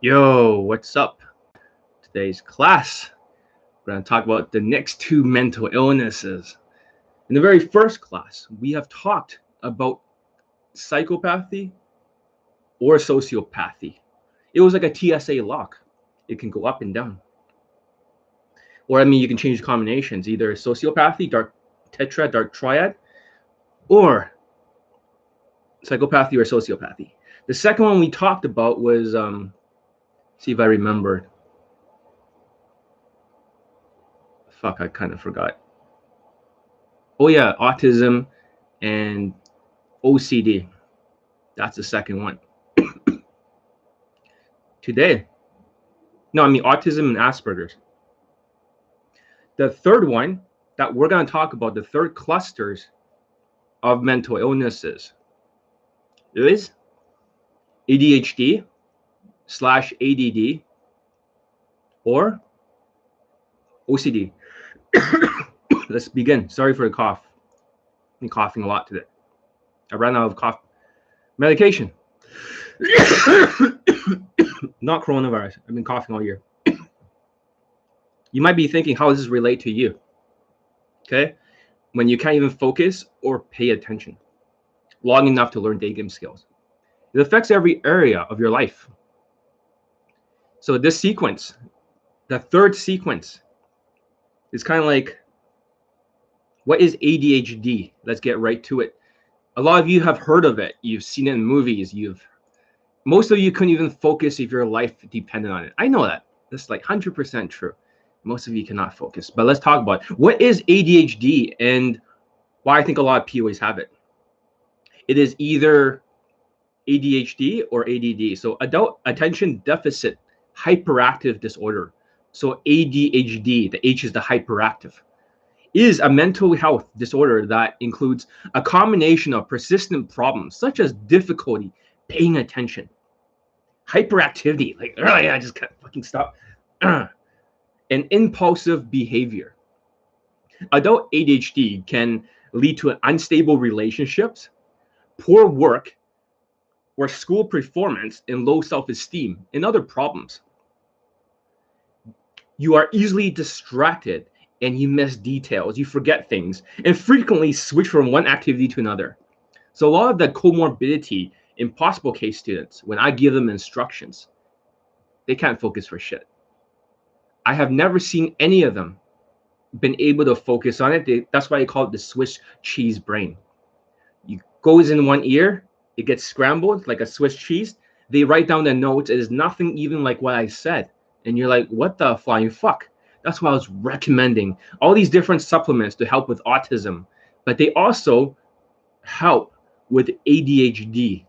Yo, what's up? Today's class, we're going to talk about the next two mental illnesses. In the very first class, we have talked about psychopathy or sociopathy. It was like a TSA lock. It can go up and down. Or, you can change the combinations, either sociopathy, dark tetra, dark triad, or psychopathy or sociopathy. The second one we talked about was, see if I remembered. Fuck, I kind of forgot. Oh yeah, autism and OCD. That's the second one. Today, autism and Asperger's. The third one that we're going to talk about, the third clusters of mental illnesses, is ADHD/ADD or OCD. Let's begin. Sorry for the cough. I'm coughing a lot today. I ran out of cough medication. Not coronavirus. I've been coughing all year. You might be thinking, how does this relate to you? Okay? When you can't even focus or pay attention long enough to learn day game skills. It affects every area of your life. So this sequence, the third sequence, is kind of like, what is ADHD? Let's get right to it. A lot of you have heard of it. You've seen it in movies. Most of you couldn't even focus if your life depended on it. I know that. That's like 100% true. Most of you cannot focus. But let's talk about it. What is ADHD and why I think a lot of PUAs have it. It is either ADHD or ADD. So Adult Attention Deficit Hyperactive Disorder. So ADHD, the H is the hyperactive, is a mental health disorder that includes a combination of persistent problems such as difficulty paying attention, hyperactivity, like, oh yeah, I just can't fucking stop, and impulsive behavior. Adult ADHD can lead to unstable relationships, poor work or school performance, and low self-esteem and other problems. You are easily distracted and you miss details, you forget things, and frequently switch from one activity to another. So a lot of the comorbidity in possible case students, when I give them instructions, they can't focus for shit. I have never seen any of them been able to focus on it. That's why I call it the Swiss cheese brain. It goes in one ear, it gets scrambled like a Swiss cheese. They write down the notes. It is nothing even like what I said. And you're like, what the flying fuck? That's why I was recommending all these different supplements to help with autism, but they also help with ADHD.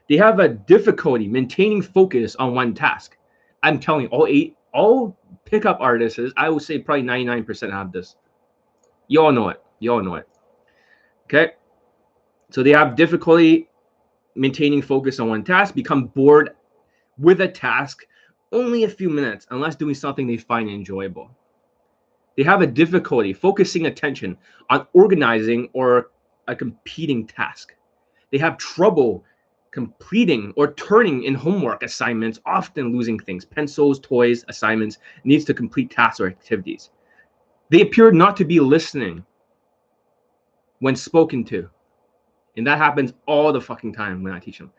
They have a difficulty maintaining focus on one task. I'm telling you, all pickup artists, I would say probably 99% have this. You all know it. Okay. So they have difficulty maintaining focus on one task, become bored with a task only a few minutes unless doing something they find enjoyable. They have a difficulty focusing attention on organizing or a competing task. They have trouble completing or turning in homework assignments, often losing things, pencils, toys, assignments, needs to complete tasks or activities. They appear not to be listening when spoken to. And that happens all the fucking time when I teach them.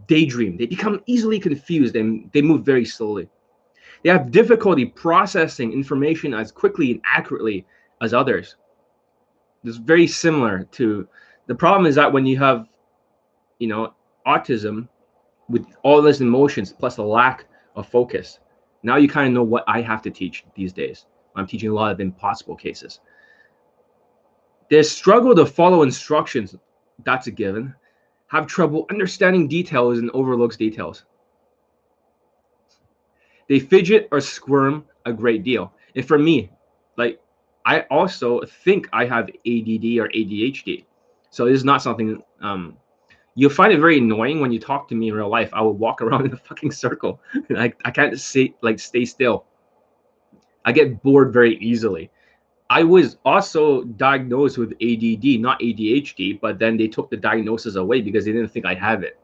Daydream. They become easily confused and they move very slowly. They have difficulty processing information as quickly and accurately as others. It's very similar to the problem is that when you have, autism with all those emotions plus a lack of focus, now you kind of know what I have to teach these days. I'm teaching a lot of impossible cases. They struggle to follow instructions. That's a given. Have trouble understanding details and overlooks details. They fidget or squirm a great deal. And for me, I also think I have ADD or ADHD. So it is not something, you'll find it very annoying when you talk to me in real life. I will walk around in a fucking circle. I can't stay still. I get bored very easily. I was also diagnosed with ADD, not ADHD, but then they took the diagnosis away because they didn't think I have it.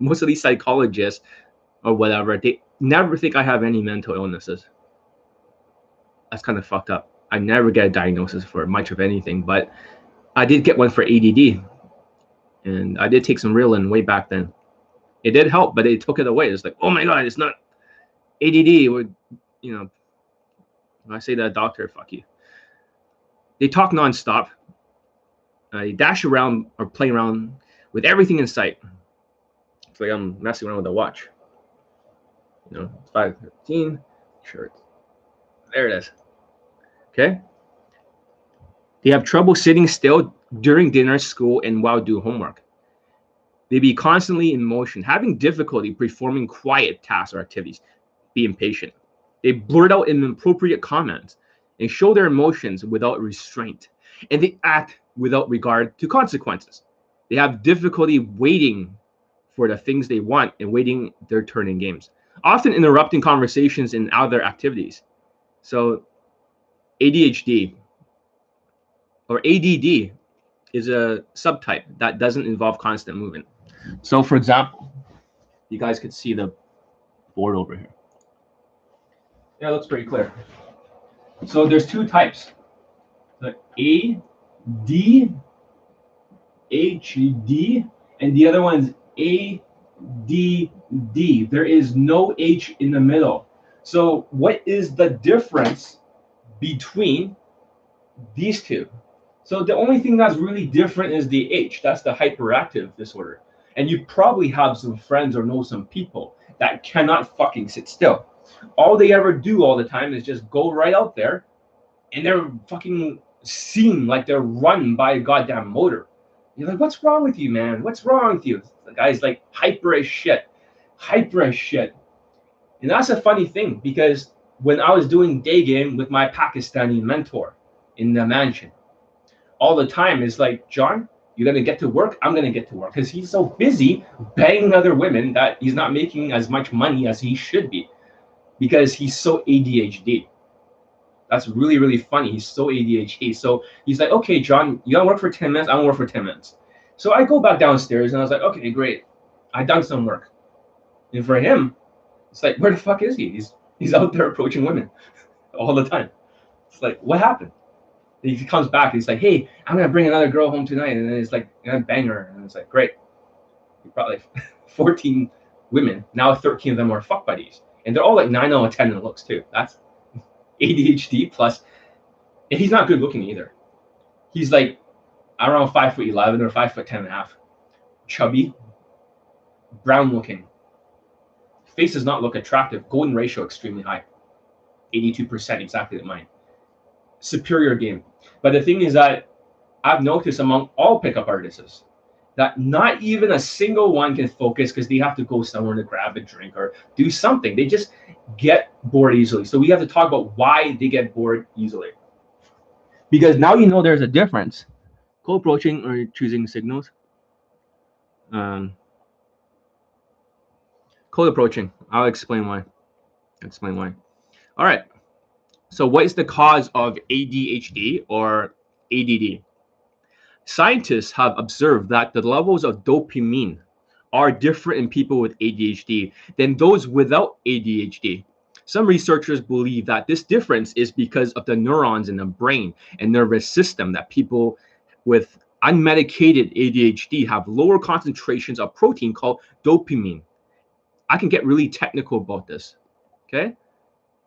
Most of these psychologists, or whatever, they never think I have any mental illnesses. That's kind of fucked up. I never get a diagnosis for much of anything, but I did get one for ADD, and I did take some Ritalin way back then. It did help, but they took it away. It's like, oh my god, it's not ADD. When I say to a doctor, fuck you. They talk nonstop. They dash around or play around with everything in sight. It's like I'm messing around with a watch. 5:13. Sure. There it is. Okay. They have trouble sitting still during dinner, school, and while doing homework. They be constantly in motion, having difficulty performing quiet tasks or activities, be impatient. They blurt out inappropriate comments and show their emotions without restraint. And they act without regard to consequences. They have difficulty waiting for the things they want and waiting their turn in games, often interrupting conversations and other activities. So ADHD or ADD is a subtype that doesn't involve constant movement. So for example, you guys could see the board over here. Yeah, it looks pretty clear. So there's two types, the ADHD, and the other one's ADD. There is no H in the middle. So what is the difference between these two? So the only thing that's really different is the H. That's the hyperactive disorder. And you probably have some friends or know some people that cannot fucking sit still. All they ever do all the time is just go right out there, and they're fucking seem like they're run by a goddamn motor. You're like, what's wrong with you, man? What's wrong with you? The guy's like hyper as shit. And that's a funny thing, because when I was doing day game with my Pakistani mentor in the mansion, all the time is like, John, you're going to get to work, I'm going to get to work. Because he's so busy banging other women that he's not making as much money as he should be, because he's so ADHD. That's really, really funny. He's so ADHD. So he's like, okay, John, you gotta work for 10 minutes. I'm gonna work for 10 minutes. So I go back downstairs and I was like, okay, great. I done some work. And for him, it's like, where the fuck is he? He's out there approaching women all the time. It's like, what happened? And he comes back and he's like, hey, I'm gonna bring another girl home tonight. And then it's like, I'm gonna bang her. And it's like, great. Probably 14 women. Now 13 of them are fuck buddies. And they're all like 9 out of 10 in looks too. That's ADHD plus, and he's not good looking either. He's like around 5'11" or 5'10.5", chubby, brown looking. Face does not look attractive. Golden ratio extremely high, 82%, exactly like mine. Superior game. But the thing is that I've noticed among all pickup artists that not even a single one can focus, because they have to go somewhere to grab a drink or do something. They just get bored easily. So we have to talk about why they get bored easily. Because now you know there's a difference. Co-approaching or choosing signals. Co-approaching. I'll explain why. All right. So what is the cause of ADHD or ADD? Scientists have observed that the levels of dopamine are different in people with ADHD than those without ADHD. Some researchers believe that this difference is because of the neurons in the brain and nervous system, that people with unmedicated ADHD have lower concentrations of protein called dopamine. I can get really technical about this, okay?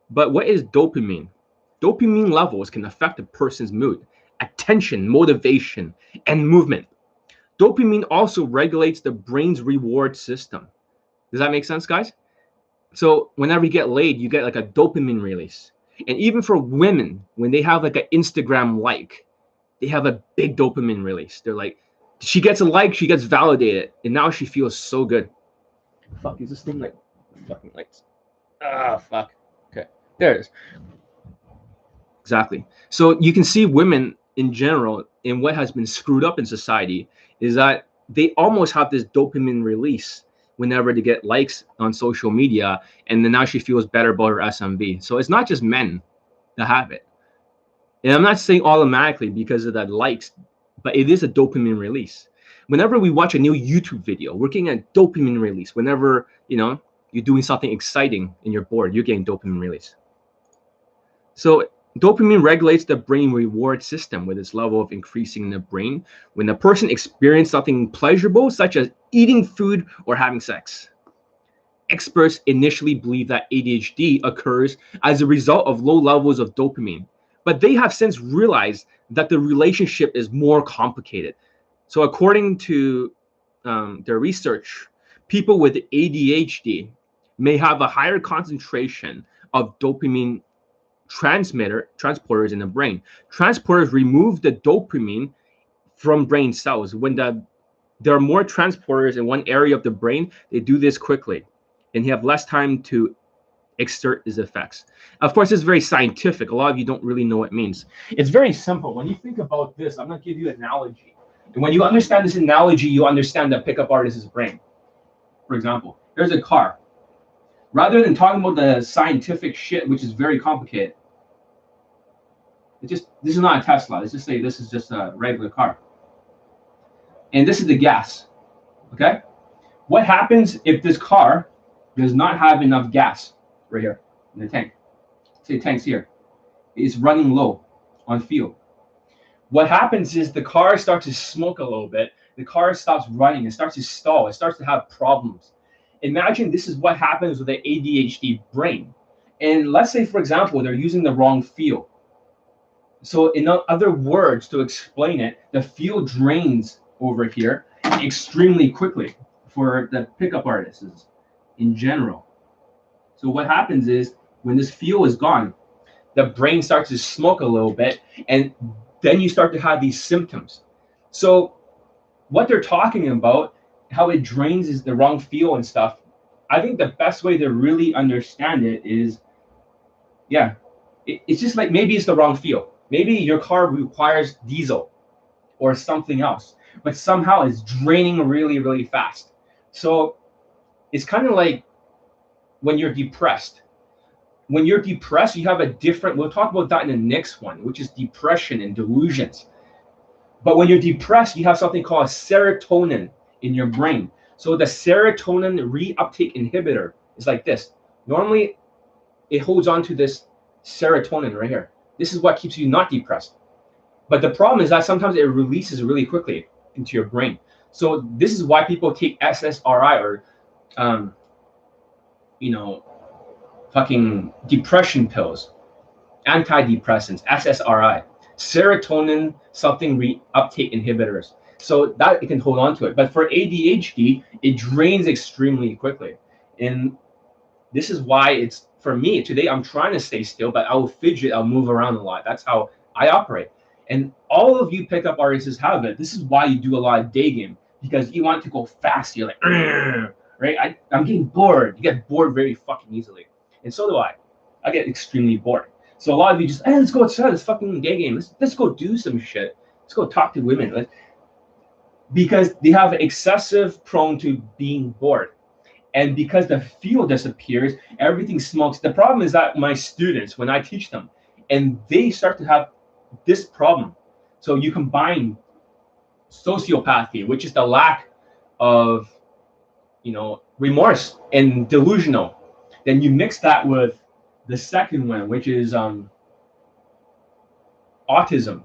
But what is dopamine? Dopamine levels can affect a person's mood, attention, motivation, and movement. Dopamine also regulates the brain's reward system. Does that make sense, guys? So whenever you get laid, you get like a dopamine release. And even for women, when they have like an Instagram like, they have a big dopamine release. They're like, she gets a like, she gets validated, and now she feels so good. Fuck, is this thing like fucking lights? Ah, fuck. Okay, there it is. Exactly. So you can see women in general, in what has been screwed up in society, is that they almost have this dopamine release whenever they get likes on social media, and then now she feels better about her SMV. So it's not just men that have it. And I'm not saying automatically because of that likes, but it is a dopamine release. Whenever we watch a new YouTube video, we're getting a dopamine release. Whenever, you're doing something exciting and you're bored, you're getting dopamine release. So dopamine regulates the brain reward system with its level of increasing in the brain when a person experiences something pleasurable, such as eating food or having sex. Experts initially believe that ADHD occurs as a result of low levels of dopamine, but they have since realized that the relationship is more complicated. So according to their research, people with ADHD may have a higher concentration of dopamine transporters in the brain. Transporters remove the dopamine from brain cells. When there are more transporters in one area of the brain, they do this quickly, and you have less time to exert its effects. Of course, it's very scientific. A lot of you don't really know what it means. It's very simple. When you think about this, I'm going to give you an analogy. And when you understand this analogy, you understand the pickup artist's brain. For example, there's a car. Rather than talking about the scientific shit, which is very complicated, this is not a Tesla. Let's just say this is just a regular car. And this is the gas, okay? What happens if this car does not have enough gas right here in the tank? Say the tank's here. It's running low on fuel. What happens is the car starts to smoke a little bit. The car stops running. It starts to stall. It starts to have problems. Imagine this is what happens with the ADHD brain. And let's say, for example, they're using the wrong fuel. So in other words, to explain it, the fuel drains over here extremely quickly for the pickup artists in general. So what happens is when this fuel is gone, the brain starts to smoke a little bit, and then you start to have these symptoms. So what they're talking about, how it drains is the wrong fuel and stuff. I think the best way to really understand it is, yeah, it's just like maybe it's the wrong fuel. Maybe your car requires diesel or something else, but somehow it's draining really, really fast. So it's kind of like when you're depressed. When you're depressed, you have a different, we'll talk about that in the next one, which is depression and delusions. But when you're depressed, you have something called serotonin in your brain. So the serotonin reuptake inhibitor is like this. Normally, it holds on to this serotonin right here. This is what keeps you not depressed. But the problem is that sometimes it releases really quickly into your brain. So this is why people take SSRI or, fucking depression pills, antidepressants, SSRI, serotonin something reuptake inhibitors, so that it can hold on to it. But for ADHD, it drains extremely quickly. And this is why it's, for me, today I'm trying to stay still, but I will fidget, I'll move around a lot. That's how I operate. And all of you pickup artists have it. This is why you do a lot of day game, because you want to go fast. You're like, right? I'm getting bored. You get bored very fucking easily. And so do I. I get extremely bored. So a lot of you just, hey, let's go outside. Let's fucking day game. Let's go do some shit. Let's go talk to women. Because they have excessive prone to being bored. And because the fuel disappears, everything smokes. The problem is that my students, when I teach them, and they start to have this problem. So you combine sociopathy, which is the lack of, remorse, and delusional. Then you mix that with the second one, which is autism.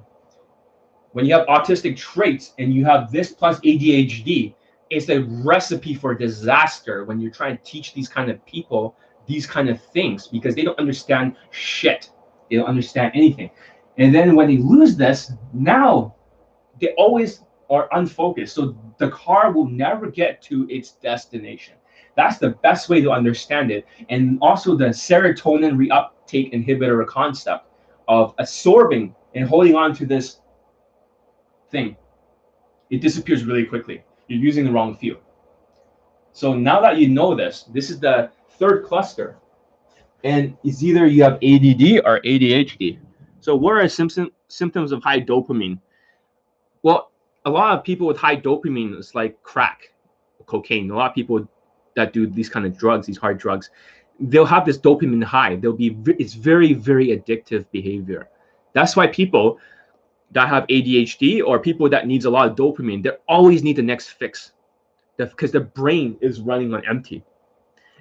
When you have autistic traits and you have this plus ADHD, it's a recipe for disaster when you're trying to teach these kind of people these kind of things, because they don't understand shit. They don't understand anything. And then when they lose this, now they always are unfocused. So the car will never get to its destination. That's the best way to understand it. And also the serotonin reuptake inhibitor concept of absorbing and holding on to this thing. It disappears really quickly. You're using the wrong fuel. So now that you know this, this is the third cluster. And it's either you have ADD or ADHD. So what are symptoms of high dopamine? Well, a lot of people with high dopamine is like crack, cocaine. A lot of people that do these kind of drugs, these hard drugs, they'll have this dopamine high. It's very, very addictive behavior. That's why people that have ADHD or people that needs a lot of dopamine, they always need the next fix, because the brain is running on empty.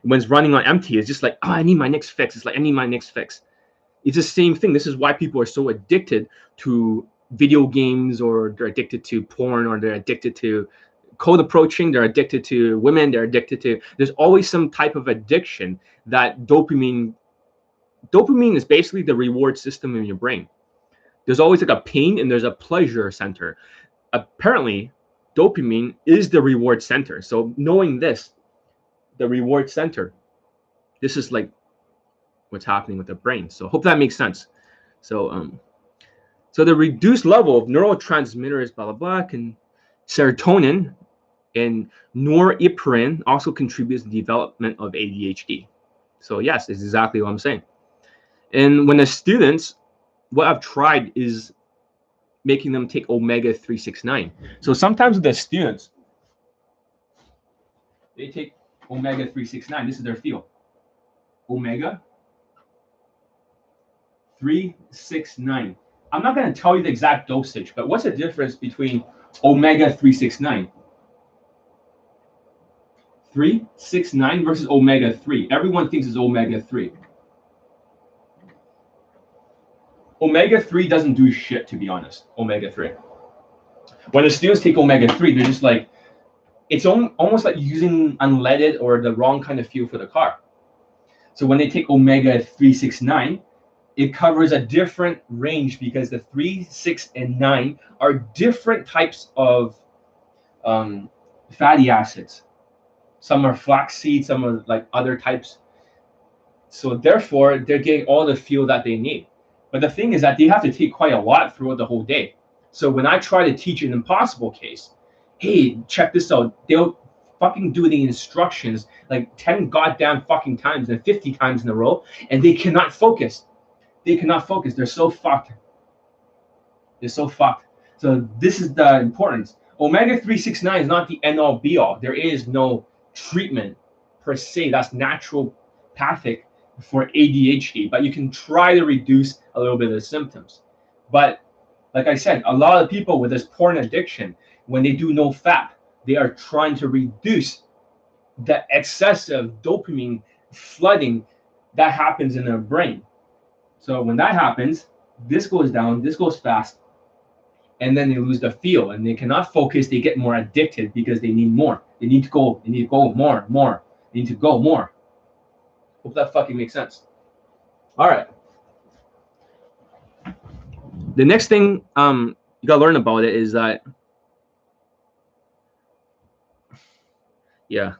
When it's running on empty, it's just like, oh, I need my next fix. It's like, I need my next fix. It's the same thing. This is why people are so addicted to video games, or they're addicted to porn, or they're addicted to cold approaching, they're addicted to women, they're addicted to, there's always some type of addiction that dopamine is basically the reward system in your brain. There's always like a pain and there's a pleasure center. Apparently, dopamine is the reward center. So knowing this, the reward center, this is like what's happening with the brain. So hope that makes sense. So so the reduced level of neurotransmitters, blah blah blah, can serotonin and norepinephrine also contributes to the development of ADHD. So yes, it's exactly what I'm saying. And when the students, what I've tried is making them take omega-369. So sometimes with the students, they take omega-369. This is their field. Omega-369. I'm not going to tell you the exact dosage, but what's the difference between omega-369? 369 versus omega-3. Everyone thinks it's omega-3. Omega-3 doesn't do shit, to be honest. Omega-3. When the students take omega-3, they're just like, it's almost like using unleaded or the wrong kind of fuel for the car. So when they take omega-369, it covers a different range, because the 3, 6, and 9 are different types of fatty acids. Some are flaxseed, some are like other types. So therefore, they're getting all the fuel that they need. But the thing is that they have to take quite a lot throughout the whole day. So when I try to teach an impossible case, hey, check this out. They'll fucking do the instructions like 10 goddamn fucking times and 50 times in a row, and they cannot focus. They cannot focus. They're so fucked. They're so fucked. So this is the importance. Omega-369 is not the end-all be-all. There is no treatment per se that's naturopathic for ADHD, but you can try to reduce a little bit of the symptoms. But like I said, a lot of people with this porn addiction, when they do no fap, they are trying to reduce the excessive dopamine flooding that happens in their brain. So when that happens, this goes down, this goes fast, and then they lose the feel and they cannot focus. They get more addicted because they need more. They need to go more. They need to go more. Hope that fucking makes sense. All right. The next thing you gotta learn about it is that, yeah,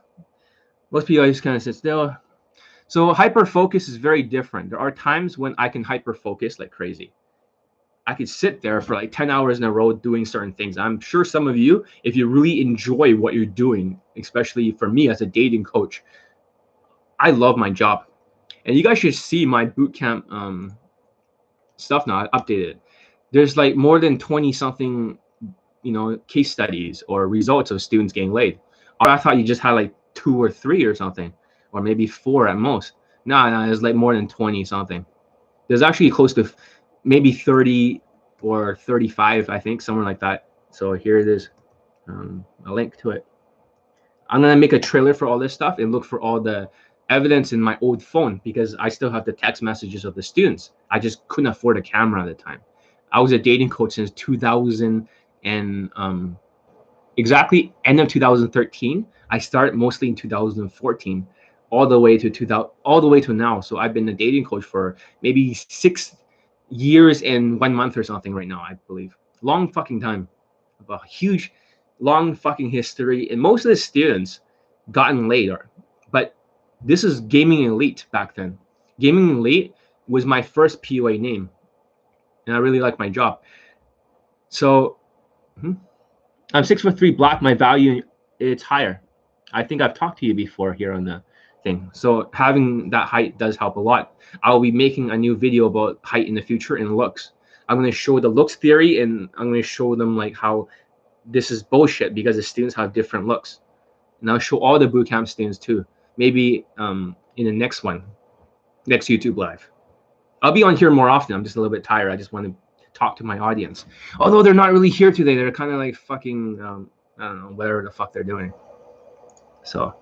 most people just kind of sit still. So hyper focus is very different. There are times when I can hyper focus like crazy. I could sit there for like 10 hours in a row doing certain things. I'm sure some of you, if you really enjoy what you're doing, especially for me as a dating coach, I love my job. And you guys should see my bootcamp stuff now. I updated. There's like more than 20 something, case studies or results of students getting laid. Or I thought you just had like 2 or 3 or something, or maybe 4 at most. No, there's like more than 20 something. There's actually close to maybe 30 or 35, I think, somewhere like that. So here it is, a link to it. I'm gonna make a trailer for all this stuff and look for all the evidence in my old phone, because I still have the text messages of the students. I just couldn't afford a camera at the time. I was a dating coach since 2000 and exactly end of 2013. I started mostly in 2014, all the way to now. So I've been a dating coach for maybe 6 years and 1 month or something right now, I believe. Long fucking time. A huge, long fucking history. And most of the students gotten later. But this is Gaming Elite back then. Gaming Elite was my first PUA name. And I really like my job. So I'm 6'3" black. My value, it's higher. I think I've talked to you before here on the thing. So having that height does help a lot. I'll be making a new video about height in the future and looks. I'm going to show the looks theory, and I'm going to show them like how this is bullshit because the students have different looks. And I'll show all the bootcamp students too. Maybe in the next one, next YouTube live. I'll be on here more often. I'm just a little bit tired. I just want to talk to my audience. Although they're not really here today. They're kind of like fucking, I don't know, whatever the fuck they're doing. So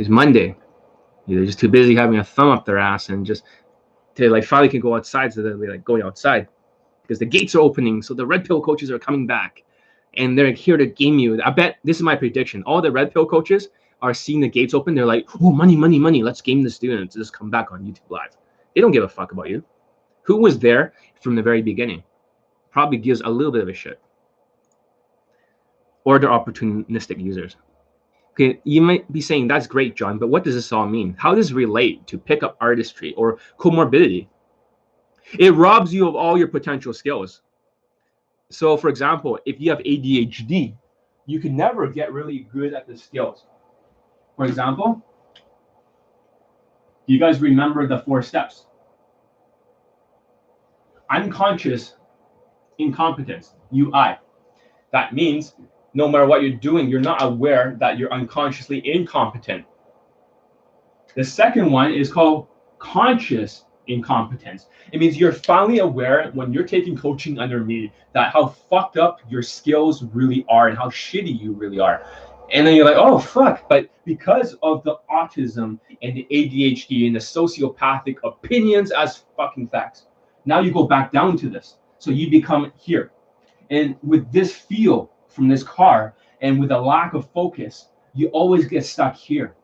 It's Monday. They're just too busy having a thumb up their ass and just they like finally can go outside, so they're like going outside because the gates are opening, so the red pill coaches are coming back and they're here to game you. I bet this is my prediction. All the red pill coaches are seeing the gates open. They're like, oh, money, money, money. Let's game the students. Just come back on YouTube Live. They don't give a fuck about you. Who was there from the very beginning? Probably gives a little bit of a shit. Or they're opportunistic users. Okay, you might be saying, that's great, John, but what does this all mean? How does this relate to pickup artistry or comorbidity? It robs you of all your potential skills. So, for example, if you have ADHD, you can never get really good at the skills. For example, do you guys remember the 4 steps? Unconscious incompetence, UI. That means no matter what you're doing, you're not aware that you're unconsciously incompetent. The second one is called conscious incompetence. It means you're finally aware when you're taking coaching under me that how fucked up your skills really are and how shitty you really are. And then you're like, oh, fuck. But because of the autism and the ADHD and the sociopathic opinions as fucking facts, now you go back down to this. So you become here. And with this feel from this car and with a lack of focus, you always get stuck here.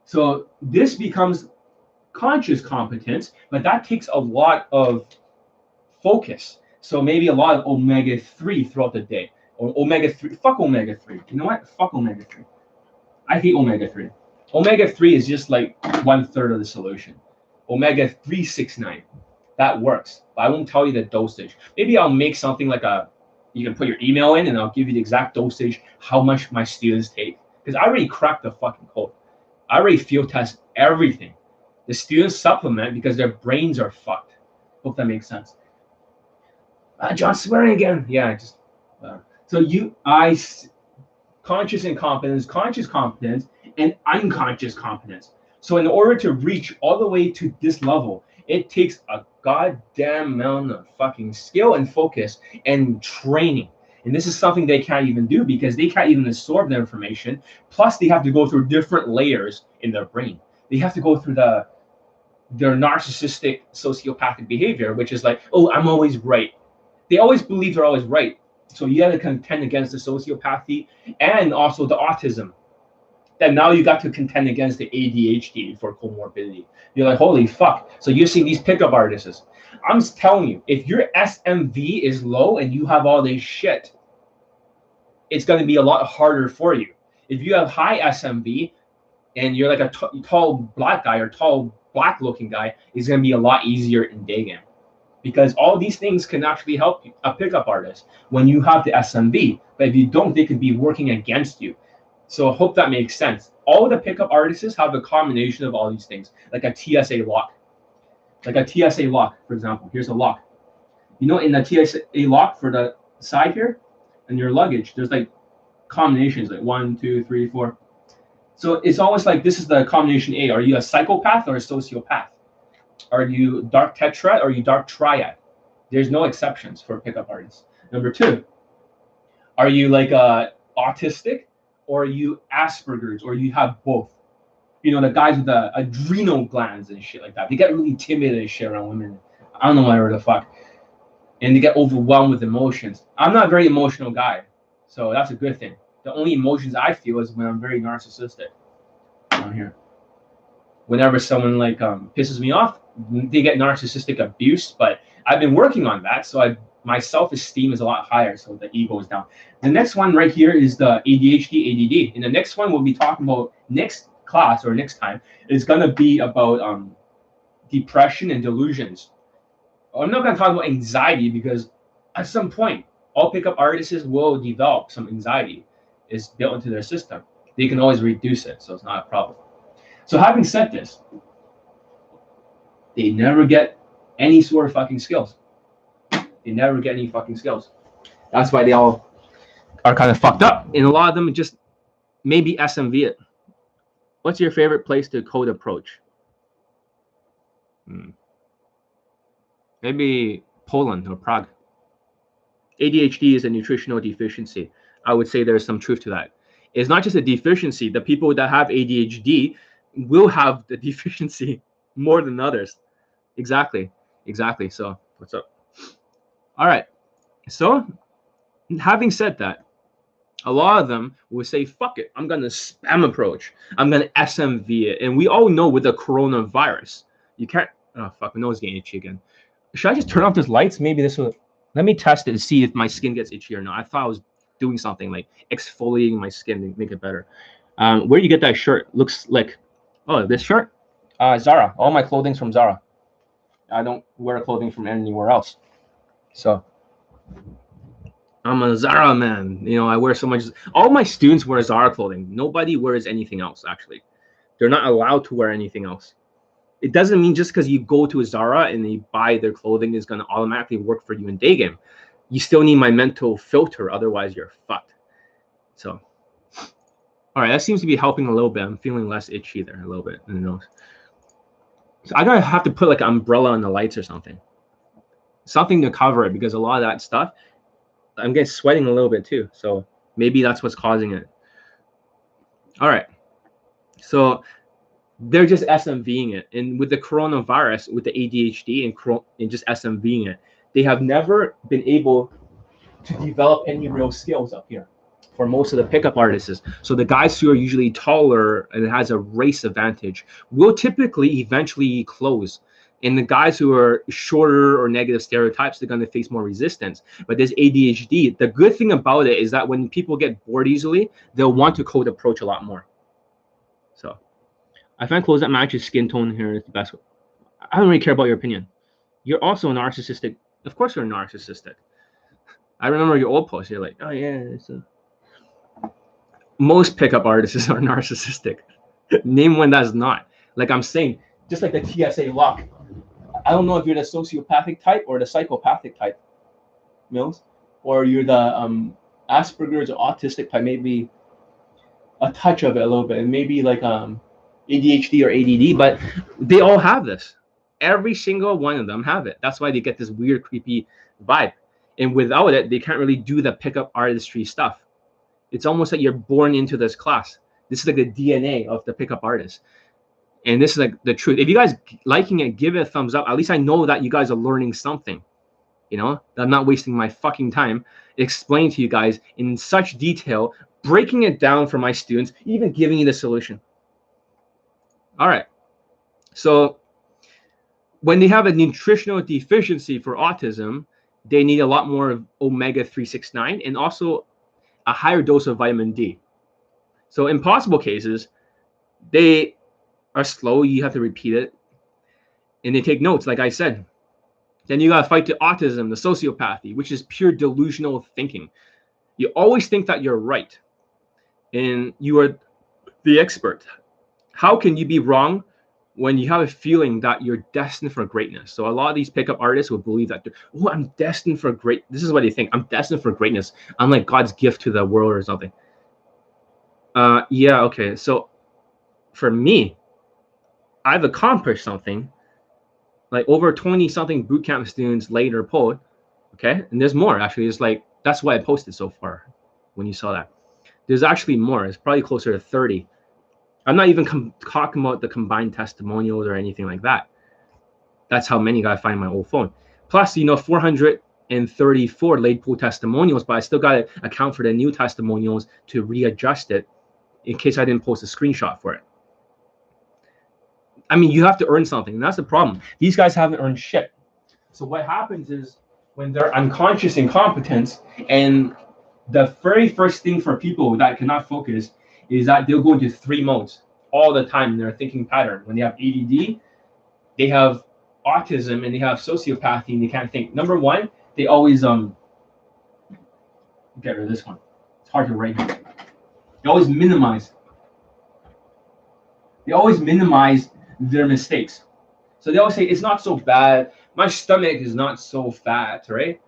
So this becomes conscious competence, but that takes a lot of focus. So maybe a lot of omega-3 throughout the day. Or omega-3, fuck omega-3. You know what? Fuck omega-3. I hate omega-3. Omega-3 is just like 1/3 of the solution. Omega-369, that works. But I won't tell you the dosage. Maybe I'll make something like you can put your email in and I'll give you the exact dosage, how much my students take. Because I already cracked the fucking code. I already field test everything. The students supplement because their brains are fucked. Hope that makes sense. John swearing again. Yeah, just conscious incompetence, conscious competence, and unconscious competence. So in order to reach all the way to this level, it takes a goddamn amount of fucking skill and focus and training. And this is something they can't even do because they can't even absorb the information. Plus, they have to go through different layers in their brain. They have to go through their narcissistic sociopathic behavior, which is like, oh, I'm always right. They always believe they're always right. So you got to contend against the sociopathy and also the autism. Then now you got to contend against the ADHD for comorbidity. You're like, holy fuck. So you're seeing these pickup artists. I'm telling you, if your SMV is low and you have all this shit, it's going to be a lot harder for you. If you have high SMV and you're like a tall black guy or tall black looking guy, it's going to be a lot easier in day game. Because all these things can actually help a pickup artist when you have the SMV. But if you don't, they could be working against you. So I hope that makes sense. All the pickup artists have a combination of all these things, like a TSA lock. Like a TSA lock, for example. Here's a lock. You know, in the TSA lock for the side here, and your luggage, there's like combinations, like 1, 2, 3, 4. So it's almost like this is the combination A. Are you a psychopath or a sociopath? Are you dark tetrad or are you dark triad? There's no exceptions for pickup artists. Number 2, are you like autistic or are you Asperger's or you have both? You know, the guys with the adrenal glands and shit like that. They get really timid and shit around women. I don't know why the fuck. And they get overwhelmed with emotions. I'm not a very emotional guy, so that's a good thing. The only emotions I feel is when I'm very narcissistic. Down here. Whenever someone like pisses me off, they get narcissistic abuse. But I've been working on that, so my self-esteem is a lot higher, so the ego is down. The next one right here is the ADHD, ADD. And the next one we'll be talking about next class or next time is going to be about depression and delusions. I'm not going to talk about anxiety because at some point, all pickup artists will develop some anxiety. It's built into their system. They can always reduce it, so it's not a problem. So having said this, they never get any sort of fucking skills. They never get any fucking skills. That's why they all are kind of fucked up. And a lot of them just maybe SMV it. What's your favorite place to code approach? Maybe Poland or Prague. ADHD is a nutritional deficiency. I would say there's some truth to that. It's not just a deficiency. The people that have ADHD will have the deficiency more than others. Exactly. So what's up? All right. So having said that, a lot of them will say, fuck it, I'm going to spam approach. I'm going to SMV it. And we all know with the coronavirus, you can't, oh, fuck, my nose is getting itchy again. Should I just turn off these lights? Maybe this will, let me test it to see if my skin gets itchy or not. I thought I was doing something like exfoliating my skin to make it better. Where do you get that shirt? Looks like, oh, this shirt? Zara. All my clothing's from Zara. I don't wear clothing from anywhere else. So I'm a Zara man. You know, I wear so much. All my students wear Zara clothing. Nobody wears anything else, actually. They're not allowed to wear anything else. It doesn't mean just because you go to a Zara and you buy their clothing is going to automatically work for you in day game. You still need my mental filter. Otherwise, you're fucked. So, all right, that seems to be helping a little bit. I'm feeling less itchy there a little bit in the nose. So I gotta have to put like an umbrella on the lights or something to cover it, because a lot of that stuff, I'm getting sweating a little bit too. So maybe that's what's causing it. All right. So they're just SMVing it. And with the coronavirus, with the ADHD and just SMVing it, they have never been able to develop any real skills up here for most of the pickup artists. So the guys who are usually taller and has a race advantage will typically eventually close. And the guys who are shorter or negative stereotypes, they're going to face more resistance. But this ADHD, the good thing about it is that when people get bored easily, they'll want to code approach a lot more. So I find clothes that match your skin tone here is the best. I don't really care about your opinion. You're also narcissistic. Of course you're narcissistic. I remember your old post. You're like, oh yeah. Most pickup artists are narcissistic. Name one that's not. Like I'm saying, just like the TSA lock. I don't know if you're the sociopathic type or the psychopathic type, Mills, or you're the Asperger's or autistic type. Maybe a touch of it a little bit, and maybe like ADHD or ADD. But they all have this. Every single one of them have it. That's why they get this weird, creepy vibe. And without it, they can't really do the pickup artistry stuff. It's almost like you're born into this class. This is like the DNA of the pickup artist. And this is like the truth. If you guys liking it, give it a thumbs up. At least I know that you guys are learning something. You know, I'm not wasting my fucking time explaining to you guys in such detail, breaking it down for my students, even giving you the solution. All right. So when they have a nutritional deficiency for autism, they need a lot more of omega-369 and also a higher dose of vitamin D. So in possible cases, they are slow. You have to repeat it. And they take notes, like I said. Then you got to fight the autism, the sociopathy, which is pure delusional thinking. You always think that you're right. And you are the expert. How can you be wrong when you have a feeling that you're destined for greatness? So a lot of these pickup artists will believe that, oh, I'm destined for great. This is what they think. I'm destined for greatness. I'm like God's gift to the world or something. Yeah, okay. So for me, I've accomplished something. Like over 20-something bootcamp students later post, okay? And there's more, actually. It's like, that's what I posted so far when you saw that. There's actually more. It's probably closer to 30. I'm not even talking about the combined testimonials or anything like that. That's how many I find in my old phone. Plus, 434 late pool testimonials, but I still got to account for the new testimonials to readjust it in case I didn't post a screenshot for it. I mean, you have to earn something, and that's the problem. These guys haven't earned shit. So what happens is when they're unconscious incompetence, and the very first thing for people that cannot focus is that they'll go into 3 modes all the time in their thinking pattern. When they have ADD, they have autism, and they have sociopathy, and they can't think. Number one, they always get rid of this one. It's hard to write. They always minimize. Their mistakes. So they always say, it's not so bad. My stomach is not so fat, right?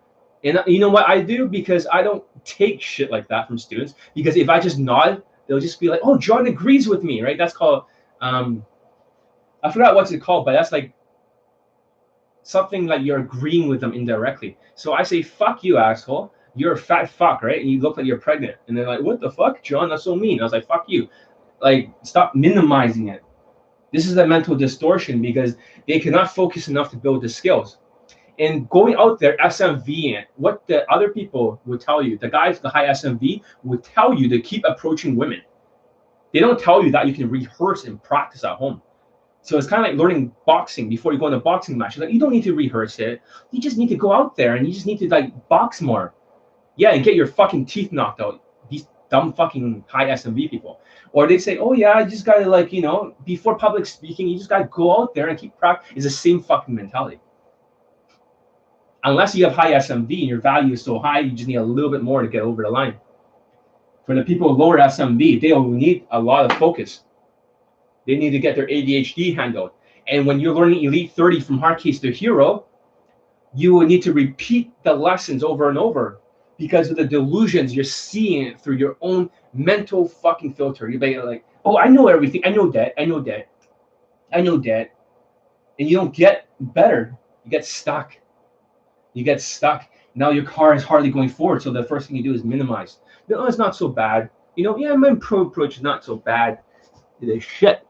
And you know what I do? Because I don't take shit like that from students. Because if I just nod, they'll just be like, oh, John agrees with me, right? That's called, I forgot what's it called, but that's like something like you're agreeing with them indirectly. So I say, fuck you, asshole. you're a fat fuck, right? And you look like you're pregnant. And they're like, what the fuck, John? That's so mean. I was like, fuck you. Like, stop minimizing it. This is a mental distortion because they cannot focus enough to build the skills. And going out there, SMV, what the other people would tell you, the guys, the high SMV, would tell you to keep approaching women. They don't tell you that you can rehearse and practice at home. So it's kind of like learning boxing before you go in a boxing match. Like, you don't need to rehearse it. You just need to go out there and you just need to like box more. Yeah, and get your fucking teeth knocked out. These dumb fucking high SMV people. Or they say, oh yeah, I just gotta like, you know, before public speaking, you just gotta go out there and keep practice. It's the same fucking mentality. Unless you have high SMV and your value is so high, you just need a little bit more to get over the line. For the people with lower SMV, they will need a lot of focus. They need to get their ADHD handled. And when you're learning Elite 30 from hardcase to hero, you will need to repeat the lessons over and over because of the delusions you're seeing through your own mental fucking filter. You're like, oh, I know everything. I know that. I know that. I know that. And you don't get better. You get stuck. You get stuck. Now your car is hardly going forward. So the first thing you do is minimize. No, it's not so bad. You know, yeah, my approach is not so bad. It is shit.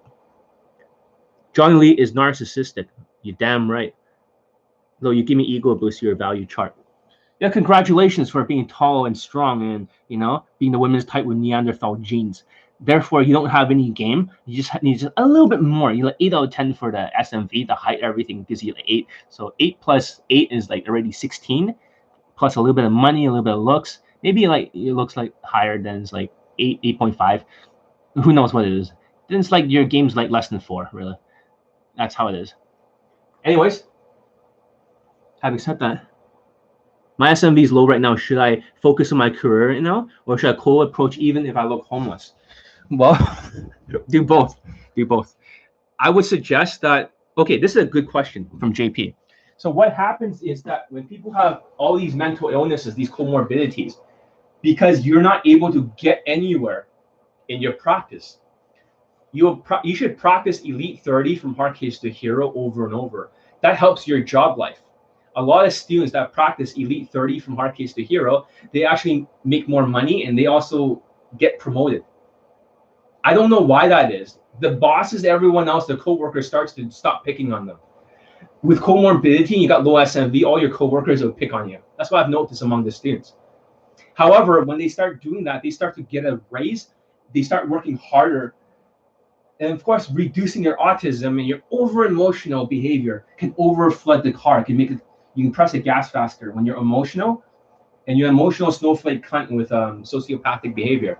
John Lee is narcissistic. You damn right. Though you give me ego boost your value chart. Yeah, congratulations for being tall and strong and, you know, being the women's type with Neanderthal genes. Therefore, you don't have any game. You just need just a little bit more. You like 8 out of 10 for the SMV, the height, everything gives you like 8. So 8 plus 8 is like already 16, plus a little bit of money, a little bit of looks. Maybe like it looks like higher than it's like 8, 8.5. Who knows what it is? Then it's like your game's like less than 4, really. That's how it is. Anyways, having said that, my SMV is low right now. Should I focus on my career right now, or should I cold approach even if I look homeless? Well, do both. Do both. I would suggest that, okay, this is a good question from JP. So what happens is that when people have all these mental illnesses, these comorbidities, because you're not able to get anywhere in your practice, you should practice Elite 30 from hardcase to hero over and over. That helps your job life. A lot of students that practice Elite 30 from hardcase to hero, they actually make more money and they also get promoted. I don't know why that is. The bosses, everyone else, the coworkers starts to stop picking on them. With comorbidity, you got low SMV, all your coworkers will pick on you. That's what I've noticed among the students. However, when they start doing that, they start to get a raise. They start working harder. And of course, reducing your autism and your over-emotional behavior can overflood the car. It can make it, you can press the gas faster when you're emotional, and you're emotional snowflake cunt with sociopathic behavior.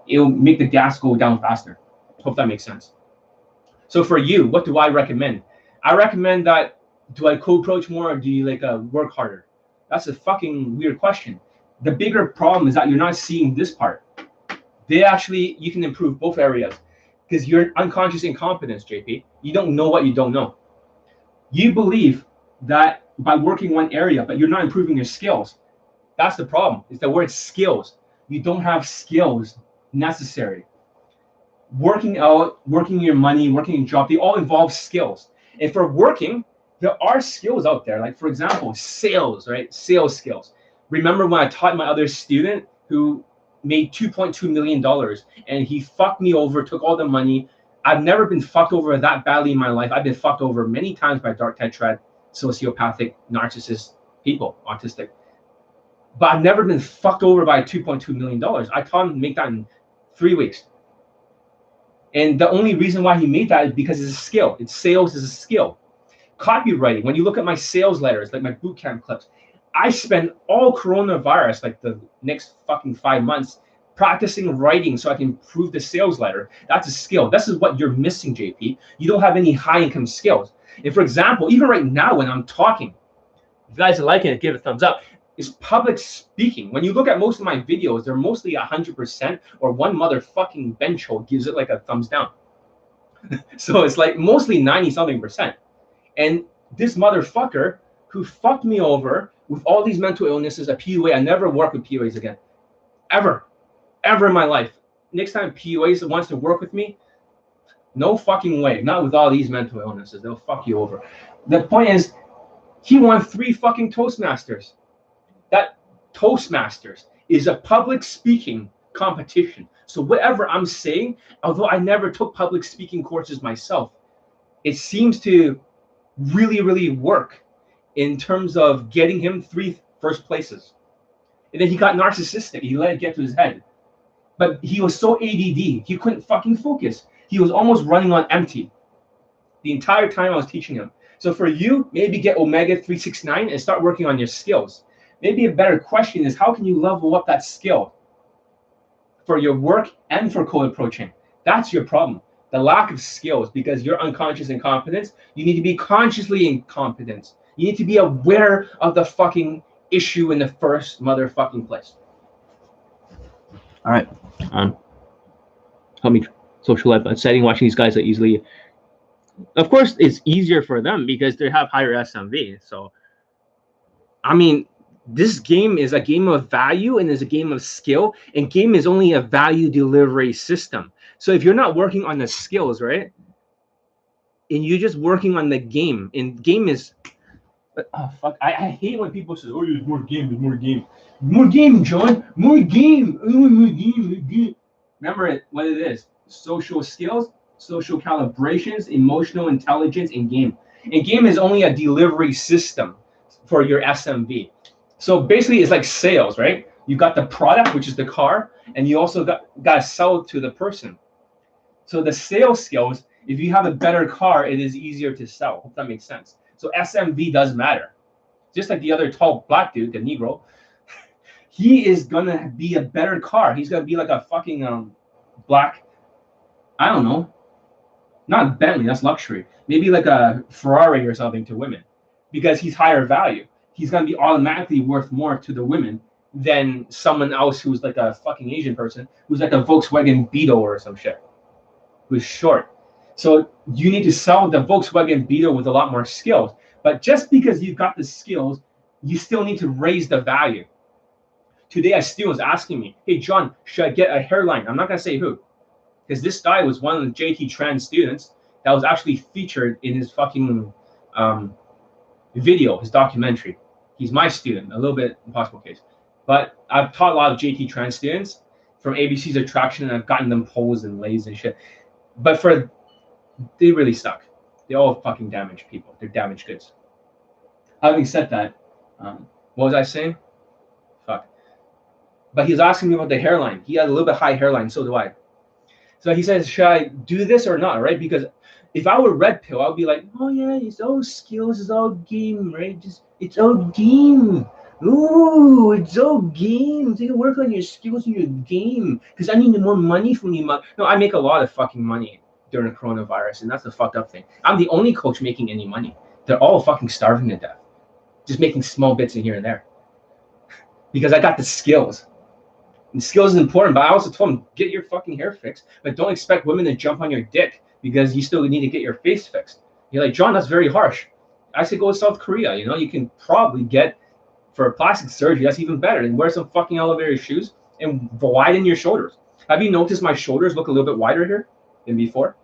It'll make the gas go down faster. Hope that makes sense. So for you, what do I recommend? I recommend that, do I co-approach more or do you like work harder? That's a fucking weird question. The bigger problem is that you're not seeing this part. You can improve both areas because you're unconscious incompetence, JP. You don't know what you don't know. You believe that by working one area, but you're not improving your skills. That's the problem. It's the word skills. You don't have skills necessary. Working out, working your money, working your job, they all involve skills. And for working, there are skills out there. Like, for example, sales, right? Sales skills. Remember when I taught my other student who made $2.2 million and he fucked me over, took all the money. I've never been fucked over that badly in my life. I've been fucked over many times by dark tetrad, sociopathic, narcissist people, autistic. But I've never been fucked over by $2.2 million. I taught him to make that in 3 weeks. And the only reason why he made that is because it's a skill. It's sales is a skill. Copywriting, when you look at my sales letters, like my bootcamp clips, I spend all coronavirus, like the next fucking 5 months, practicing writing so I can improve the sales letter. That's a skill. This is what you're missing, JP. You don't have any high income skills. And for example, even right now when I'm talking, if you guys are liking it, give it a thumbs up. Is public speaking. When you look at most of my videos, they're mostly 100%, or one motherfucking bench hole gives it like a thumbs down. So it's like mostly 90-something%. And this motherfucker who fucked me over with all these mental illnesses, a PUA, I never work with PUAs again. Ever in my life. Next time PUAs wants to work with me, no fucking way. Not with all these mental illnesses. They'll fuck you over. The point is, he won 3 fucking Toastmasters. That Toastmasters is a public speaking competition. So whatever I'm saying, although I never took public speaking courses myself, it seems to really, really work in terms of getting him 3 first places. And then he got narcissistic. He let it get to his head. But he was so ADD, he couldn't fucking focus. He was almost running on empty the entire time I was teaching him. So for you, maybe get Omega 369 and start working on your skills. Maybe a better question is, how can you level up that skill for your work and for code approaching? That's your problem. The lack of skills, because you're unconscious incompetence. You need to be consciously incompetent. You need to be aware of the fucking issue in the first motherfucking place. All right. Help me social life setting, watching these guys are easily. Of course, it's easier for them because they have higher SMV. So, I mean, this game is a game of value and is a game of skill, and game is only a value delivery system. So if you're not working on the skills, right, and you're just working on the game, and game is, oh fuck, I hate when people say, oh, there's more game, more game, John, more game, more game. Remember what it is: social skills, social calibrations, emotional intelligence, and game. And game is only a delivery system for your SMV. So basically, it's like sales, right? You got the product, which is the car, and you also got to sell it to the person. So the sales skills, if you have a better car, it is easier to sell. If that makes sense. So SMV does matter. Just like the other tall black dude, the Negro, he is gonna be a better car. He's gonna be like a fucking black, I don't know, not Bentley, that's luxury. Maybe like a Ferrari or something to women, because he's higher value. He's gonna be automatically worth more to the women than someone else who's like a fucking Asian person who's like a Volkswagen Beetle or some shit, who's short. So you need to sell the Volkswagen Beetle with a lot more skills. But just because you've got the skills, you still need to raise the value. Today, a student was asking me, hey, John, should I get a hairline? I'm not going to say who, because this guy was one of the JT Tran students that was actually featured in his fucking video, his documentary. He's my student, a little bit impossible case. But I've taught a lot of JT Tran students from ABC's Attraction, and I've gotten them pose and lays and shit. But they really suck. They all fucking damage people. They're damaged goods. Having said that, what was I saying? Fuck. But he was asking me about the hairline. He had a little bit high hairline, so do I. So he says, should I do this or not, right? Because if I were red pill, I would be like, oh yeah, it's all skills, it's all game, right? It's all game. Ooh, it's all game. Take a work on your skills and your game. Because I need more money from you. No, I make a lot of fucking money during the coronavirus, and that's the fucked up thing. I'm the only coach making any money. They're all fucking starving to death, just making small bits in here and there, because I got the skills. And skills is important, but I also told them, get your fucking hair fixed, but don't expect women to jump on your dick because you still need to get your face fixed. You're like, John, that's very harsh. I said, go to South Korea. You know, you can probably get, for a plastic surgery, that's even better. And wear some fucking elevator shoes and widen your shoulders. Have you noticed my shoulders look a little bit wider here than before?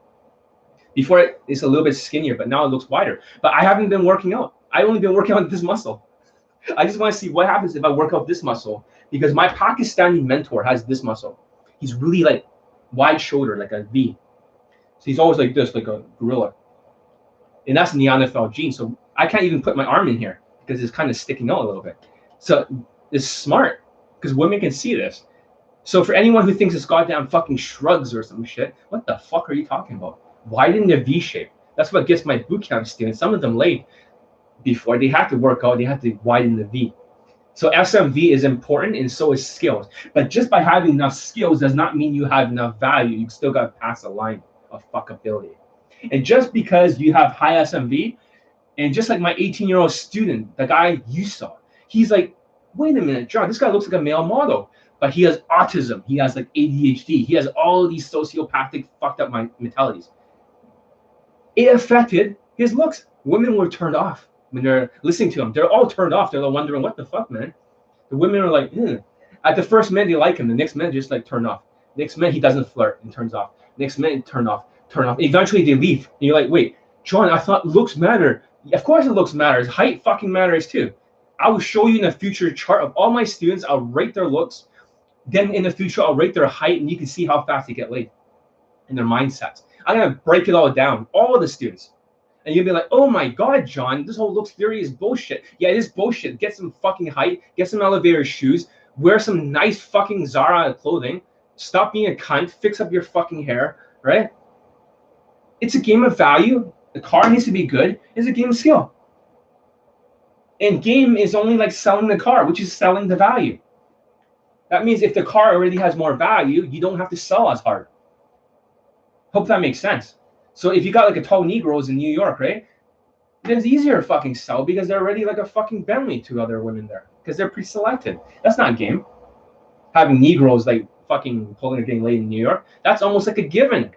Before it's a little bit skinnier, but now it looks wider. But I haven't been working out. I've only been working on this muscle. I just want to see what happens if I work out this muscle, because my Pakistani mentor has this muscle. He's really like wide shoulder, like a V. So he's always like this, like a gorilla. And that's Neanderthal gene. So I can't even put my arm in here because it's kind of sticking out a little bit. So it's smart because women can see this. So for anyone who thinks it's goddamn fucking shrugs or some shit, what the fuck are you talking about? Widen the V shape. That's what gets my bootcamp students. Some of them late before they have to work out, they have to widen the V. So SMV is important, and so is skills. But just by having enough skills does not mean you have enough value. You still got to pass a line of fuckability. And just because you have high SMV, and just like my 18-year-old student, the guy you saw, he's like, wait a minute, John, this guy looks like a male model, but he has autism. He has like ADHD. He has all of these sociopathic fucked up mentalities. It affected his looks. Women were turned off when they're listening to him. They're all turned off. They're wondering, what the fuck, man? The women are like, At the first minute, they like him. The next minute, just like turn off. Next minute, he doesn't flirt and turns off. Next minute, turn off. Eventually, they leave. And you're like, wait, John, I thought looks matter. Of course it looks matters. Height fucking matters too. I will show you in the future chart of all my students. I'll rate their looks. Then in the future, I'll rate their height, and you can see how fast they get laid and their mindsets. I'm going to break it all down, all of the students. And you'll be like, oh my God, John, this whole looks theory is bullshit. Yeah, it is bullshit. Get some fucking height, get some elevator shoes, wear some nice fucking Zara clothing, stop being a cunt, fix up your fucking hair, right? It's a game of value. The car needs to be good. It's a game of skill. And game is only like selling the car, which is selling the value. That means if the car already has more value, you don't have to sell as hard. Hope that makes sense. So if you got like a tall Negroes in New York, right? Then it's easier to fucking sell because they're already like a fucking Bentley to other women there because they're pre-selected. That's not a game. Having Negroes like fucking pulling or getting laid in New York, that's almost like a given.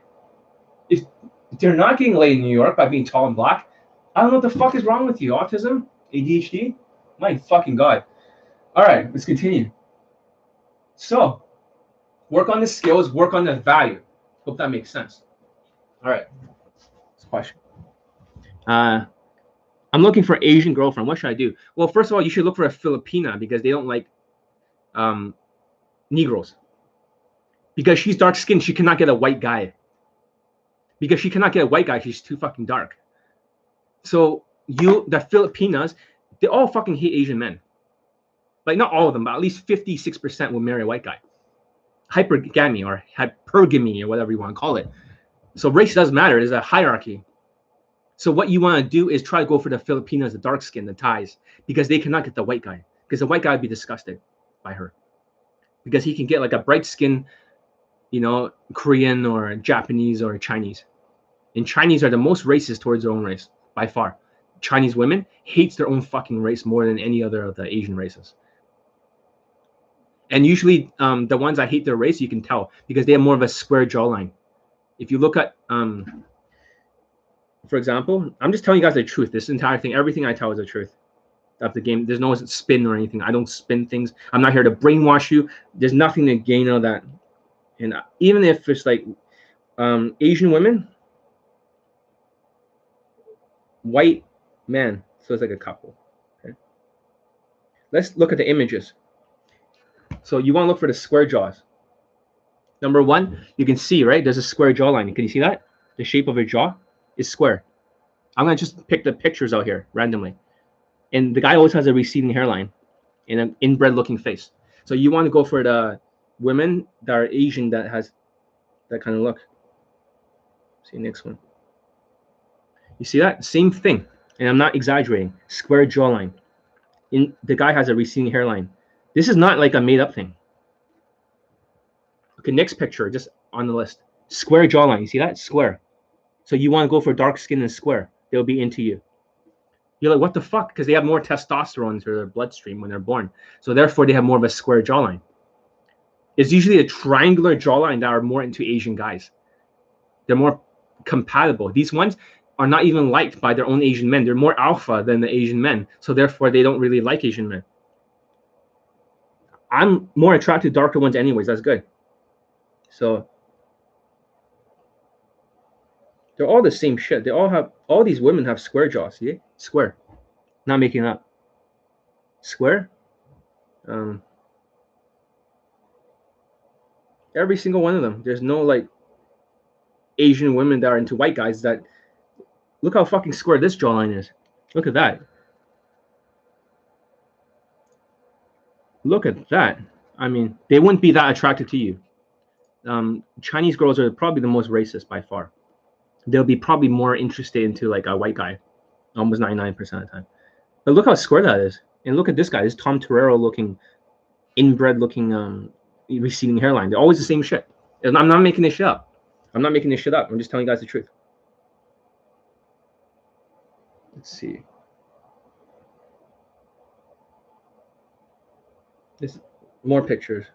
If they're not getting laid in New York by being tall and black, I don't know what the fuck is wrong with you. Autism? ADHD? My fucking God. All right, let's continue. So, work on the skills, work on the value. Hope that makes sense. All right. Next question. I'm looking for Asian girlfriend. What should I do? Well, first of all, you should look for a Filipina because they don't like Negroes. Because she's dark skinned, she cannot get a white guy. Because she cannot get a white guy, she's too fucking dark. So the Filipinas, they all fucking hate Asian men. Like not all of them, but at least 56% will marry a white guy. Hypergamy or hypergamy or whatever you want to call it. So race does matter. There's a hierarchy. So what you want to do is try to go for the Filipinas, the dark skin, the Thais, because they cannot get the white guy. Because the white guy would be disgusted by her. Because he can get like a bright skin, you know, Korean or Japanese or Chinese. And Chinese are the most racist towards their own race, by far. Chinese women hates their own fucking race more than any other of the Asian races. And usually the ones that hate their race, you can tell because they have more of a square jawline. If you look at, for example, I'm just telling you guys the truth. This entire thing, everything I tell is the truth of the game. There's no spin or anything. I don't spin things. I'm not here to brainwash you. There's nothing to gain out of that. And even if it's like Asian women, white man, so it's like a couple. Okay. Let's look at the images. So you want to look for the square jaws. Number one, you can see, right? There's a square jawline. Can you see that? The shape of her jaw is square. I'm going to just pick the pictures out here randomly. And the guy always has a receding hairline and an inbred looking face. So you want to go for the women that are Asian that has that kind of look. See, next one. You see that? Same thing. And I'm not exaggerating. Square jawline. The guy has a receding hairline. This is not like a made up thing. Okay, next picture, just on the list. Square jawline. You see that? Square. So you want to go for dark skin and square. They'll be into you. You're like, what the fuck? Because they have more testosterone through their bloodstream when they're born. So therefore, they have more of a square jawline. It's usually a triangular jawline that are more into Asian guys. They're more compatible. These ones are not even liked by their own Asian men. They're more alpha than the Asian men. So therefore, they don't really like Asian men. I'm more attracted to darker ones anyways. That's good. So they're all the same shit. They all have, all these women have square jaws. See? Square. Not making it up. Square. Every single one of them. There's no like Asian women that are into white guys that, look how fucking square this jawline is. Look at that. Look at that. I mean, they wouldn't be that attracted to you. Chinese girls are probably the most racist by far. They'll be probably more interested into like a white guy, almost 99% of the time. But look how square that is. And look at this guy. This Tom Torero looking, inbred looking, receding hairline. They're always the same shit. And I'm not making this shit up. I'm not making this shit up. I'm just telling you guys the truth. Let's see. This more pictures.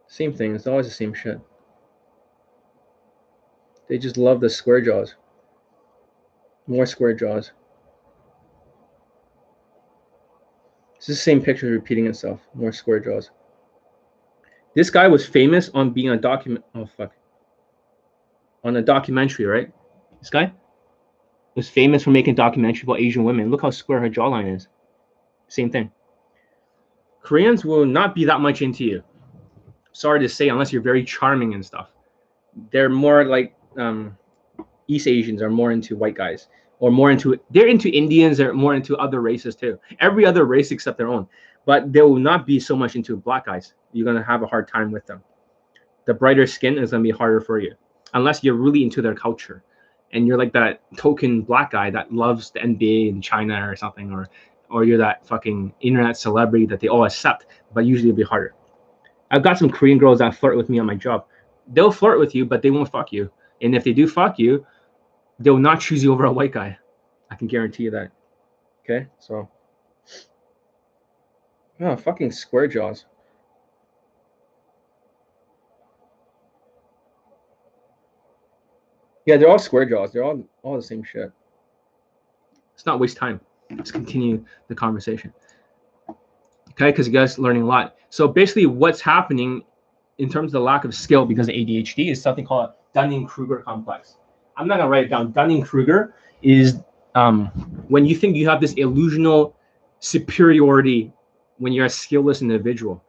Same thing. It's always the same shit. They just love the square jaws. More square jaws. It's the same picture repeating itself. More square jaws. This guy was famous on being a on a documentary, right? This guy was famous for making a documentary about Asian women. Look how square her jawline is. Same thing. Koreans will not be that much into you. Sorry to say, unless you're very charming and stuff. They're more like East Asians are more into white guys, or they're into Indians, they're more into other races too. Every other race except their own. But they will not be so much into black guys. You're gonna have a hard time with them. The brighter skin is gonna be harder for you, unless you're really into their culture, and you're like that token black guy that loves the NBA in China or something, or you're that fucking internet celebrity that they all accept, but usually it'll be harder. I've got some Korean girls that flirt with me on my job. They'll flirt with you, but they won't fuck you. And if they do fuck you, they will not choose you over a white guy. I can guarantee you that. Okay, so. Oh, fucking square jaws. Yeah, they're all square jaws. They're all the same shit. Let's not waste time. Let's continue the conversation. Okay, because you guys are learning a lot. So basically what's happening in terms of the lack of skill because of ADHD is something called a Dunning-Kruger Complex. I'm not going to write it down. Dunning-Kruger is when you think you have this illusional superiority when you're a skillless individual.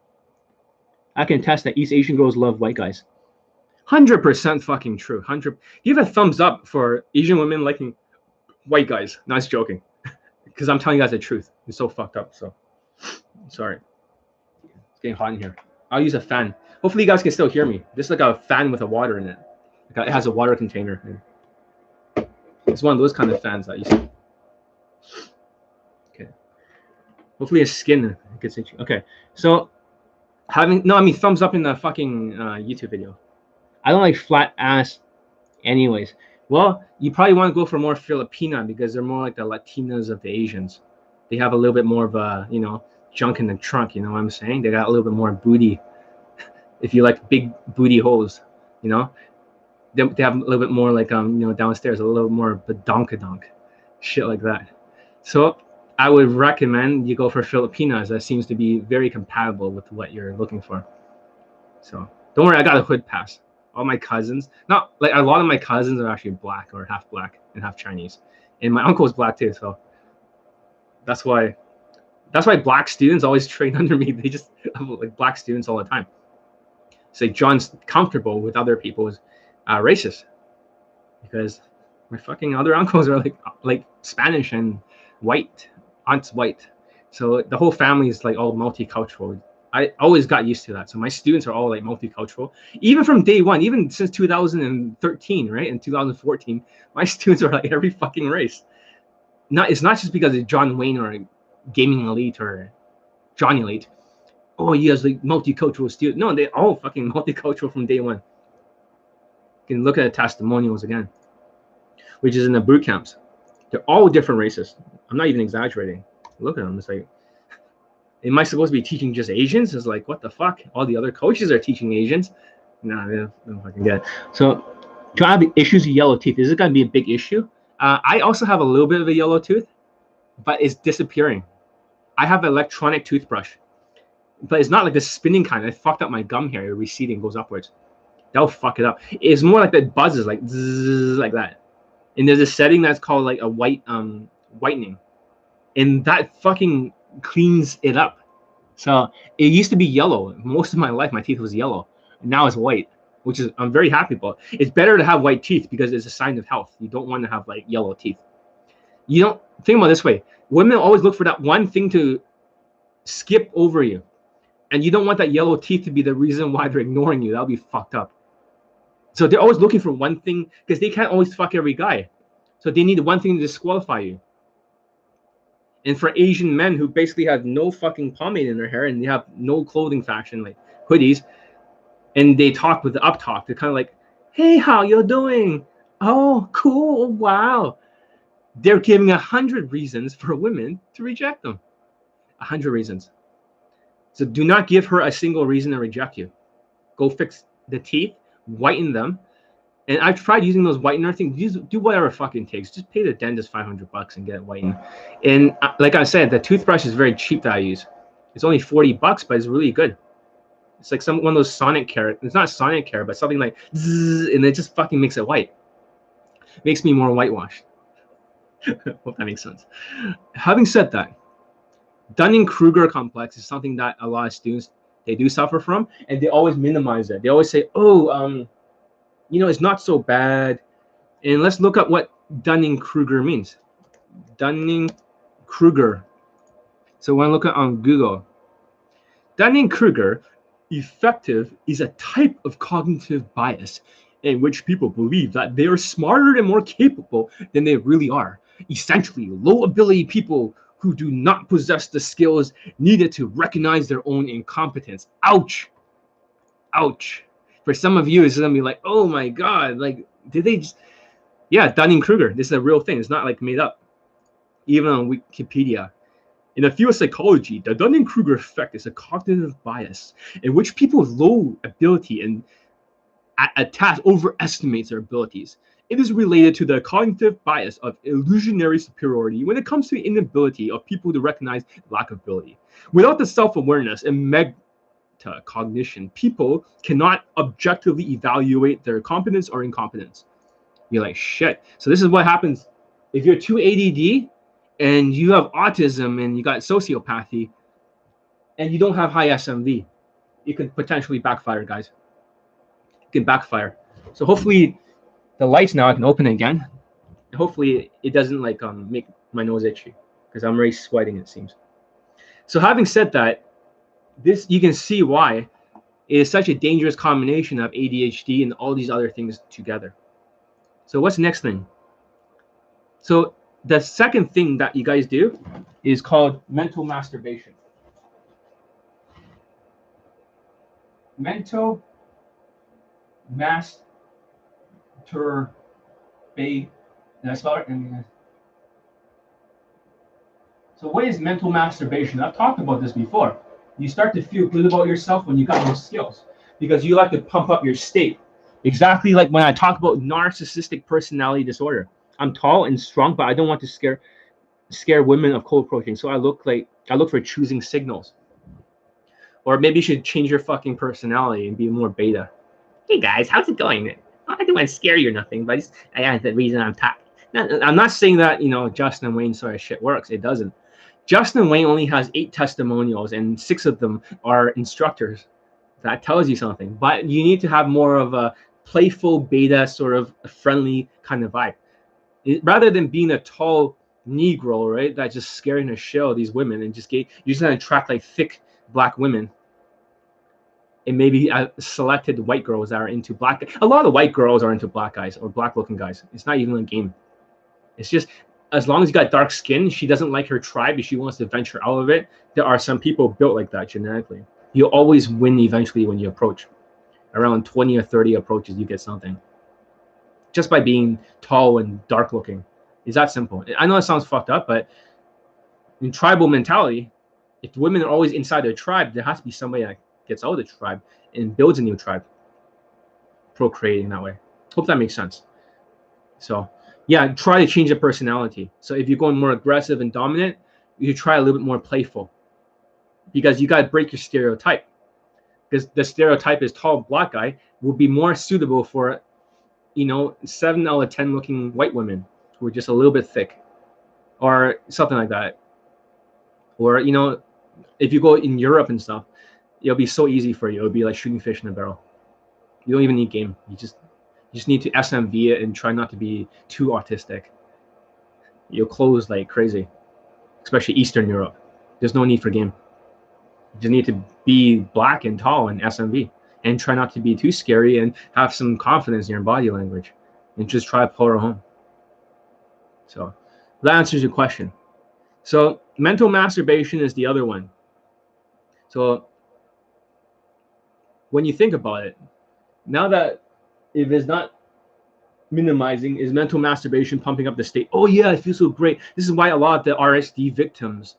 I can attest that East Asian girls love white guys. 100% fucking true. 100. Give a thumbs up for Asian women liking white guys. No, I was joking. Because I'm telling you guys the truth. It's so fucked up. So, sorry. It's getting hot in here. I'll use a fan. Hopefully you guys can still hear me. This is like a fan with a water in it. It has a water container. It's one of those kind of fans that you see. Okay. Hopefully his skin gets itchy. Okay. So, thumbs up in the fucking YouTube video. I don't like flat ass anyways. Well, you probably want to go for more Filipina because they're more like the Latinas of the Asians. They have a little bit more of a, junk in the trunk, you know what I'm saying? They got a little bit more booty. If you like big booty holes, they have a little bit more like, downstairs, a little more badonkadonk, shit like that. So I would recommend you go for Filipinas. That seems to be very compatible with what you're looking for. So don't worry, I got a hood pass. All my cousins, not like a lot of my cousins are actually black or half black and half Chinese, and my uncle is black too. So that's why black students always train under me. They just have like black students all the time. It's like John's comfortable with other people's races because my fucking other uncles are like Spanish and white, aunt's white. So the whole family is like all multicultural. I always got used to that. So my students are all like multicultural, even from day one, even since 2013, right? In 2014, my students are like every fucking race. It's not just because of John Wayne or Gaming Elite or Johnny Elite. Oh, he has like multicultural students. No, they're all fucking multicultural from day one. You can look at the testimonials again, which is in the boot camps. They're all different races. I'm not even exaggerating. Look at them. It's like, am I supposed to be teaching just Asians? It's like, what the fuck? All the other coaches are teaching Asians. Nah, they don't fucking get it. So, do I have issues with yellow teeth? Is it going to be a big issue? I also have a little bit of a yellow tooth, but it's disappearing. I have an electronic toothbrush, but it's not like the spinning kind. I fucked up my gum hair. It receding, goes upwards. That'll fuck it up. It's more like that buzzes, like zzz, like that. And there's a setting that's called like a whitening, and that fucking cleans it up. So it used to be yellow. Most of my life, my teeth was yellow. Now it's white, which is I'm very happy about. It's better to have white teeth because it's a sign of health. You don't want to have like yellow teeth. You don't think about it this way. Women always look for that one thing to skip over you, and you don't want that yellow teeth to be the reason why they're ignoring you. That'll be fucked up. So they're always looking for one thing because they can't always fuck every guy. So they need one thing to disqualify you. And for Asian men who basically have no fucking pomade in their hair and they have no clothing fashion, like hoodies, and they talk with the up talk, they're kind of like, hey, how you doing? Oh, cool, wow. They're giving 100 reasons for women to reject them. 100 reasons. So do not give her a single reason to reject you. Go fix the teeth, whiten them. And I've tried using those whitener things. Do whatever fucking takes. Just pay the dentist $500 and get it whitened. And like I said, the toothbrush is very cheap that I use. It's only $40, but it's really good. It's like one of those Sonic Care. It's not Sonic Care, but something like zzz, and it just fucking makes it white. Makes me more whitewashed. Hope that makes sense. Having said that, Dunning-Kruger complex is something that a lot of students, they do suffer from, and they always minimize it. They always say, oh, it's not so bad. And let's look up what Dunning-Kruger means. Dunning-Kruger. So when I look at on Google, Dunning-Kruger effective is a type of cognitive bias in which people believe that they are smarter and more capable than they really are. Essentially, low ability people who do not possess the skills needed to recognize their own incompetence. Ouch. Ouch. For some of you, it's gonna be like, oh my God, like, did they just... Yeah, Dunning-Kruger, this is a real thing. It's not like made up. Even on Wikipedia. In the field of psychology, the Dunning-Kruger effect is a cognitive bias in which people with low ability and a task overestimates their abilities. It is related to the cognitive bias of illusionary superiority when it comes to the inability of people to recognize lack of ability. Without the self-awareness and metacognition, people cannot objectively evaluate their competence or incompetence. You're like, shit. So this is what happens if you're too ADD and you have autism and you got sociopathy and you don't have high SMV. It could potentially backfire, guys. It can backfire. So hopefully the lights now, I can open it again. Hopefully it doesn't like make my nose itchy because I'm already sweating, it seems. So having said that, this, you can see why it is such a dangerous combination of ADHD and all these other things together. So what's the next thing? So the second thing that you guys do is called mental masturbation. Mental masturbation. Did I spell it? So what is mental masturbation? I've talked about this before. You start to feel good about yourself when you got those skills because you like to pump up your state. Exactly like when I talk about narcissistic personality disorder. I'm tall and strong, but I don't want to scare women of cold approaching. So I look for choosing signals. Or maybe you should change your fucking personality and be more beta. Hey guys, how's it going? I don't want to scare you or nothing, but the reason I'm talking. I'm not saying that, Justin and Wayne sort of shit works. It doesn't. Justin and Wayne only has 8 testimonials and 6 of them are instructors. That tells you something. But you need to have more of a playful, beta, sort of friendly kind of vibe. Rather than being a tall Negro, right, that's just scaring the shit out of these women and you're just gonna attract like thick black women. And maybe selected white girls that are into black. A lot of white girls are into black guys or black looking guys. It's not even a game. It's just, as long as you got dark skin, she doesn't like her tribe if she wants to venture out of it. There are some people built like that genetically. You'll always win eventually when you approach. Around 20 or 30 approaches, you get something. Just by being tall and dark looking. It's that simple. I know it sounds fucked up, but in tribal mentality, if women are always inside their tribe, there has to be somebody that gets out of the tribe and builds a new tribe, procreating that way. Hope that makes sense. So yeah, try to change the personality. So if you're going more aggressive and dominant, you try a little bit more playful, because you got to break your stereotype, because the stereotype is tall black guy will be more suitable for 7 out of 10 looking white women who are just a little bit thick or something like that. Or if you go in Europe and stuff, it'll be so easy for you. It'll be like shooting fish in a barrel. You don't even need game. You just need to SMV it and try not to be too autistic. You'll close like crazy, especially Eastern Europe. There's no need for game. You just need to be black and tall and SMV, and try not to be too scary and have some confidence in your body language, and just try to pull her home. So that answers your question. So mental masturbation is the other one. So when you think about it, now that if it's not minimizing, is mental masturbation pumping up the state? Oh yeah, I feel so great. This is why a lot of the RSD victims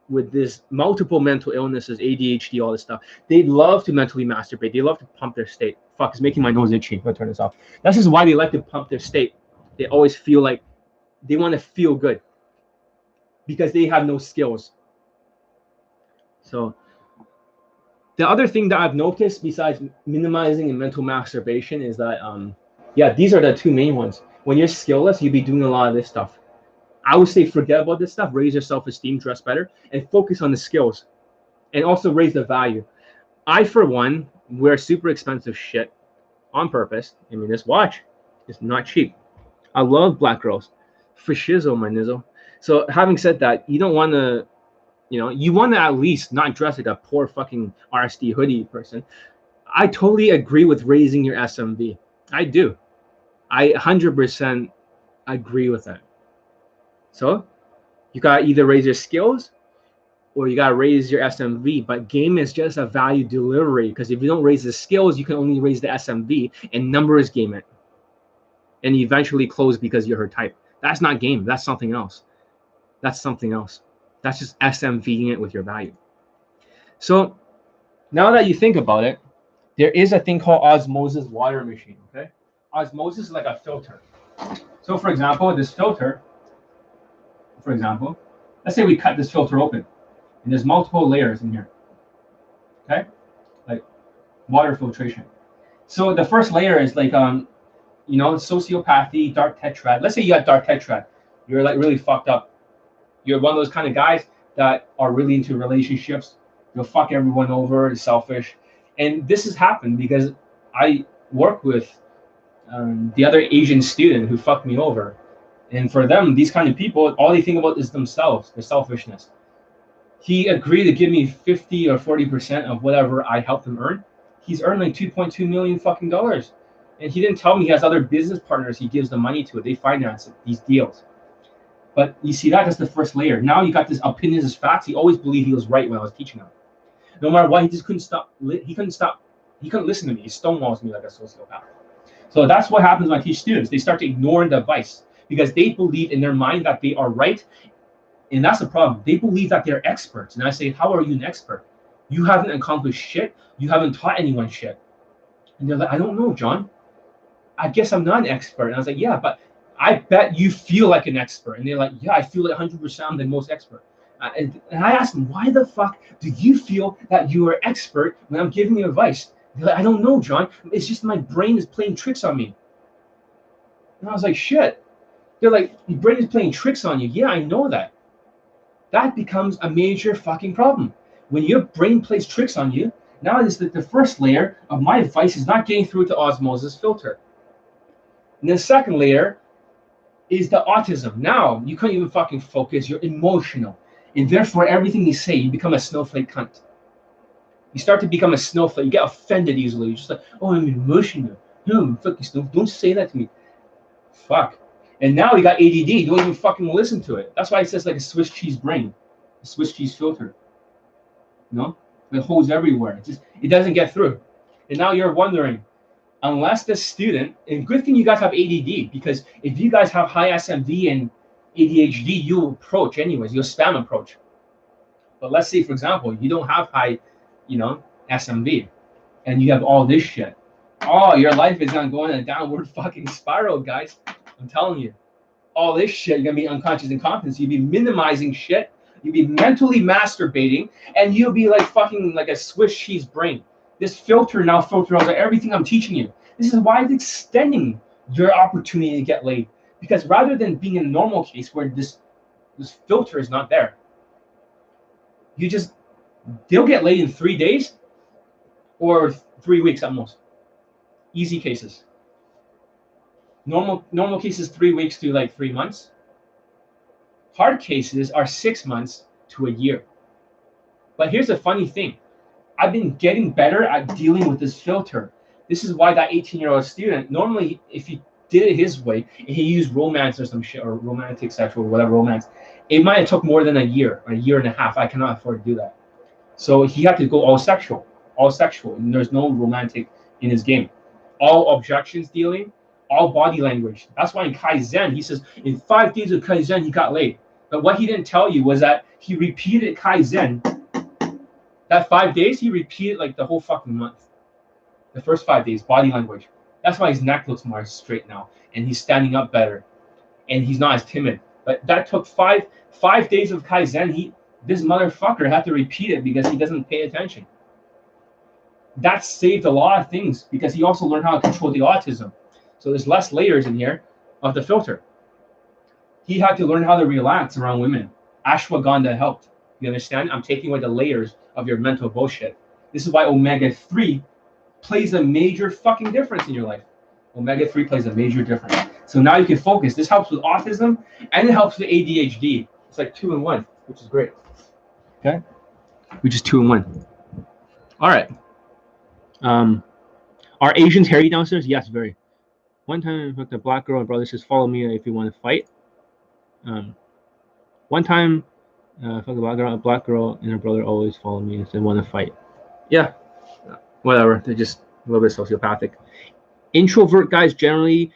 with this multiple mental illnesses, ADHD, all this stuff, they love to mentally masturbate. They love to pump their state. Fuck, it's making my nose itchy. I'm gonna turn this off. That's just why they like to pump their state. They always feel like they want to feel good because they have no skills. So the other thing that I've noticed besides minimizing and mental masturbation is that, these are the 2 main ones. When you're skillless, you'll be doing a lot of this stuff. I would say forget about this stuff, raise your self-esteem, dress better, and focus on the skills, and also raise the value. I, for one, wear super expensive shit on purpose. I mean, this watch is not cheap. I love black girls. For shizzle, my nizzle. So having said that, you don't want to, you want to at least not dress like a poor fucking RSD hoodie person. I totally agree with raising your SMV. I do. I 100% agree with that. So you got to either raise your skills or you got to raise your SMV. But game is just a value delivery, because if you don't raise the skills, you can only raise the SMV, and numbers game it. And you eventually close because you're her type. That's not game. That's something else. That's something else. That's just SMVing it with your value. So now that you think about it, there is a thing called osmosis water machine, okay? Osmosis is like a filter. So for example, this filter, let's say we cut this filter open, and there's multiple layers in here, okay? Like water filtration. So the first layer is like, sociopathy, dark tetrad. Let's say you got dark tetrad. You're like really fucked up. You're one of those kind of guys that are really into relationships. You'll fuck everyone over, is selfish. And this has happened because I work with the other Asian student who fucked me over. And for them, these kind of people, all they think about is themselves, their selfishness. He agreed to give me 50 or 40% of whatever I helped him earn. He's earned like 2.2 million fucking dollars. And he didn't tell me he has other business partners he gives the money to. They finance it, these deals. But you see, that's the first layer. Now you got this opinions as facts. He always believed he was right when I was teaching him. No matter what, he just couldn't stop. He couldn't listen to me. He stonewalls me like a sociopath. So that's what happens when I teach students. They start to ignore the advice because they believe in their mind that they are right. And that's the problem. They believe that they're experts. And I say, how are you an expert? You haven't accomplished shit. You haven't taught anyone shit. And they're like, I don't know, John. I guess I'm not an expert. And I was like, yeah, but I bet you feel like an expert. And they're like, yeah, I feel like 100% I'm the most expert. And I asked them, why the fuck do you feel that you are expert when I'm giving you advice? They're like, I don't know, John. It's just my brain is playing tricks on me. And I was like, shit. They're like, your brain is playing tricks on you. Yeah, I know that. That becomes a major fucking problem. When your brain plays tricks on you, now it is that the first layer of my advice is not getting through the osmosis filter. And the second layer is the autism. Now you can't even fucking focus. You're emotional. And therefore, everything you say, you become a snowflake cunt. You start to become a snowflake. You get offended easily. You're just like, oh, I'm emotional. No, I'm fucking snowflake. Don't say that to me. Fuck. And now you got ADD. You don't even fucking listen to it. That's why it says like a Swiss cheese brain, a Swiss cheese filter. You know? It holds everywhere. It doesn't get through. And now you're wondering, unless the student, and good thing you guys have ADD, because if you guys have high SMV and ADHD, you'll approach anyways. You'll spam approach. But let's say, for example, you don't have high, SMV, and you have all this shit. Oh, your life is gonna go in a downward fucking spiral, guys. I'm telling you. All this shit, you're gonna be unconscious incompetence. You'll be minimizing shit. You'll be mentally masturbating, and you'll be like fucking like a Swiss cheese brain. This filter now filters out everything I'm teaching you. This is why it's extending your opportunity to get laid. Because rather than being in a normal case where this filter is not there, they'll get laid in 3 days or 3 weeks at most. Easy cases. Normal cases 3 weeks to like 3 months. Hard cases are 6 months to a year. But here's the funny thing. I've been getting better at dealing with this filter. This is why that 18-year-old student, normally if he did it his way, and he used romance or some shit, or romantic sexual, whatever romance, it might have took more than a year or a year and a half. I cannot afford to do that. So he had to go all sexual, and there's no romantic in his game. All objections dealing, all body language. That's why in Kaizen, he says, in 5 days of Kaizen, he got laid. But what he didn't tell you was that he repeated Kaizen. That 5 days, he repeated like the whole fucking month. The first 5 days, body language. That's why his neck looks more straight now, and he's standing up better, and he's not as timid. But that took five days of Kaizen. This motherfucker had to repeat it because he doesn't pay attention. That saved a lot of things because he also learned how to control the autism. So there's less layers in here of the filter. He had to learn how to relax around women. Ashwagandha helped. You understand? I'm taking away the layers of your mental bullshit. This is why omega-3 plays a major fucking difference in your life. Omega-3 plays a major difference. So now you can focus. This helps with autism and it helps with ADHD. It's like 2 in 1, which is great. Okay? Which is 2 in 1. All right. Are Asians hairy downstairs? Yes, very. One time, the black girl and brother says, "Follow me if you want to fight." One time, fuck a black girl and her brother always follow me if they want to fight. Yeah, whatever. They're just a little bit sociopathic. Introvert guys generally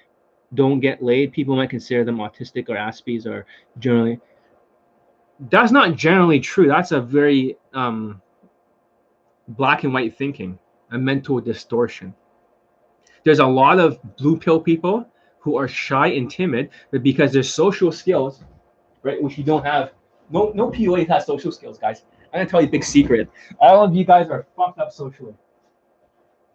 don't get laid. People might consider them autistic or Aspies, or generally. That's not generally true. That's a very black and white thinking, a mental distortion. There's a lot of blue pill people who are shy and timid, but because their social skills, right, which you don't have. No PUA has social skills, guys. I'm gonna tell you a big secret. All of you guys are fucked up socially.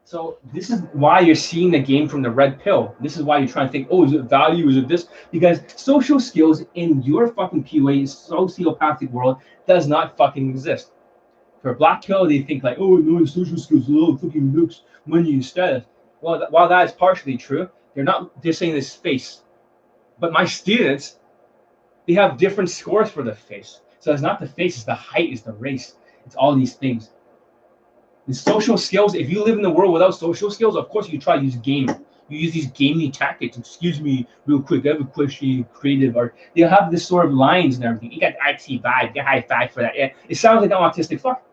So this is why you're seeing the game from the red pill. This is why you're trying to think, oh, is it value? Is it this? Because social skills in your fucking PUA sociopathic world does not fucking exist. For black pill, they think like, oh no, social skills, low fucking looks, money, and status. Well, while that is partially true, they're saying this face. But my students, they have different scores for the face. So it's not the face, it's the height, it's the race. It's all these things. The social skills, if you live in the world without social skills, of course you try to use game. You use these gaming tactics. Excuse me, real quick, I have a question, creative art. They'll have this sort of lines and everything. You got IT vibe, get high five for that. Yeah, it sounds like an autistic fuck.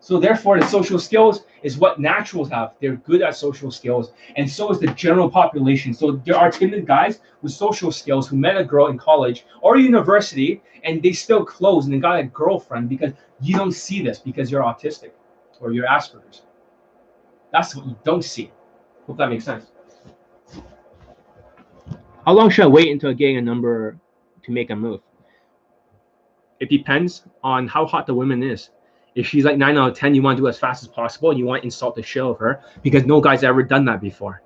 So therefore, the social skills is what naturals have. They're good at social skills, and so is the general population. So there are timid guys with social skills who met a girl in college or university, and they still close and they got a girlfriend because you don't see this because you're autistic or you're Asperger's. That's what you don't see. Hope that makes sense. How long should I wait until getting a number to make a move? It depends on how hot the woman is. If she's like 9 out of 10, you want to do it as fast as possible and you want to insult the shit of her because no guy's ever done that before.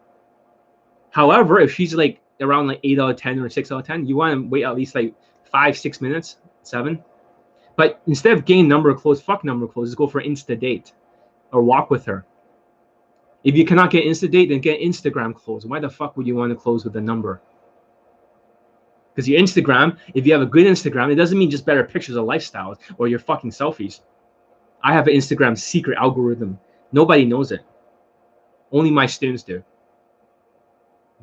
However, if she's like around like 8 out of 10 or 6 out of 10, you want to wait at least like 5-6 minutes, 7. But instead of getting number close, fuck number close, just go for an Insta date or walk with her. If you cannot get Insta date, then get Instagram close. Why the fuck would you want to close with a number? Because your Instagram, if you have a good Instagram, it doesn't mean just better pictures of lifestyles or your fucking selfies. I have an Instagram secret algorithm. Nobody knows it. Only my students do.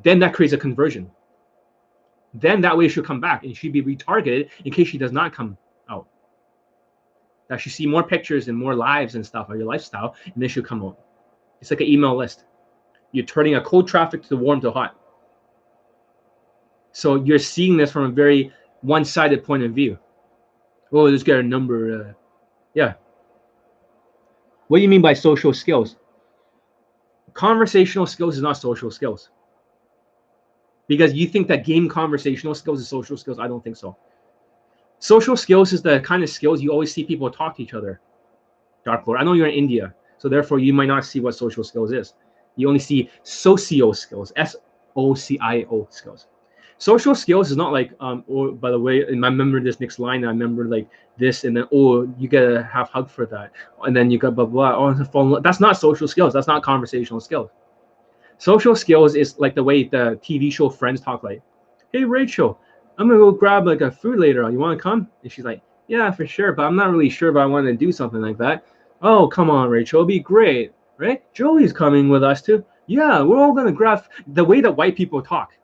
Then that creates a conversion. Then that way she'll come back and she'll be retargeted in case she does not come out. That she see more pictures and more lives and stuff of your lifestyle, and then she'll come out. It's like an email list. You're turning a cold traffic to warm to hot. So you're seeing this from a very one-sided point of view. Oh, let's get a number. Yeah. What do you mean by social skills? Conversational skills is not social skills. Because you think that game conversational skills is social skills. I don't think so. Social skills is the kind of skills you always see people talk to each other. Dark Lord, I know you're in India, so therefore you might not see what social skills is. You only see socio skills, SOCIO skills. Social skills is not like, oh, by the way, and I remember this next line, and I remember like this, and then, oh, you gotta have hug for that. And then you got blah, blah, oh, that's not social skills. That's not conversational skills. Social skills is like the way the TV show Friends talk like, hey, Rachel, I'm gonna go grab like a food later on. You wanna come? And she's like, yeah, for sure, but I'm not really sure if I want to do something like that. Oh, come on, Rachel, it'll be great, right? Joey's coming with us too. Yeah, we're all gonna grab the way that white people talk.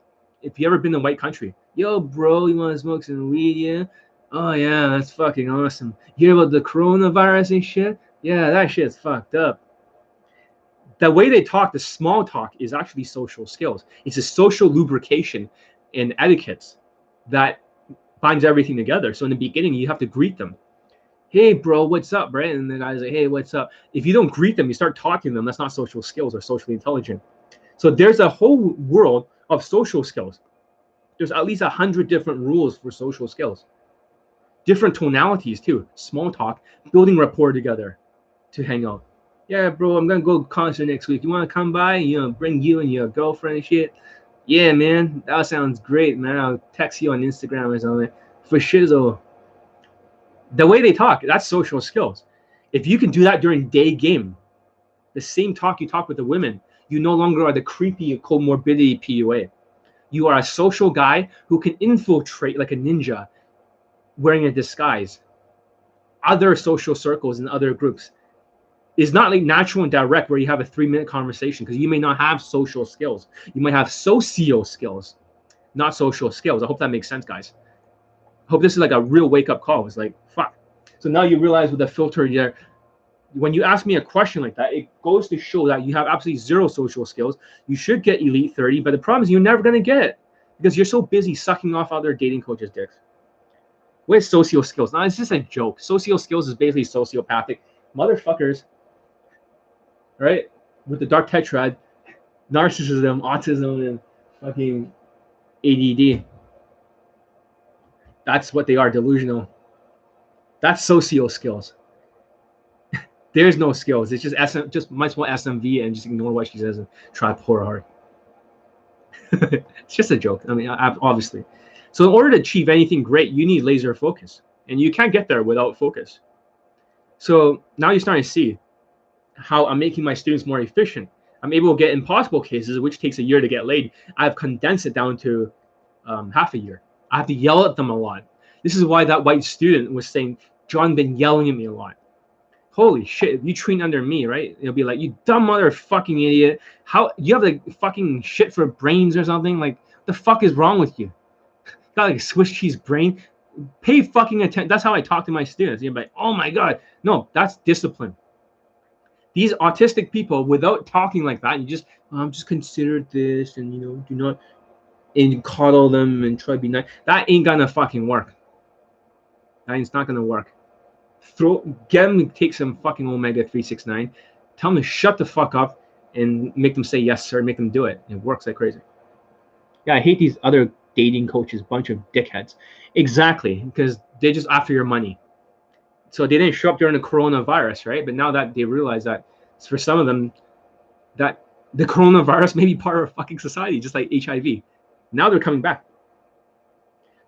If you ever been in white country, yo, bro, you want to smoke some weed? Yeah. Oh yeah, that's fucking awesome. You hear about the coronavirus and shit? Yeah, that shit's fucked up. The way they talk, the small talk, is actually social skills. It's a social lubrication and etiquettes that binds everything together. So in the beginning, you have to greet them. Hey, bro, what's up, right? And the guy's like, hey, what's up? If you don't greet them, you start talking to them. That's not social skills or socially intelligent. So there's a whole world of social skills. There's at least 100 different rules for social skills. Different tonalities too. Small talk, building rapport together to hang out. Yeah, bro, I'm gonna go to concert next week. You wanna come by? You know, bring you and your girlfriend and shit. Yeah, man, that sounds great, man. I'll text you on Instagram or something. For shizzle. The way they talk, that's social skills. If you can do that during day game, the same talk you talk with the women, you no longer are the creepy comorbidity PUA. You are a social guy who can infiltrate like a ninja wearing a disguise other social circles and other groups. It's not like natural and direct where you have a 3-minute conversation, because you may not have social skills. You might have socio skills, not social skills. I hope that makes sense, guys. I hope this is like a real wake-up call. It's like, fuck. So now you realize with the filter there, when you ask me a question like that, it goes to show that you have absolutely zero social skills. You should get Elite 30, but the problem is you're never going to get it because you're so busy sucking off other dating coaches' dicks. What is socio skills? Now, it's just a joke. Socio skills is basically sociopathic motherfuckers, right? With the dark tetrad, narcissism, autism, and fucking ADD. That's what they are, delusional. That's socio skills. There's no skills. It's just might as well SMV and just ignore what she says and try pour hard. It's just a joke. I mean, obviously. So in order to achieve anything great, you need laser focus, and you can't get there without focus. So now you're starting to see how I'm making my students more efficient. I'm able to get impossible cases, which takes a year to get laid. I've condensed it down to half a year. I have to yell at them a lot. This is why that white student was saying, John been yelling at me a lot. Holy shit, if you train under me, right? It'll be like, you dumb motherfucking idiot. How you have like fucking shit for brains or something? Like, the fuck is wrong with you? Got like a Swiss cheese brain? Pay fucking attention. That's how I talk to my students. You're like, oh my God. No, that's discipline. These autistic people, without talking like that, you just, just consider this and, do not, and coddle them and try to be nice. That ain't gonna fucking work. It's not gonna work. Get them to take some fucking omega 369. Tell them to shut the fuck up and make them say yes, sir. Make them do it. It works like crazy. Yeah, I hate these other dating coaches, bunch of dickheads. Exactly, because they're just after your money. So they didn't show up during the coronavirus, right? But now that they realize that for some of them, that the coronavirus may be part of fucking society, just like HIV. Now they're coming back.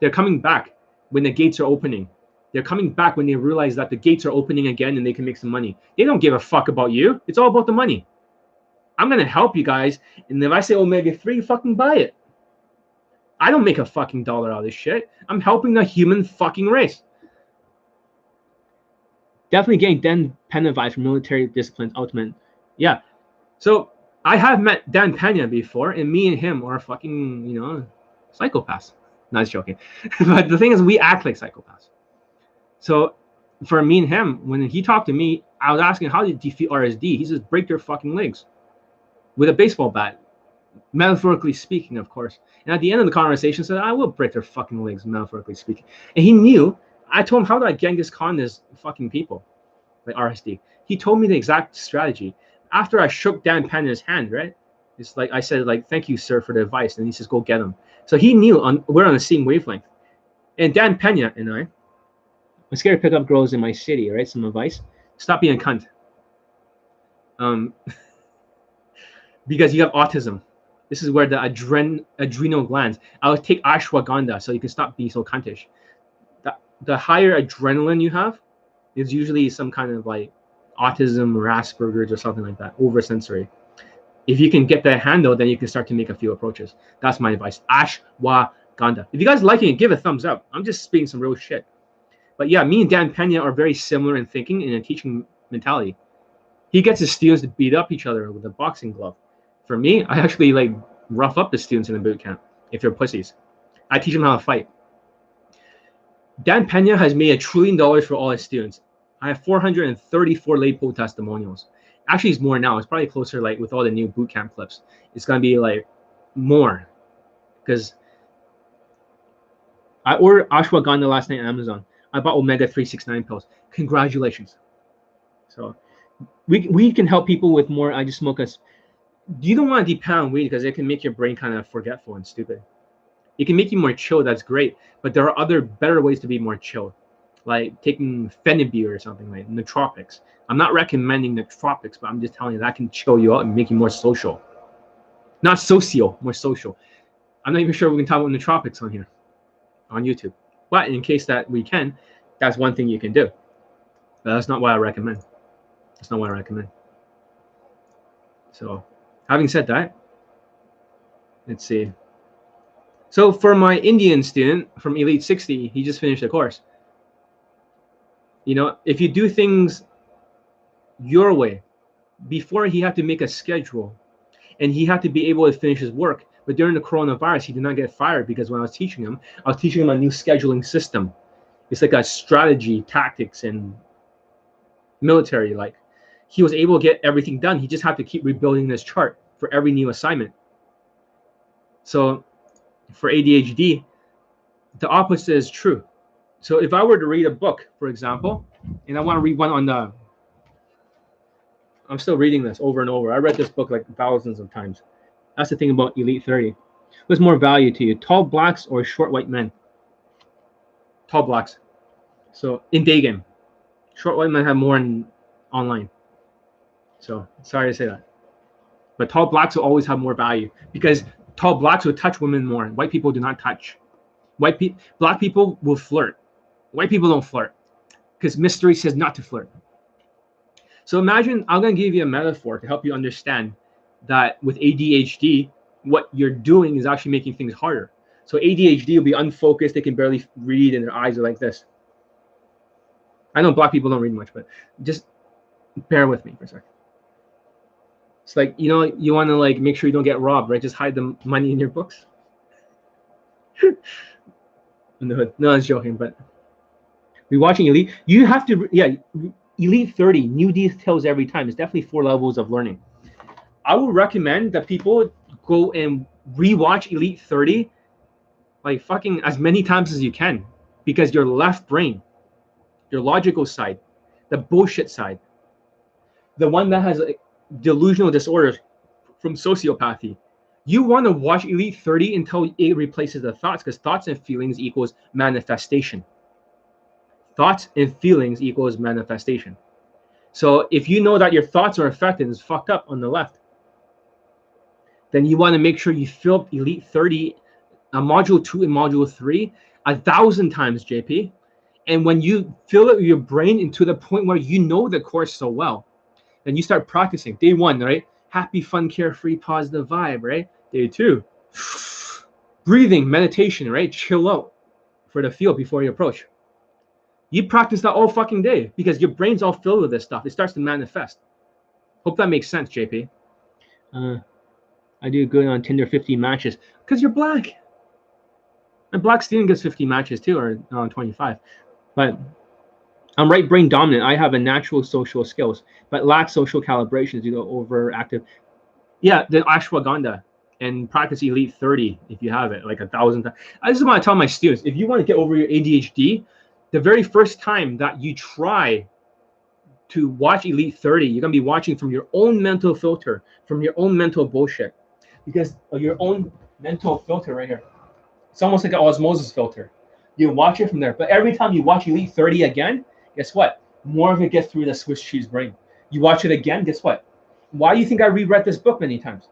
They're coming back when the gates are opening. They're coming back when they realize that the gates are opening again and they can make some money. They don't give a fuck about you. It's all about the money. I'm going to help you guys. And if I say omega-3, fucking buy it. I don't make a fucking dollar out of this shit. I'm helping the human fucking race. Definitely getting Dan Pena vibes from military disciplines, ultimate. Yeah. So I have met Dan Pena before, and me and him are fucking, psychopaths. Not joking. But the thing is, we act like psychopaths. So for me and him, when he talked to me, I was asking, how do you defeat RSD? He says, break their fucking legs with a baseball bat. Metaphorically speaking, of course. And at the end of the conversation, I said, I will break their fucking legs, metaphorically speaking. And he knew. I told him, how do I Genghis Khan this fucking people? Like RSD. He told me the exact strategy. After I shook Dan Pena's hand, right? It's like I said, like, thank you, sir, for the advice. And he says, go get him. So he knew we're on the same wavelength. And Dan Pena and I'm scared to pick up girls in my city, right? Some advice. Stop being a cunt. Because you have autism. This is where the adrenal glands. I would take ashwagandha so you can stop being so cuntish. The higher adrenaline you have is usually some kind of like autism or Asperger's or something like that, oversensory. If you can get that handle, then you can start to make a few approaches. That's my advice. Ashwagandha. If you guys like it, give a thumbs up. I'm just speaking some real shit. But yeah, me and Dan Pena are very similar in thinking and in teaching mentality. He gets his students to beat up each other with a boxing glove. For me, I actually like rough up the students in the boot camp if they're pussies. I teach them how to fight. Dan Pena has made $1 trillion for all his students. I have 434 LAPO testimonials. Actually, it's more now. It's probably closer, like with all the new boot camp clips. It's gonna be like more, because I ordered ashwagandha last night on Amazon. I bought omega 369 pills. Congratulations. So we can help people with more. I just smoke us. You don't want to depend on weed because it can make your brain kind of forgetful and stupid. It can make you more chill. That's great. But there are other better ways to be more chill, like taking Phenibut or something like nootropics. I'm not recommending nootropics, but I'm just telling you that can chill you out and make you more social. Not socio, more social. I'm not even sure we can talk about nootropics on here, on YouTube. But in case that we can, that's one thing you can do. But that's not what I recommend. That's not what I recommend. So, having said that, let's see. So for my Indian student from Elite 60, he just finished the course. You know, if you do things your way, before he had to make a schedule and he had to be able to finish his work. But during the coronavirus, he did not get fired because when I was teaching him a new scheduling system. It's like a strategy, tactics, and military. Like, he was able to get everything done. He just had to keep rebuilding this chart for every new assignment. So for ADHD, the opposite is true. So if I were to read a book, for example, and I want to read one on the, I'm still reading this over and over. I read this book like thousands of times. That's the thing about Elite 30. What's more value to you, tall blacks or short white men? Tall blacks. So in day game, short white men have more in online. So sorry to say that. But tall blacks will always have more value because tall blacks will touch women more. White people do not touch. Black people will flirt. White people don't flirt because mystery says not to flirt. So imagine, I'm going to give you a metaphor to help you understand that with ADHD, what you're doing is actually making things harder. So ADHD will be unfocused. They can barely read and their eyes are like this. I know black people don't read much, but just bear with me for a second. It's like, you know, you want to like make sure you don't get robbed, right? Just hide the money in your books. In the hood. No, I was joking, but we're watching Elite. You have to, yeah, Elite 30, new details every time. It's definitely 4 levels of learning. I would recommend that people go and rewatch Elite 30 like fucking as many times as you can, because your left brain, your logical side, the bullshit side, the one that has like delusional disorders from sociopathy, you want to watch Elite 30 until it replaces the thoughts, because thoughts and feelings equals manifestation. Thoughts and feelings equals manifestation. So if you know that your thoughts are affected, it's fucked up on the left, then you want to make sure you fill up Elite 30, Module 2 and Module 3, 1,000 times, JP. And when you fill up your brain into the point where you know the course so well, then you start practicing. Day 1, right? Happy, fun, carefree, positive vibe, right? Day 2, breathing, meditation, right? Chill out for the feel before you approach. You practice that all fucking day because your brain's all filled with this stuff. It starts to manifest. Hope that makes sense, JP. I do good on Tinder, 50 matches. Because you're black. And black student gets 50 matches too, or 25. But I'm right brain dominant. I have a natural social skills, but lack social calibrations due to overactive. Yeah, the ashwagandha and practice Elite 30 if you have it, like 1,000 times. I just want to tell my students, if you want to get over your ADHD, the very first time that you try to watch Elite 30, you're going to be watching from your own mental filter, from your own mental bullshit. Because of your own mental filter right here. It's almost like an osmosis filter. You watch it from there. But every time you watch Elite 30 again, guess what? More of it gets through the Swiss cheese brain. You watch it again, guess what? Why do you think I reread this book many times?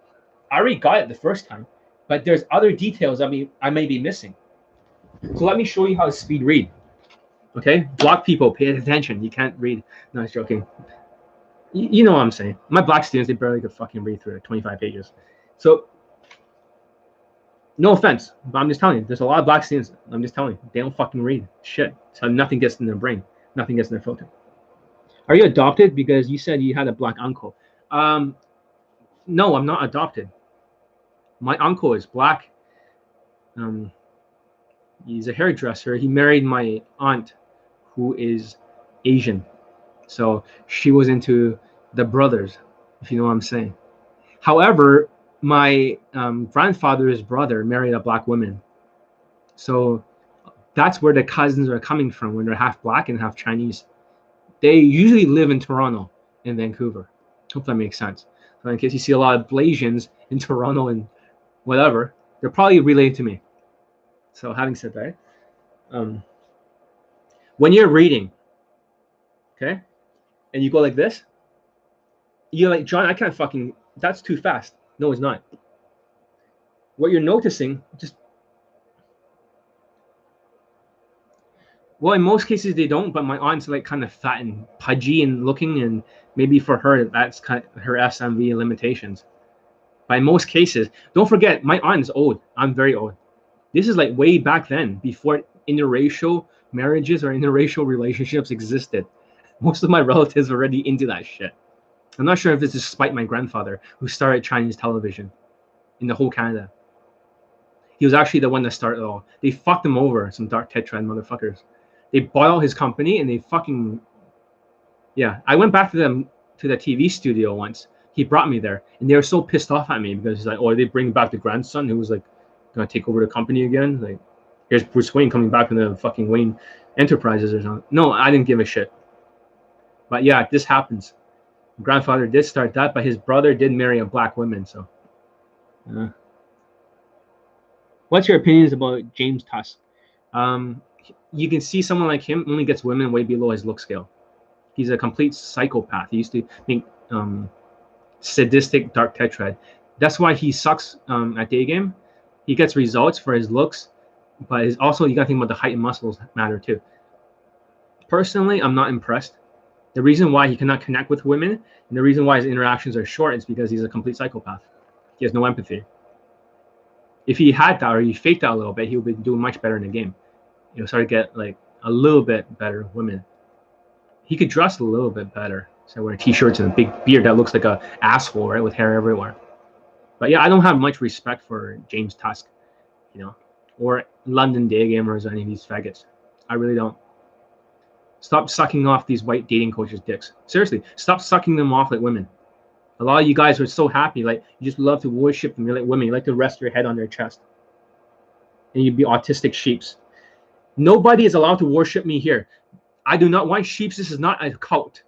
I already got it the first time, but there's other details I may be missing. So let me show you how to speed read. Okay? Black people, pay attention. You can't read. No, I was joking. You know what I'm saying. My black students, they barely could fucking read through 25 pages. So, no offense, but I'm just telling you, there's a lot of black students, I'm just telling you, they don't fucking read shit. So nothing gets in their brain. Nothing gets in their filter. Are you adopted? Because you said you had a black uncle. No, I'm not adopted. My uncle is black. He's a hairdresser. He married my aunt, who is Asian. So she was into the brothers, if you know what I'm saying. However, my grandfather's brother married a black woman. So that's where the cousins are coming from when they're half black and half Chinese. They usually live in Toronto and Vancouver. Hope that makes sense. So in case you see a lot of Blasians in Toronto and whatever, they're probably related to me. So having said that, when you're reading, okay, and you go like this, you're like, John, I can't fucking, that's too fast. No, it's not. what you're noticing, well, in most cases they don't, but my aunt's like kind of fat and pudgy and looking, and maybe for her that's kind of her SMV limitations. But in most cases, don't forget, my aunt is old. I'm very old. This is like way back then, before interracial marriages or interracial relationships existed. Most of my relatives are already into that shit. I'm not sure if this is despite my grandfather, who started Chinese television in the whole Canada. He was actually the one that started it all. They fucked him over, some dark tetrad motherfuckers. They bought out his company and they fucking, yeah. I went back to the TV studio once. He brought me there, and they were so pissed off at me because he's like, "Oh, they bring back the grandson who was like gonna take over the company again." Like, here's Bruce Wayne coming back from the fucking Wayne Enterprises or something. No, I didn't give a shit. But yeah, this happens. Grandfather did start that, but his brother did marry a black woman. So, what's your opinions about James Tusk? You can see someone like him only gets women way below his look scale. He's a complete psychopath. He used to make sadistic dark tetrad. That's why he sucks at day game. He gets results for his looks, but also you got to think about the height and muscles matter too. Personally, I'm not impressed. The reason why he cannot connect with women and the reason why his interactions are short is because he's a complete psychopath. He has no empathy. If he had that or he faked that a little bit, he would be doing much better in the game. You know, start to get like a little bit better women. He could dress a little bit better. So wearing t-shirts and a big beard that looks like a asshole, right, with hair everywhere. But yeah, I don't have much respect for James Tusk, you know, or London day gamers or any of these faggots. I really don't. Stop sucking off these white dating coaches' dicks. Seriously, stop sucking them off like women. A lot of you guys are so happy, like you just love to worship them. You're like women. You like to rest your head on their chest, and you'd be autistic sheeps. Nobody is allowed to worship me here. I do not want sheeps. This is not a cult.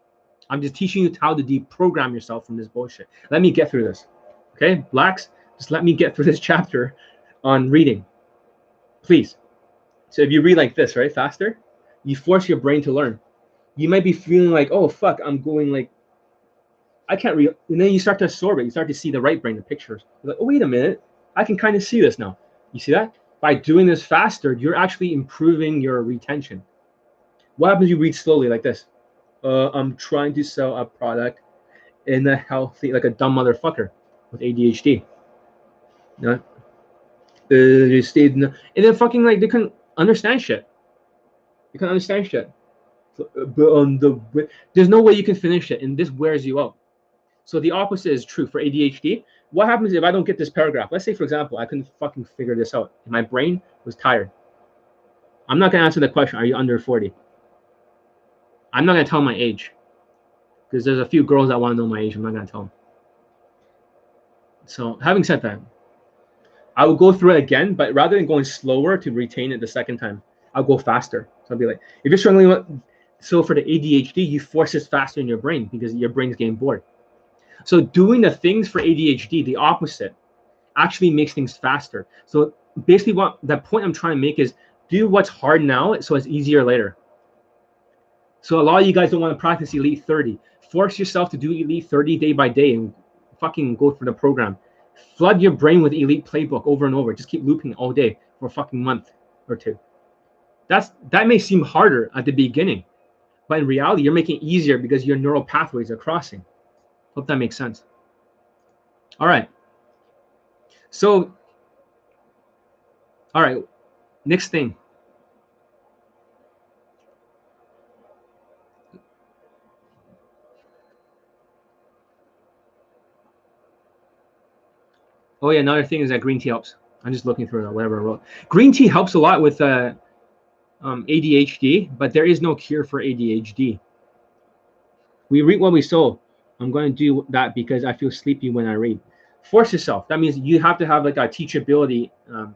I'm just teaching you how to deprogram yourself from this bullshit. Let me get through this. Okay, blacks, just let me get through this chapter on reading, please. So if you read like this, right, faster, you force your brain to learn. You might be feeling like, oh, fuck, I'm going like, I can't read. And then you start to absorb it. You start to see the right brain, the pictures. You're like, oh, wait a minute. I can kind of see this now. You see that? By doing this faster, you're actually improving your retention. What happens if you read slowly like this? I'm trying to sell a product in a healthy, like a dumb motherfucker with ADHD. And then fucking like they couldn't understand shit. You can't understand shit. So, but there's no way you can finish it, and this wears you out. So the opposite is true for ADHD. What happens if I don't get this paragraph? Let's say, for example, I couldn't fucking figure this out. My brain was tired. I'm not gonna answer the question. Are you under 40? I'm not gonna tell my age because there's a few girls that want to know my age. I'm not gonna tell them. So having said that, I will go through it again, but rather than going slower to retain it the second time, I'll go faster. So I'll be like, if you're struggling with, so for the ADHD, you force this faster in your brain because your brain's getting bored. So doing the things for ADHD, the opposite, actually makes things faster. So basically what the point I'm trying to make is do what's hard now so it's easier later. So a lot of you guys don't want to practice Elite 30. Force yourself to do Elite 30 day by day and fucking go through the program. Flood your brain with Elite Playbook over and over. Just keep looping it all day for a fucking month or two. That may seem harder at the beginning, but in reality, you're making it easier because your neural pathways are crossing. Hope that makes sense. All right. So, all right, next thing. Oh yeah, another thing is that green tea helps. I'm just looking through whatever I wrote. Green tea helps a lot with ADHD, but there is no cure for ADHD. We read what we sow. I'm going to do that because I feel sleepy when I read. Force yourself. That means you have to have like a teachability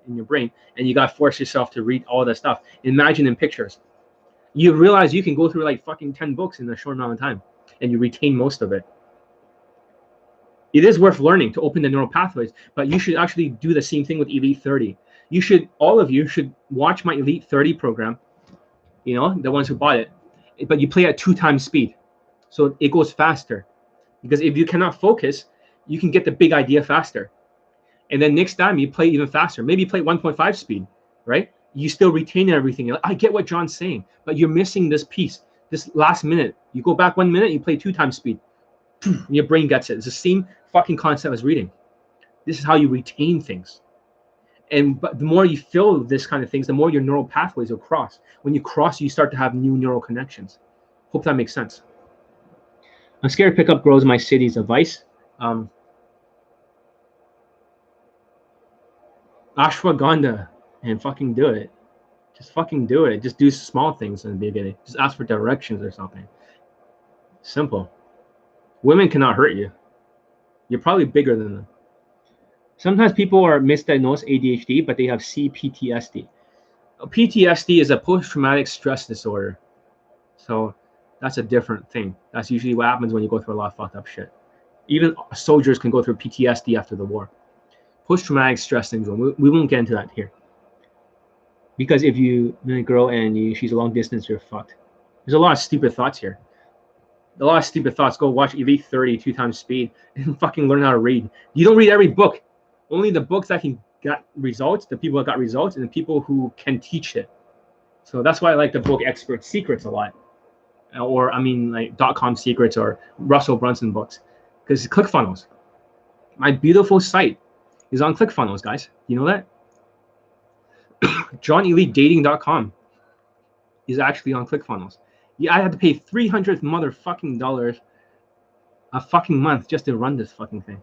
in your brain, and you got to force yourself to read all that stuff. Imagine in pictures. You realize you can go through like fucking 10 books in a short amount of time, and you retain most of it. It is worth learning to open the neural pathways, but you should actually do the same thing with Elite 30. All of you should watch my Elite 30 program, you know, the ones who bought it, but you play at 2 times speed. So it goes faster, because if you cannot focus, you can get the big idea faster. And then next time you play even faster. Maybe you play 1.5 speed, right? You still retain everything. You're like, I get what John's saying, but you're missing this piece. This last minute, you go back 1 minute, you play 2 times speed. Your brain gets it. It's the same fucking concept as reading. This is how you retain things. But the more you feel this kind of things, the more your neural pathways will cross. When you cross, you start to have new neural connections. Hope that makes sense. I'm scared pickup grows my city's advice. Ashwagandha, and fucking do it. Just fucking do it. Just do small things in the beginning. Just ask for directions or something. Simple. Women cannot hurt you. You're probably bigger than them. Sometimes people are misdiagnosed ADHD, but they have CPTSD. PTSD is a post-traumatic stress disorder. So that's a different thing. That's usually what happens when you go through a lot of fucked up shit. Even soldiers can go through PTSD after the war. Post-traumatic stress syndrome. We won't get into that here. Because if you meet a girl and she's a long distance, you're fucked. There's a lot of stupid thoughts here. A lot of stupid thoughts. Go watch Elite 30 2 times speed and fucking learn how to read. You don't read every book. Only the books that can get results, the people that got results, and the people who can teach it. So that's why I like the book Expert Secrets a lot. Or I mean like .com Secrets or Russell Brunson books. Because ClickFunnels. My beautiful site is on ClickFunnels, guys. You know that? JohnEliteDating.com is actually on ClickFunnels. Yeah, I had to pay $300 motherfucking dollars a fucking month just to run this fucking thing.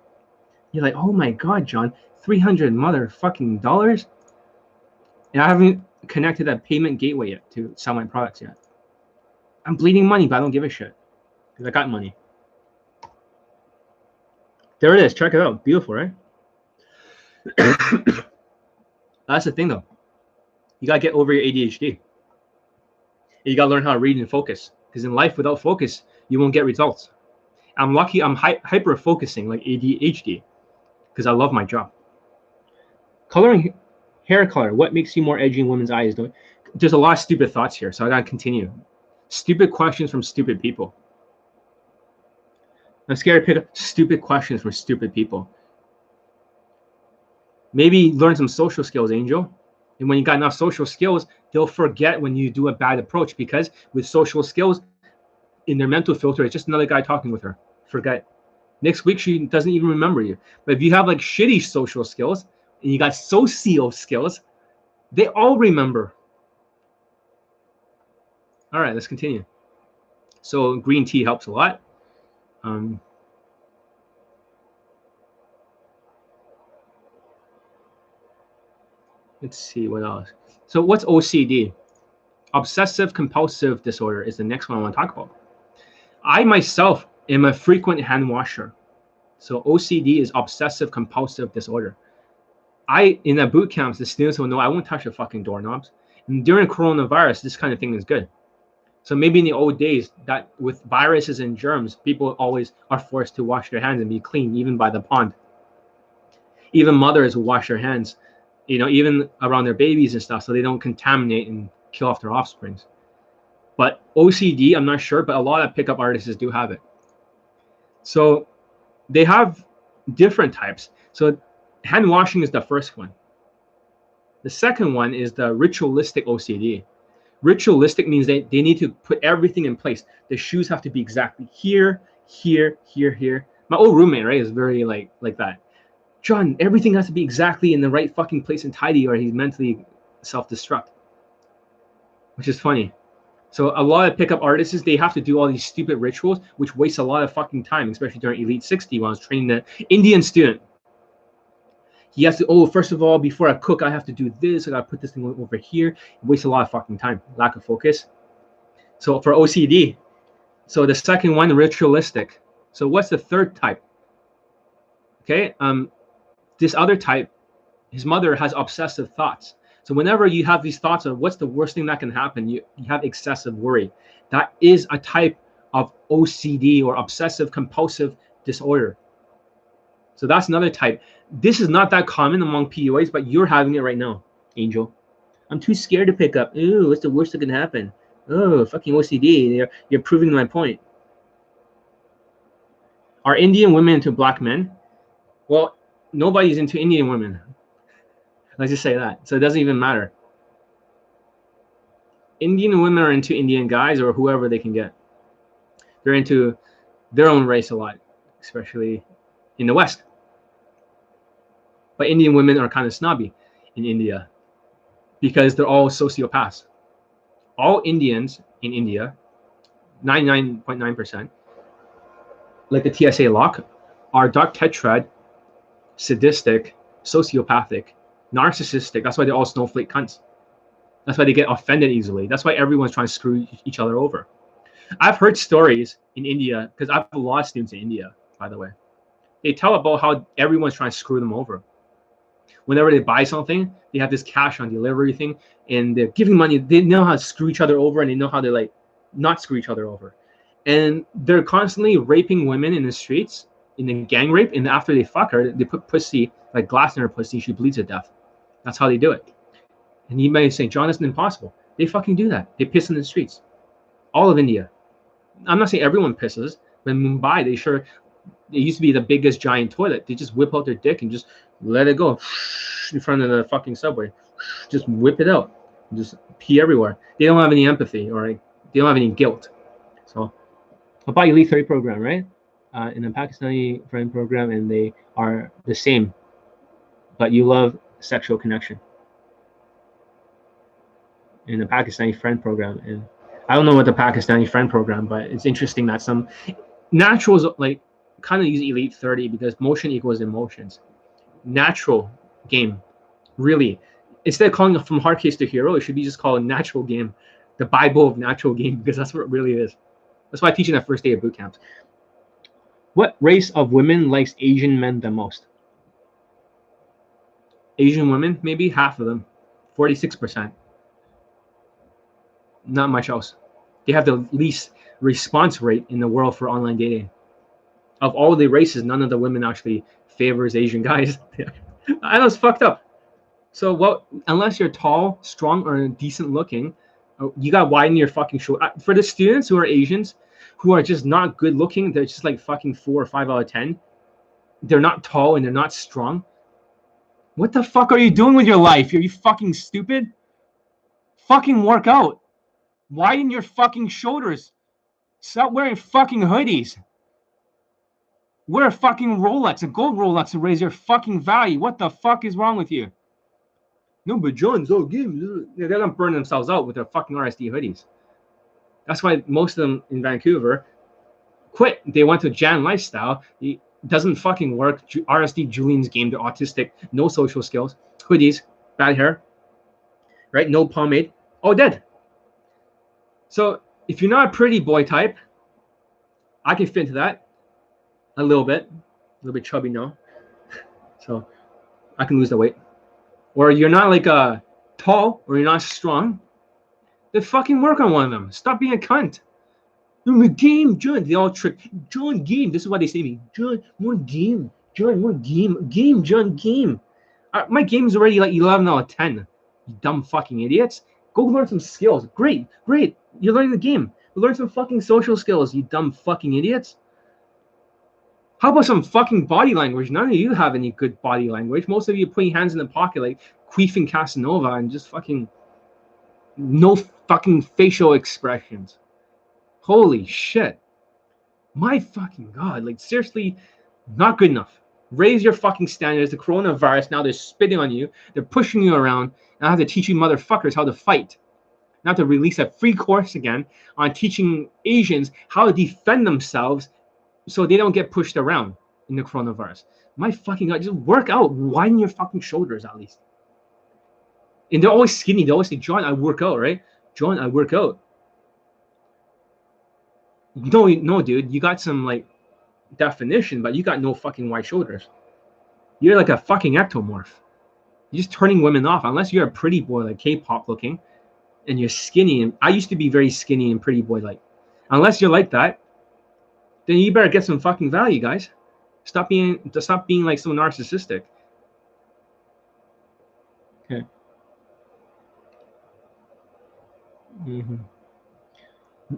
You're like, oh my god, John, $300 motherfucking dollars, and I haven't connected that payment gateway yet to sell my products yet. I'm bleeding money, but I don't give a shit because I got money. There it is. Check it out. Beautiful, right? That's the thing, though. You gotta get over your ADHD. You gotta learn how to read and focus. Because in life, without focus, you won't get results. I'm lucky I'm hyper focusing like ADHD because I love my job. Coloring hair color. What makes you more edgy in women's eyes? There's a lot of stupid thoughts here, so I gotta continue. Stupid questions from stupid people. I'm scared to pick up stupid questions from stupid people. Maybe learn some social skills, Angel. And when you got enough social skills, they'll forget when you do a bad approach, because with social skills, in their mental filter, it's just another guy talking with her. Forget. Next week, she doesn't even remember you. But if you have like shitty social skills and you got socio skills, they all remember. All right, let's continue. So green tea helps a lot. Let's see what else. So what's OCD? Obsessive compulsive disorder is the next one I want to talk about. I myself am a frequent hand washer. So OCD is obsessive compulsive disorder. In the boot camps, the students will know I won't touch the fucking doorknobs. And during coronavirus, this kind of thing is good. So maybe in the old days, that with viruses and germs, people always are forced to wash their hands and be clean, even by the pond. Even mothers will wash their hands, even around their babies and stuff, so they don't contaminate and kill off their offsprings. But OCD, I'm not sure, but a lot of pickup artists do have it. So they have different types. So hand washing is the first one. The second one is the ritualistic OCD. Ritualistic means they need to put everything in place. The shoes have to be exactly here, here, here, here. My old roommate, right, is very like that. John, everything has to be exactly in the right fucking place and tidy, or he's mentally self-destruct, which is funny. So a lot of pickup artists, they have to do all these stupid rituals, which wastes a lot of fucking time, especially during Elite 60 when I was training the Indian student. He has to, first of all, before I cook, I have to do this. I got to put this thing over here. It wastes a lot of fucking time, lack of focus. So for OCD, so the second one, ritualistic. So what's the third type? Okay, this other type, his mother has obsessive thoughts. So whenever you have these thoughts of what's the worst thing that can happen, you have excessive worry. That is a type of OCD, or obsessive compulsive disorder. So that's another type. This is not that common among PUAs, but you're having it right now, Angel. I'm too scared to pick up. Ooh, what's the worst that can happen? Oh, fucking OCD. You're proving my point. Are Indian women into black men? Well, Nobody's into Indian women. Let's just say that. So it doesn't even matter. Indian women are into Indian guys or whoever they can get. They're into their own race a lot, especially in the West. But Indian women are kind of snobby in India because they're all sociopaths. All Indians in India, 99.9%, like the TSA lock, are dark tetrad, sadistic, sociopathic, narcissistic. That's why they're all snowflake cunts. That's why they get offended easily. That's why everyone's trying to screw each other over. I've heard stories in India, because I have a lot of students in India, by the way. They tell about how everyone's trying to screw them over. Whenever they buy something, they have this cash on delivery thing, and they're giving money. They know how to screw each other over, and they know how to like not screw each other over. And they're constantly raping women in the streets, in a gang rape, and after they fuck her, they put pussy, like glass in her pussy, she bleeds to death. That's how they do it. And you might say, John, it's impossible. They fucking do that. They piss in the streets. All of India. I'm not saying everyone pisses, but in Mumbai, it used to be the biggest giant toilet. They just whip out their dick and just let it go in front of the fucking subway. Just whip it out. Just pee everywhere. They don't have any empathy or they don't have any guilt. So, about Elite 30 program, right? In the Pakistani friend program, and they are the same, but you love sexual connection. In the Pakistani friend program, and I don't know what the Pakistani friend program, but it's interesting that some naturals like kind of use Elite 30 because motion equals emotions. Natural game, really. Instead of calling it from hardcase to hero, it should be just called natural game, the Bible of natural game, because that's what it really is. That's why I teach in that first day of boot camps. What race of women likes Asian men the most? Asian women, maybe half of them, 46%. Not much else. They have the least response rate in the world for online dating. Of all the races, none of the women actually favors Asian guys. I know it's fucked up. So what? Unless you're tall, strong, or decent looking, you got to widen your fucking shoulder. For the students who are Asians, who are just not good looking, they're just like fucking 4 or 5 out of 10. They're not tall and they're not strong. What the fuck are you doing with your life? Are you fucking stupid? Fucking work out. Widen your fucking shoulders. Stop wearing fucking hoodies. Wear a fucking Rolex, a gold Rolex, to raise your fucking value. What the fuck is wrong with you? No, but John's all game. They're gonna burn themselves out with their fucking RSD hoodies. That's why most of them in Vancouver quit. They went to Jan lifestyle. It doesn't fucking work. RSD, Julian's game. They're autistic. No social skills. Hoodies. Bad hair. Right? No pomade. All dead. So if you're not a pretty boy type, I can fit into that a little bit chubby now. So I can lose the weight. Or you're not like tall, or you're not strong, then fucking work on one of them. Stop being a cunt. The game, John. They all trick. John, game. This is what they say to me. John, more game. John, more game. Game, John, game. My game is already like 11 out of 10. You dumb fucking idiots. Go learn some skills. Great. You're learning the game. Learn some fucking social skills, you dumb fucking idiots. How about some fucking body language? None of you have any good body language. Most of you are putting hands in the pocket like Queef and Casanova and just fucking no fucking facial expressions. Holy shit. My fucking God. Like, seriously, not good enough. Raise your fucking standards. The coronavirus, now they're spitting on you. They're pushing you around. And I have to teach you motherfuckers how to fight. Now to release a free course again on teaching Asians how to defend themselves so they don't get pushed around in the coronavirus. My fucking God, just work out. Widen your fucking shoulders at least. And they're always skinny. They always say, John, I work out, right? John, I work out. No, dude. You got some, like, definition, but you got no fucking wide shoulders. You're like a fucking ectomorph. You're just turning women off. Unless you're a pretty boy, like K-pop looking, and you're skinny. And I used to be very skinny and pretty boy-like. Unless you're like that, then you better get some fucking value, guys. Stop being like so narcissistic. Okay. Mm-hmm.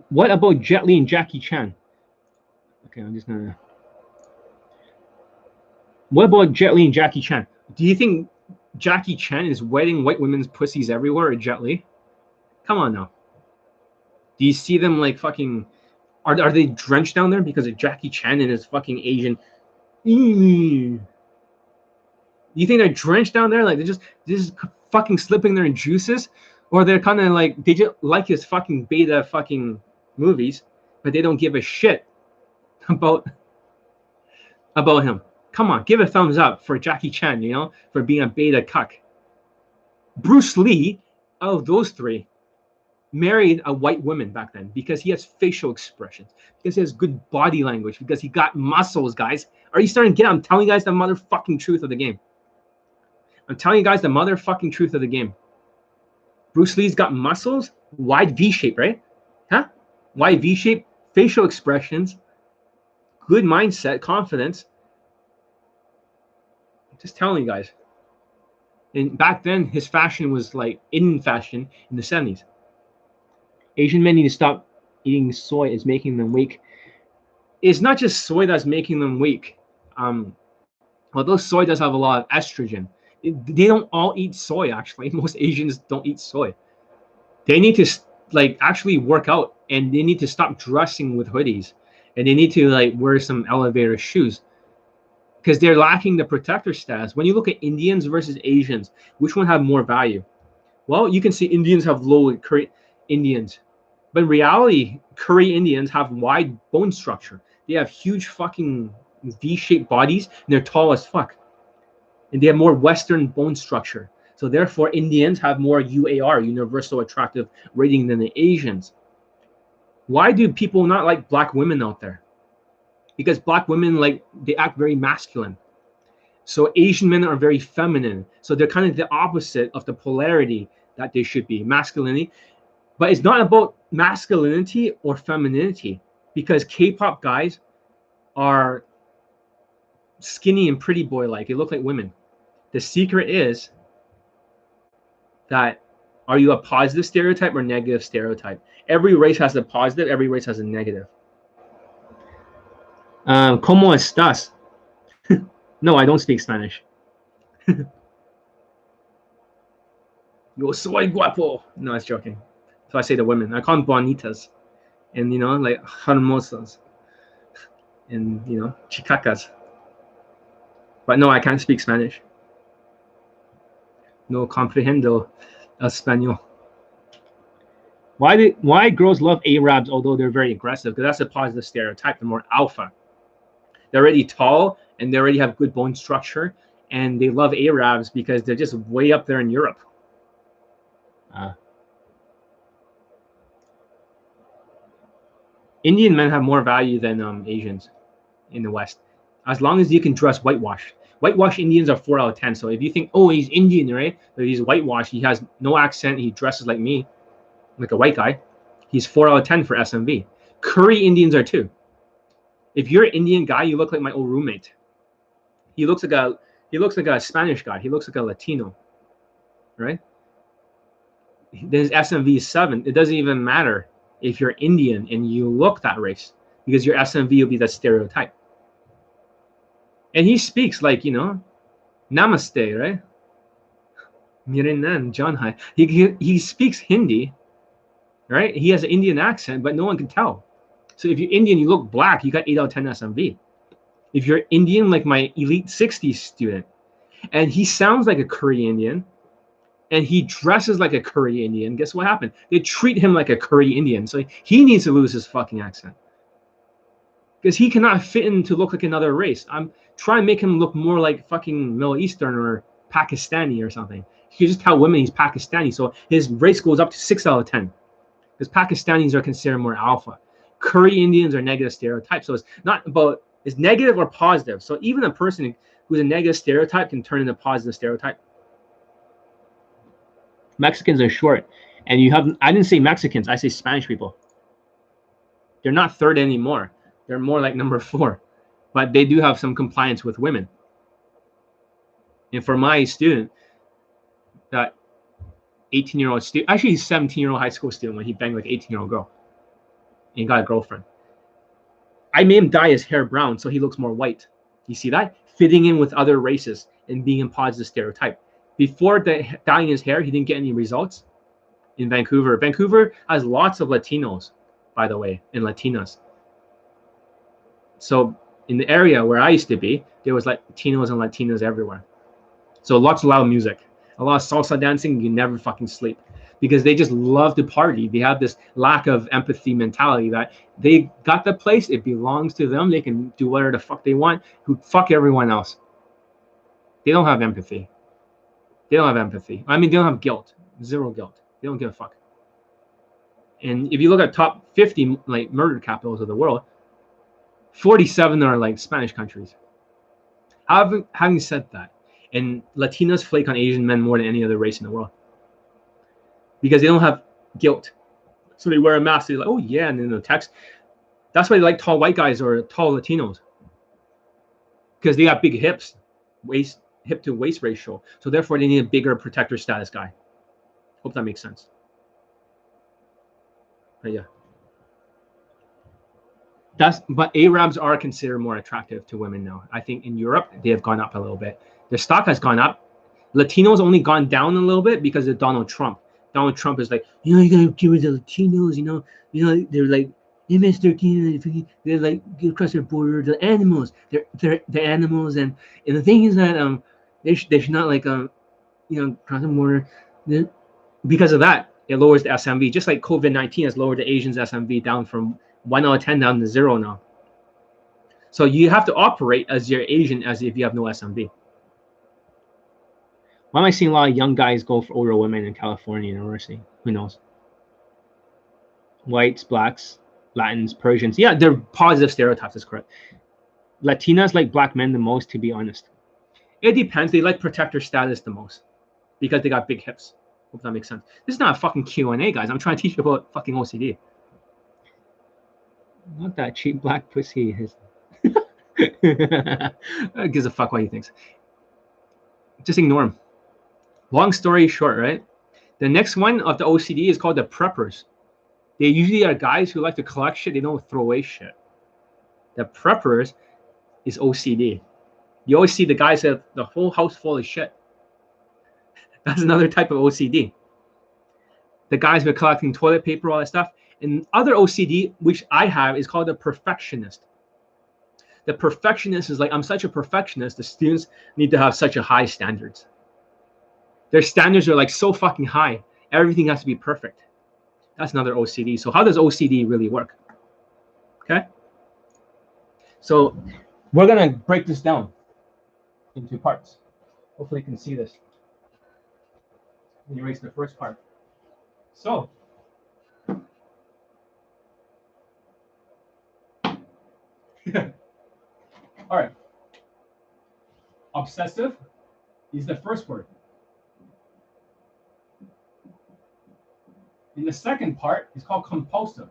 What about Jet Li and Jackie Chan? Okay, I'm just gonna. What about Jet Li and Jackie Chan? Do you think Jackie Chan is wetting white women's pussies everywhere, or Jet Li? Come on now. Do you see them like fucking? Are they drenched down there because of Jackie Chan and his fucking Asian? You think they're drenched down there? Like they're just fucking slipping their juices, or they're kind of like they just like his fucking beta fucking movies, but they don't give a shit about him. Come on, give a thumbs up for Jackie Chan, you know, for being a beta cuck. Bruce Lee, out of those three, married a white woman back then because he has facial expressions, because he has good body language, because he got muscles, guys. Are you starting to get it? I'm telling you guys the motherfucking truth of the game. I'm telling you guys the motherfucking truth of the game. Bruce Lee's got muscles, wide V shape, right? Huh? Wide V shape, facial expressions, good mindset, confidence. I'm just telling you guys. And back then, his fashion was like in fashion in the 70s. Asian men need to stop eating soy. It's making them weak. It's not just soy that's making them weak. Although soy does have a lot of estrogen, they don't all eat soy. Actually, most Asians don't eat soy. They need to like actually work out, and they need to stop dressing with hoodies, and they need to like wear some elevator shoes, because they're lacking the protector status. When you look at Indians versus Asians, which one have more value? Well, you can see Indians have low curry Indians, but in reality, curry Indians have wide bone structure. They have huge fucking V-shaped bodies, and they're tall as fuck. And they have more Western bone structure. So therefore, Indians have more UAR, universal attractive rating, than the Asians. Why do people not like black women out there? Because black women, like, they act very masculine. So Asian men are very feminine. So they're kind of the opposite of the polarity that they should be, masculinity. But it's not about masculinity or femininity, because K-pop guys are skinny and pretty boy-like. They look like women. The secret is that, are you a positive stereotype or negative stereotype? Every race has a positive, every race has a negative. ¿Cómo estás? No, I don't speak Spanish. Yo soy guapo. No, I was joking. So I say to women. I call them bonitas. And, you know, like hermosas. And, you know, chicacas. But no, I can't speak Spanish. No comprehendo español. Why girls love Arabs, although they're very aggressive? Because that's a positive stereotype. They're more alpha. They're already tall, and they already have good bone structure, and they love Arabs because they're just way up there in Europe. Indian men have more value than Asians in the West, as long as you can dress whitewashed. Whitewashed Indians are 4 out of 10. So if you think, oh, he's Indian, right? But he's whitewashed, he has no accent, he dresses like me, like a white guy, he's 4 out of 10 for SMV. Curry Indians are 2. If you're an Indian guy, you look like my old roommate. He looks like a Spanish guy. He looks like a Latino, right? Then his SMV is 7. It doesn't even matter if you're Indian and you look that race, because your SMV will be that stereotype. And he speaks like, you know, namaste, right? Mirinan, John Hai. He speaks Hindi, right? He has an Indian accent, but no one can tell. So if you're Indian, you look black, you got 8 out of 10 SMV. If you're Indian, like my Elite 60 student, and he sounds like a Curry Indian, and he dresses like a Curry Indian, guess what happened? They treat him like a Curry Indian. So he needs to lose his fucking accent, because he cannot fit in to look like another race. I'm trying to make him look more like fucking Middle Eastern or Pakistani or something. You can just tell women he's Pakistani, so his race goes up to 6 out of 10, because Pakistanis are considered more alpha. Curry Indians are negative stereotypes. So it's not about, it's negative or positive. So even a person who's a negative stereotype can turn into a positive stereotype. Mexicans are short. And you have, I didn't say Mexicans, I say Spanish people. They're not third anymore. They're more like number 4. But they do have some compliance with women. And for my student, that 18-year-old student, actually he's 17-year-old high school student when he banged like 18-year-old girl. And got a girlfriend. I made him dye his hair brown so he looks more white. You see that? fitting in with other races and being a positive stereotype. Before dyeing his hair, he didn't get any results in Vancouver. Vancouver has lots of Latinos, by the way, and Latinas. So in the area where I used to be, there was like Latinos and Latinas everywhere. So lots of loud music, a lot of salsa dancing. You never fucking sleep because they just love to party. They have this lack of empathy mentality that they got the place. It belongs to them. They can do whatever the fuck they want. Who fuck everyone else. They don't have empathy. They don't have empathy. I mean, they don't have guilt. Zero guilt. They don't give a fuck. And if you look at top 50 like murder capitals of the world, 47 are like Spanish countries. Having said that, and Latinos flake on Asian men more than any other race in the world because they don't have guilt. So they wear a mask. They're like, oh yeah, and then the text. That's why they like tall white guys or tall Latinos because they got big hips, hip to waist ratio. So therefore, they need a bigger protector status guy. Hope that makes sense. But yeah. But Arabs are considered more attractive to women now. I think in Europe, they have gone up a little bit. Their stock has gone up. Latinos only gone down a little bit because of Donald Trump. Donald Trump is like, you gotta give it to the Latinos, they're like MS-13, they're like get across their border, the animals, they're the animals, and the thing is that they should not like cross the border. Because of that, it lowers the SMV, just like COVID-19 has lowered the Asians SMV down from 1 out of 10 down to 0 now. So you have to operate as you're Asian as if you have no SMV. Why am I seeing a lot of young guys go for older women in California University? Who knows? Whites, blacks, Latins, Persians. Yeah, they're positive stereotypes. That's correct. Latinas like black men the most, to be honest. It depends. They like protector status the most because they got big hips. Hope that makes sense. This is not a fucking Q&A, guys. I'm trying to teach you about fucking OCD. Not that cheap black pussy is. Gives a fuck what he thinks. Just ignore him. Long story short, right? The next one of the OCD is called the preppers. They usually are guys who like to collect shit. They don't throw away shit. The preppers is OCD. You always see the guys that have the whole house full of shit. That's another type of OCD. The guys who are collecting toilet paper, all that stuff. And other OCD, which I have, is called the perfectionist. The perfectionist is like, I'm such a perfectionist, the students need to have such a high standards. Their standards are like so fucking high. Everything has to be perfect. That's another OCD. So how does OCD really work? Okay. So we're going to break this down into parts. Hopefully you can see this. Let me erase the first part. So all right. Obsessive is the first word. And the second part is called compulsive.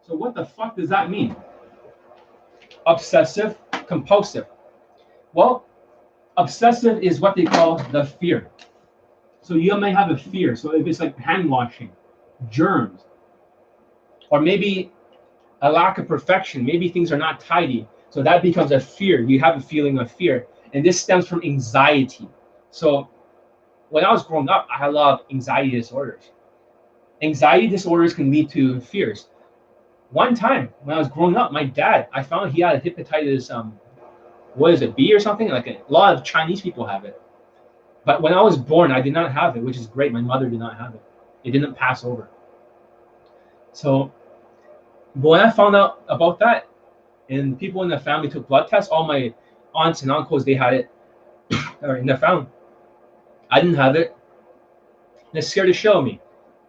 So what the fuck does that mean? Obsessive, compulsive. Well, obsessive is what they call the fear. So you may have a fear. So if it's like hand washing, germs, or maybe a lack of perfection, maybe things are not tidy. So that becomes a fear. You have a feeling of fear. And this stems from anxiety. So when I was growing up, I had a lot of anxiety disorders. Anxiety disorders can lead to fears. One time when I was growing up, my dad, I found he had hepatitis, B or something? Like a lot of Chinese people have it. But when I was born, I did not have it, which is great. My mother did not have it. It didn't pass over. So but when I found out about that, and people in the family took blood tests, all my aunts and uncles, they had it, in the family. I didn't have it. And it scared the shit out of me.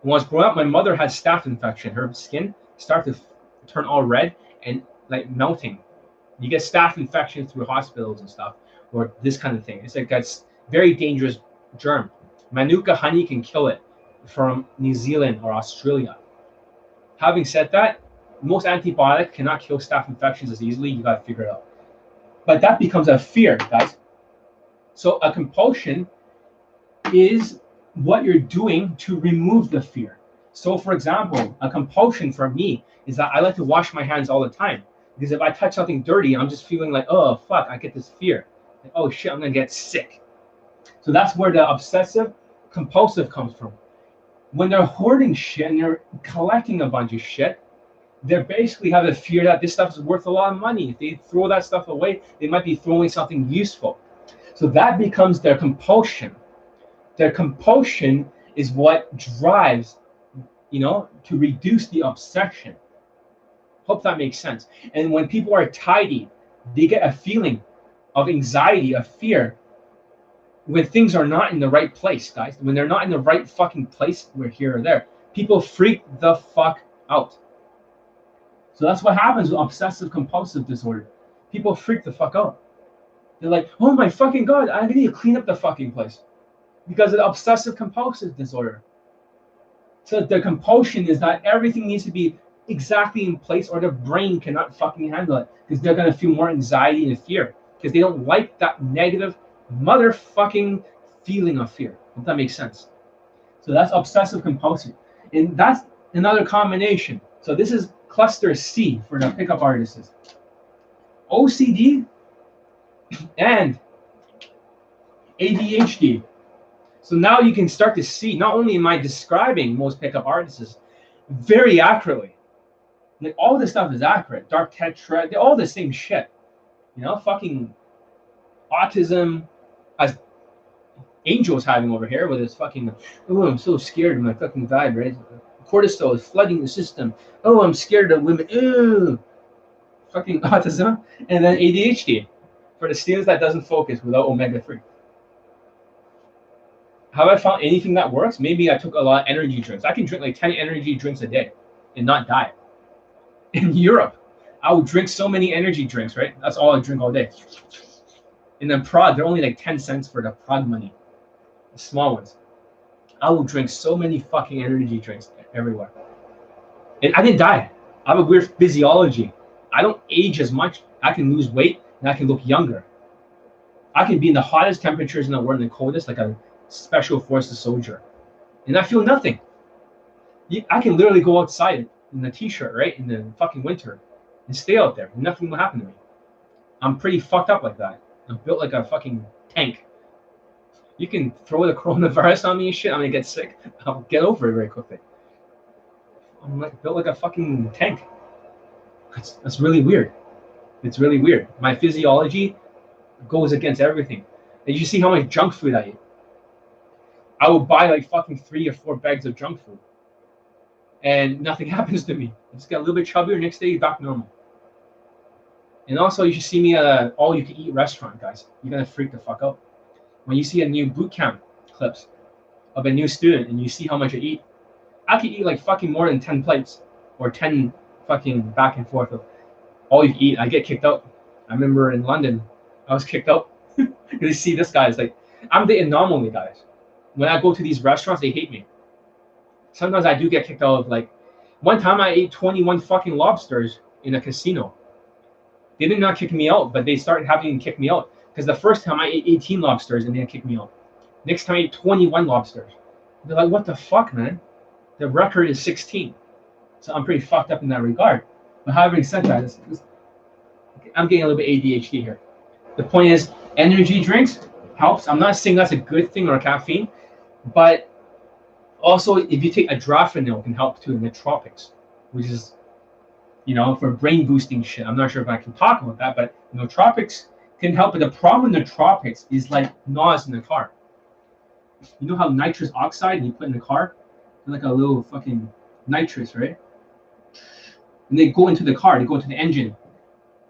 When I was growing up, my mother had staph infection. Her skin started to turn all red and like melting. You get staph infection through hospitals and stuff, or this kind of thing. It's like that's very dangerous germ. Manuka honey can kill it from New Zealand or Australia. Having said that, most antibiotics cannot kill staph infections as easily. You got to figure it out. But that becomes a fear, guys. So a compulsion is what you're doing to remove the fear. So for example, a compulsion for me is that I like to wash my hands all the time. Because if I touch something dirty, I'm just feeling like, oh fuck, I get this fear. Like, oh shit, I'm gonna get sick. So that's where the obsessive compulsive comes from. When they're hoarding shit and they're collecting a bunch of shit, they basically have a fear that this stuff is worth a lot of money. If they throw that stuff away, they might be throwing something useful. So that becomes their compulsion. Their compulsion is what drives, to reduce the obsession. Hope that makes sense. And when people are tidy, they get a feeling of anxiety, of fear, when things are not in the right place, guys. When they're not in the right fucking place, we're here or there. People freak the fuck out. So that's what happens with obsessive compulsive disorder. People freak the fuck out. They're like, oh my fucking God, I need to clean up the fucking place. Because of the obsessive compulsive disorder. So the compulsion is that everything needs to be exactly in place or their brain cannot fucking handle it. Because they're going to feel more anxiety and fear. Because they don't like that negative motherfucking feeling of fear. If that makes sense. So that's obsessive compulsive. And that's another combination. So this is cluster C for the pickup artists. OCD and ADHD. So now you can start to see, not only am I describing most pickup artists very accurately, like all this stuff is accurate. Dark tetra, they're all the same shit. Fucking autism, as Angel's having over here with his fucking, oh, I'm so scared of my fucking vibe, right? Cortisol is flooding the system. Oh, I'm scared of women. Ooh, fucking autism. And then ADHD for the students that doesn't focus without omega-3. Have I found anything that works? Maybe I took a lot of energy drinks. I can drink like 10 energy drinks a day and not die. In Europe, I would drink so many energy drinks, right? That's all I drink all day. And then Prague, they're only like 10 cents for the Prague money, the small ones. I will drink so many fucking energy drinks everywhere. And I didn't die. I have a weird physiology. I don't age as much. I can lose weight and I can look younger. I can be in the hottest temperatures in the world and the coldest, like a special forces soldier. And I feel nothing. I can literally go outside in a t-shirt, right, in the fucking winter and stay out there. Nothing will happen to me. I'm pretty fucked up like that. I'm built like a fucking tank. You can throw the coronavirus on me and shit, I'm gonna get sick. I'll get over it very quickly. I'm like built like a fucking tank. That's really weird. It's really weird. My physiology goes against everything. And you see how much junk food I eat. I will buy like fucking 3 or 4 bags of junk food. And nothing happens to me. I just get a little bit chubbier, next day back normal. And also you should see me at an all-you-can-eat restaurant, guys. You're gonna freak the fuck out. When you see a new bootcamp clips of a new student and you see how much I eat, I could eat like fucking more than 10 plates or 10 fucking back and forth of all you eat. I get kicked out. I remember in London, I was kicked out. You see this guy is like, I'm the anomaly, guys. When I go to these restaurants, they hate me. Sometimes I do get kicked out of like, one time I ate 21 fucking lobsters in a casino. They did not kick me out, but they started having to kick me out. Because the first time I ate 18 lobsters and they kicked me out. Next time I ate 21 lobsters. They're like, what the fuck, man? The record is 16. So I'm pretty fucked up in that regard. But having said that, I'm getting a little bit ADHD here. The point is, energy drinks helps. I'm not saying that's a good thing or caffeine, but also if you take Adrenal, it can help too, nootropics, which is, for brain boosting shit. I'm not sure if I can talk about that, but nootropics can help. But the problem with nootropics is like NOS in the car. You know how nitrous oxide you put in the car? Like a little fucking nitrous, right? And they go into the car, they go into the engine,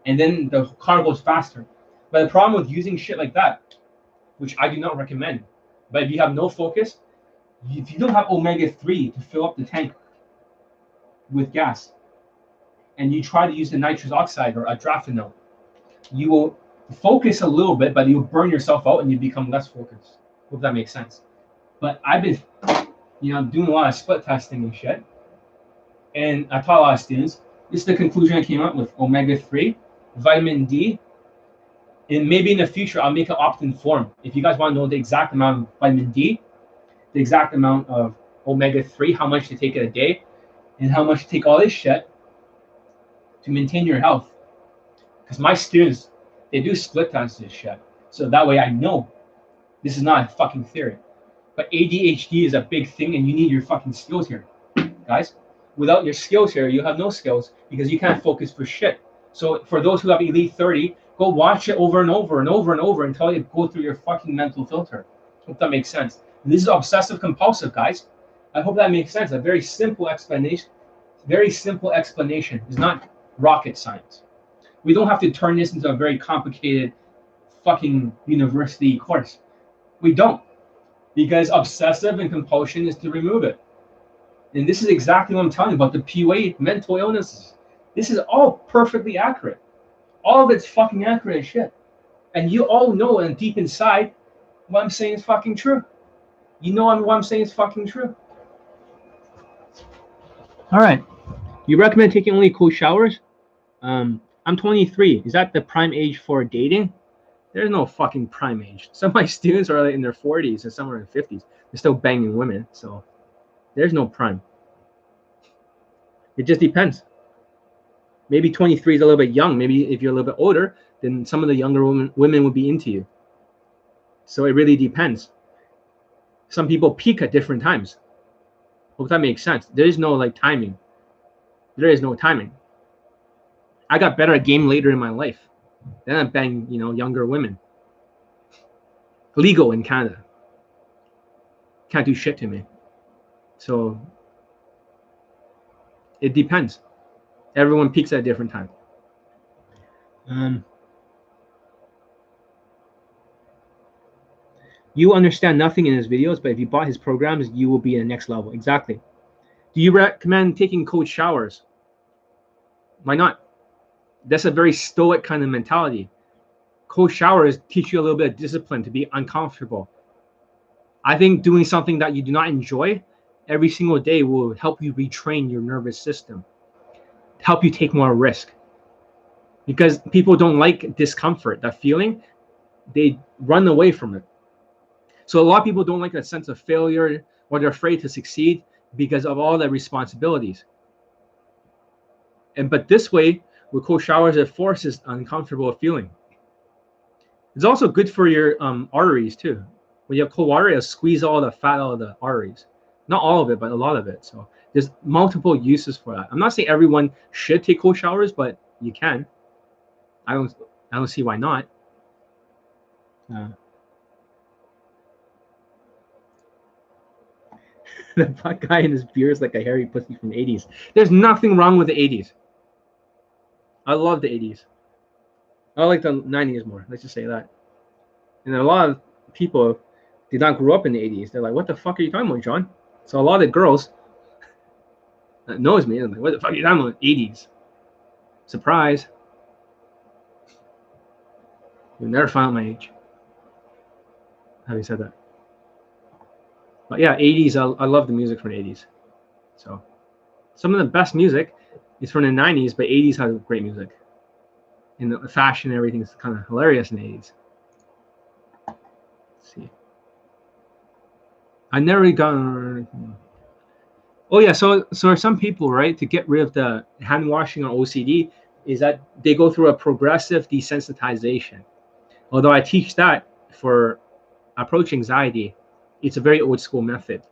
and then the car goes faster. But the problem with using shit like that, which I do not recommend, but if you have no focus, if you don't have omega-3 to fill up the tank with gas, and you try to use the nitrous oxide or Adrenal, you will focus a little bit, but you'll burn yourself out and you become less focused. Hope that makes sense. But I've been, doing a lot of split testing and shit, and I taught a lot of students. This is the conclusion I came up with: omega-3, vitamin D, and maybe in the future I'll make an opt-in form. If you guys want to know the exact amount of vitamin D, the exact amount of omega-3, how much to take in a day, and how much to take all this shit to maintain your health, Because my students, they do split test this shit. So that way I know this is not a fucking theory. But ADHD is a big thing and you need your fucking skills here, guys. Without your skills here, you have no skills because you can't focus for shit. So for those who have Elite 30, go watch it over and over and over and over until you go through your fucking mental filter. Hope that makes sense. And this is obsessive compulsive, guys. I hope that makes sense. A very simple explanation. Very simple explanation. It's not rocket science. We don't have to turn this into a very complicated fucking university course. We don't. Because obsessive and compulsion is to remove it. And this is exactly what I'm telling you about the PUA mental illnesses. This is all perfectly accurate. All of it's fucking accurate as shit. And you all know and deep inside what I'm saying is fucking true. You know what I'm saying is fucking true. All right. You recommend taking only cold showers? I'm 23. Is that the prime age for dating? There's no fucking prime age. Some of my students are in their 40s and some are in 50s. They're still banging women. So there's no prime. It just depends. Maybe 23 is a little bit young. Maybe if you're a little bit older, then some of the younger women would be into you. So it really depends. Some people peak at different times. Hope that makes sense. There is no like timing. There is no timing. I got better at game later in my life. Then I bang, younger women. Legal in Canada. Can't do shit to me. So it depends. Everyone peaks at a different time. You understand nothing in his videos, but if you bought his programs, you will be in the next level. Exactly. Do you recommend taking cold showers? Why not? That's a very stoic kind of mentality. Cold showers teach you a little bit of discipline to be uncomfortable. I think doing something that you do not enjoy every single day will help you retrain your nervous system, help you take more risk. Because people don't like discomfort, that feeling, they run away from it. So a lot of people don't like that sense of failure, or they're afraid to succeed because of all the responsibilities. But this way, with cold showers, it forces uncomfortable feeling. It's also good for your arteries too. When you have cold water, it'll squeeze all the fat out of the arteries. Not all of it, but a lot of it. So there's multiple uses for that. I'm not saying everyone should take cold showers, but you can. I don't see why not. The black guy in his beard is like a hairy pussy from the 80s. There's nothing wrong with the 80s. I love the 80s. I like the 90s more. Let's just say that. And a lot of people did not grow up in the 80s. They're like, what the fuck are you talking about, John? So a lot of girls that knows me, I'm like, what the fuck are you talking about? 80s. Surprise. You'll never find out my age. Having said that. But yeah, 80s, I love the music from the 80s. So some of the best music is from the 90s, but 80s has great music. And the fashion and everything is kind of hilarious in the 80s. Let's see. I never got... Oh yeah, so some people, right, to get rid of the hand washing or OCD, is that they go through a progressive desensitization. Although I teach that for approach anxiety, it's a very old school method.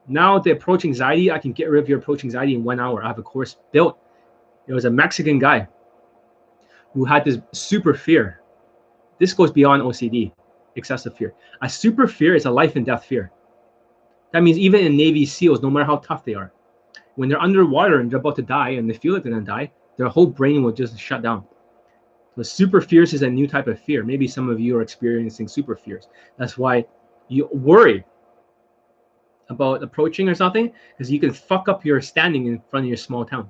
Now the approach anxiety, I can get rid of your approach anxiety in 1 hour. I have a course built. It was a Mexican guy who had this super fear. This goes beyond OCD, excessive fear. A super fear is a life and death fear. That means even in Navy SEALs, no matter how tough they are, when they're underwater and they're about to die and they feel like they're gonna die, their whole brain will just shut down. So super fears is a new type of fear. Maybe some of you are experiencing super fears. That's why you worry about approaching or something, because you can fuck up your standing in front of your small town.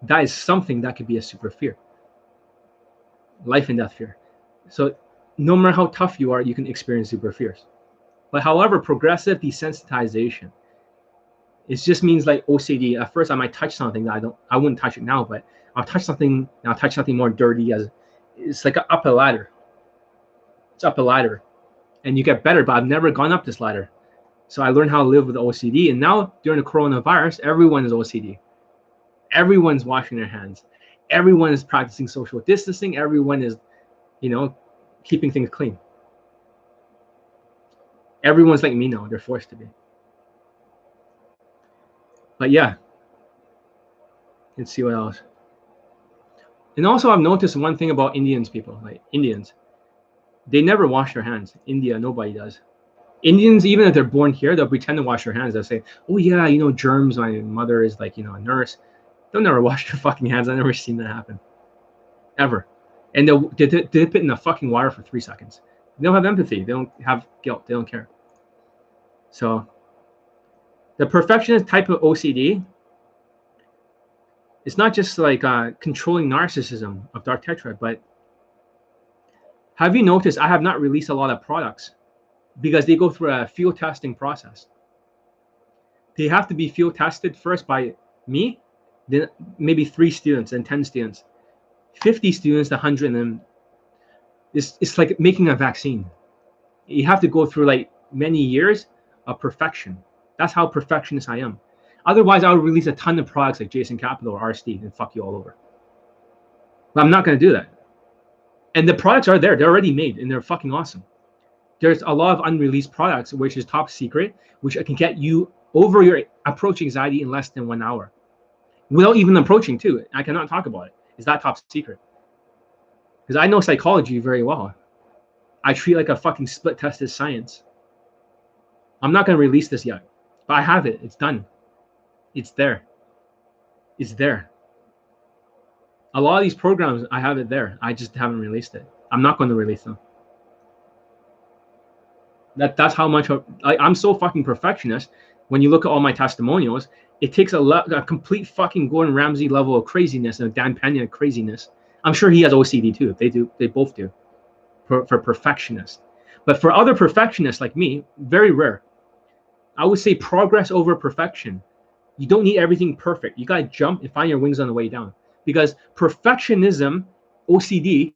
That is something that could be a super fear. Life and death fear. So no matter how tough you are, you can experience super fears. But however, progressive desensitization, it just means like OCD. At first I might touch something that I wouldn't touch it now, but I'll touch something, and I'll touch something more dirty. As it's like up a ladder. It's up a ladder. And you get better, but I've never gone up this ladder. So I learned how to live with OCD. And now during the coronavirus, everyone is OCD. Everyone's washing their hands. everyone is practicing social distancing. Everyone is, keeping things clean. Everyone's like me now. They're forced to be. But yeah, let's see what else. And also, I've noticed one thing about Indians, they never wash their hands. India, nobody does. Indians, even if they're born here, they'll pretend to wash their hands. They'll say, oh yeah, germs. My mother is like, a nurse. They'll never wash their fucking hands. I've never seen that happen. Ever. And they'll dip it in the fucking water for 3 seconds. They don't have empathy. They don't have guilt. They don't care. So the perfectionist type of OCD, it's not just like controlling narcissism of dark tetrad, but have you noticed I have not released a lot of products because they go through a field testing process. They have to be field tested first by me, then maybe 3 students and 10 students, 50 students, 100, and then it's like making a vaccine. You have to go through like many years of perfection. That's how perfectionist I am. Otherwise, I would release a ton of products like Jason Capital or RSD and fuck you all over. But I'm not going to do that. And the products are there. They're already made and they're fucking awesome. There's a lot of unreleased products, which is top secret, which I can get you over your approach anxiety in less than 1 hour. Without even approaching to it. I cannot talk about it. It's that top secret. Because I know psychology very well. I treat like a fucking split-tested science. I'm not going to release this yet. But I have it. It's done. It's there. It's there. A lot of these programs, I have it there. I just haven't released it. I'm not going to release them. That's how much I'm so fucking perfectionist. When you look at all my testimonials, it takes a complete fucking Gordon Ramsay level of craziness and Dan Pena craziness. I'm sure he has OCD too. They both do. For perfectionists. But for other perfectionists like me, very rare. I would say progress over perfection. You don't need everything perfect. You gotta jump and find your wings on the way down. Because perfectionism, OCD,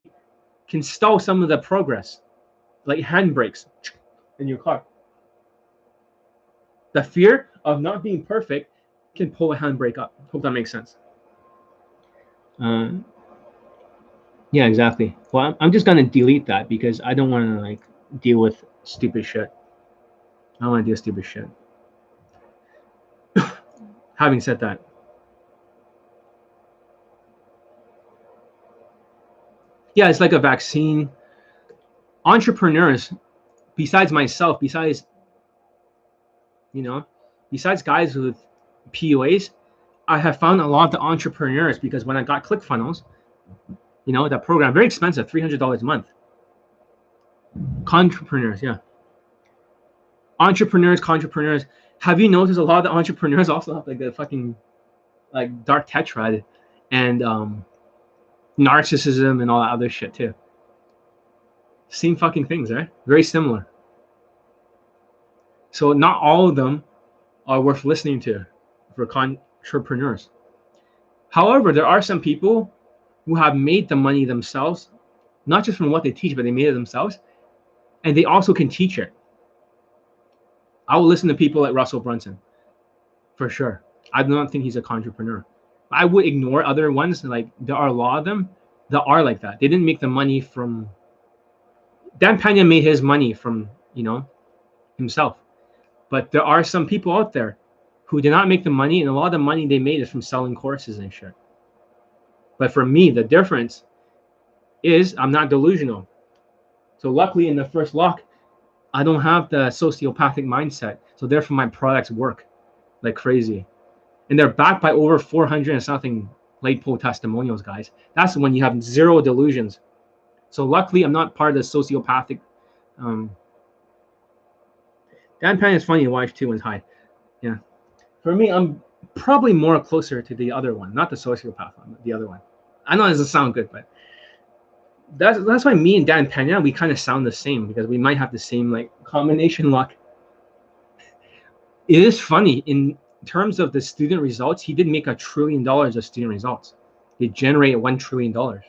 can stall some of the progress. Like handbrakes in your car. The fear of not being perfect can pull a handbrake up. Hope that makes sense. Yeah, exactly. Well, I'm just gonna delete that because I don't want to like deal with stupid shit. I don't want to deal with stupid shit. Having said that, yeah, it's like a vaccine. Entrepreneurs, besides myself, besides guys with PUAs, I have found a lot of the entrepreneurs because when I got ClickFunnels, that program, very expensive, $300 a month. Entrepreneurs, yeah. Entrepreneurs. Have you noticed a lot of the entrepreneurs also have like the fucking like dark tetrad and narcissism and all that other shit too? Same fucking things, right? Very similar. So not all of them are worth listening to for entrepreneurs. However, there are some people who have made the money themselves, not just from what they teach, but they made it themselves, and they also can teach it. I will listen to people like Russell Brunson, for sure. I do not think he's a entrepreneur. I would ignore other ones. Like there are a lot of them that are like that. They didn't make the money from. Dan Pena made his money from himself, but there are some people out there who did not make the money, and a lot of the money they made is from selling courses and shit. But for me, the difference is I'm not delusional. So luckily in the first lock, I don't have the sociopathic mindset. So therefore my products work like crazy. And they're backed by over 400 and something late poll testimonials, guys. That's when you have zero delusions. So luckily I'm not part of the sociopathic. Dan Pena is funny to watch too and hide. Yeah. For me, I'm probably more closer to the other one, not the sociopath one, the other one. I know it doesn't sound good, but that's why me and Dan Pena, we kind of sound the same because we might have the same like combination luck. It is funny in terms of the student results. He did make $1 trillion of student results. He generated $1 trillion.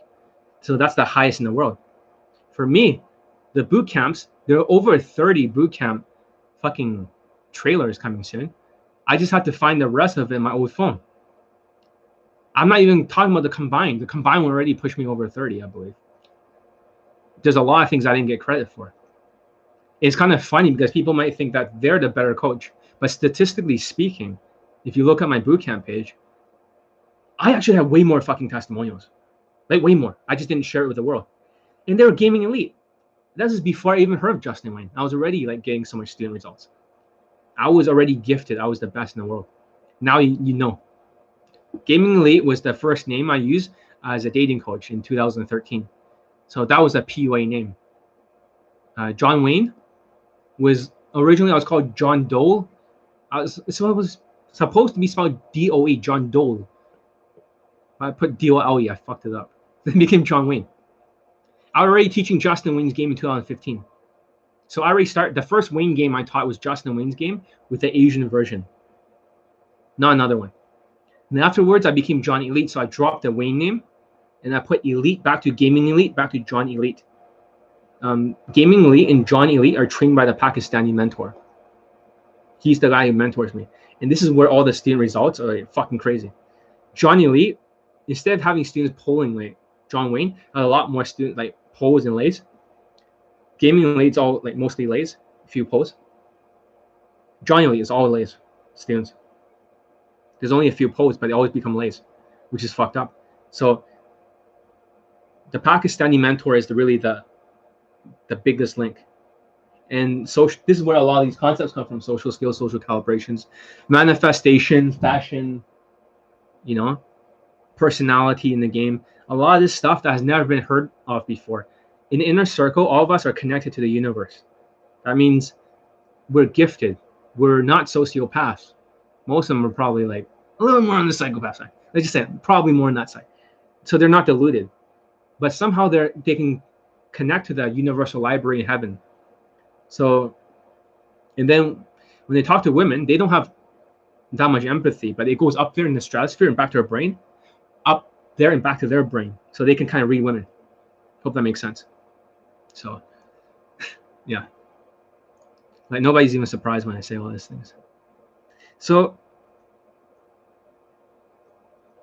So that's the highest in the world. For me, the boot camps, there are over 30 boot camp fucking trailers coming soon. I just have to find the rest of it in my old phone. I'm not even talking about the combined. The combined will already push me over 30, I believe. There's a lot of things I didn't get credit for. It's kind of funny because people might think that they're the better coach. But statistically speaking, if you look at my bootcamp page, I actually have way more fucking testimonials. Like way more. I just didn't share it with the world. And they were gaming elite. That was before I even heard of Justin Wayne. I was already like getting so much student results. I was already gifted. I was the best in the world. Now you know. Gaming Elite was the first name I used as a dating coach in 2013. So that was a PUA name. John Wayne was originally, I was called John Dole. So it was supposed to be spelled D-O-E, John Dole. I put D-O-L-E, I fucked it up. Then became John Wayne. I was already teaching Justin Wayne's game in 2015. So I already started, the first Wayne game I taught was Justin Wayne's game with the Asian version, not another one. And afterwards, I became John Elite. So I dropped the Wayne name and I put Elite back to Gaming Elite, back to John Elite. Gaming Elite and John Elite are trained by the Pakistani mentor. He's the guy who mentors me. And this is where all the student results are like fucking crazy. John Elite, instead of having students polling like John Wayne, had a lot more students like polls and lays. Gaming Elite's all like mostly lays, a few polls. John Elite is all lays, students. There's only a few polls, but they always become lays, which is fucked up. So the Pakistani mentor is really the biggest link. And so this is where a lot of these concepts come from: social skills, social calibrations, manifestation, fashion, you know, personality in the game. A lot of this stuff that has never been heard of before. In the inner circle, all of us are connected to the universe. That means we're gifted. We're not sociopaths. Most of them are probably like a little more on the psychopath side. Let's just say probably more on that side. So they're not deluded, but somehow they can connect to the universal library in heaven. So, and then when they talk to women, they don't have that much empathy, but it goes up there in the stratosphere and back to their brain, up there and back to their brain. So they can kind of read women. Hope that makes sense. So, yeah. Like nobody's even surprised when I say all these things. So,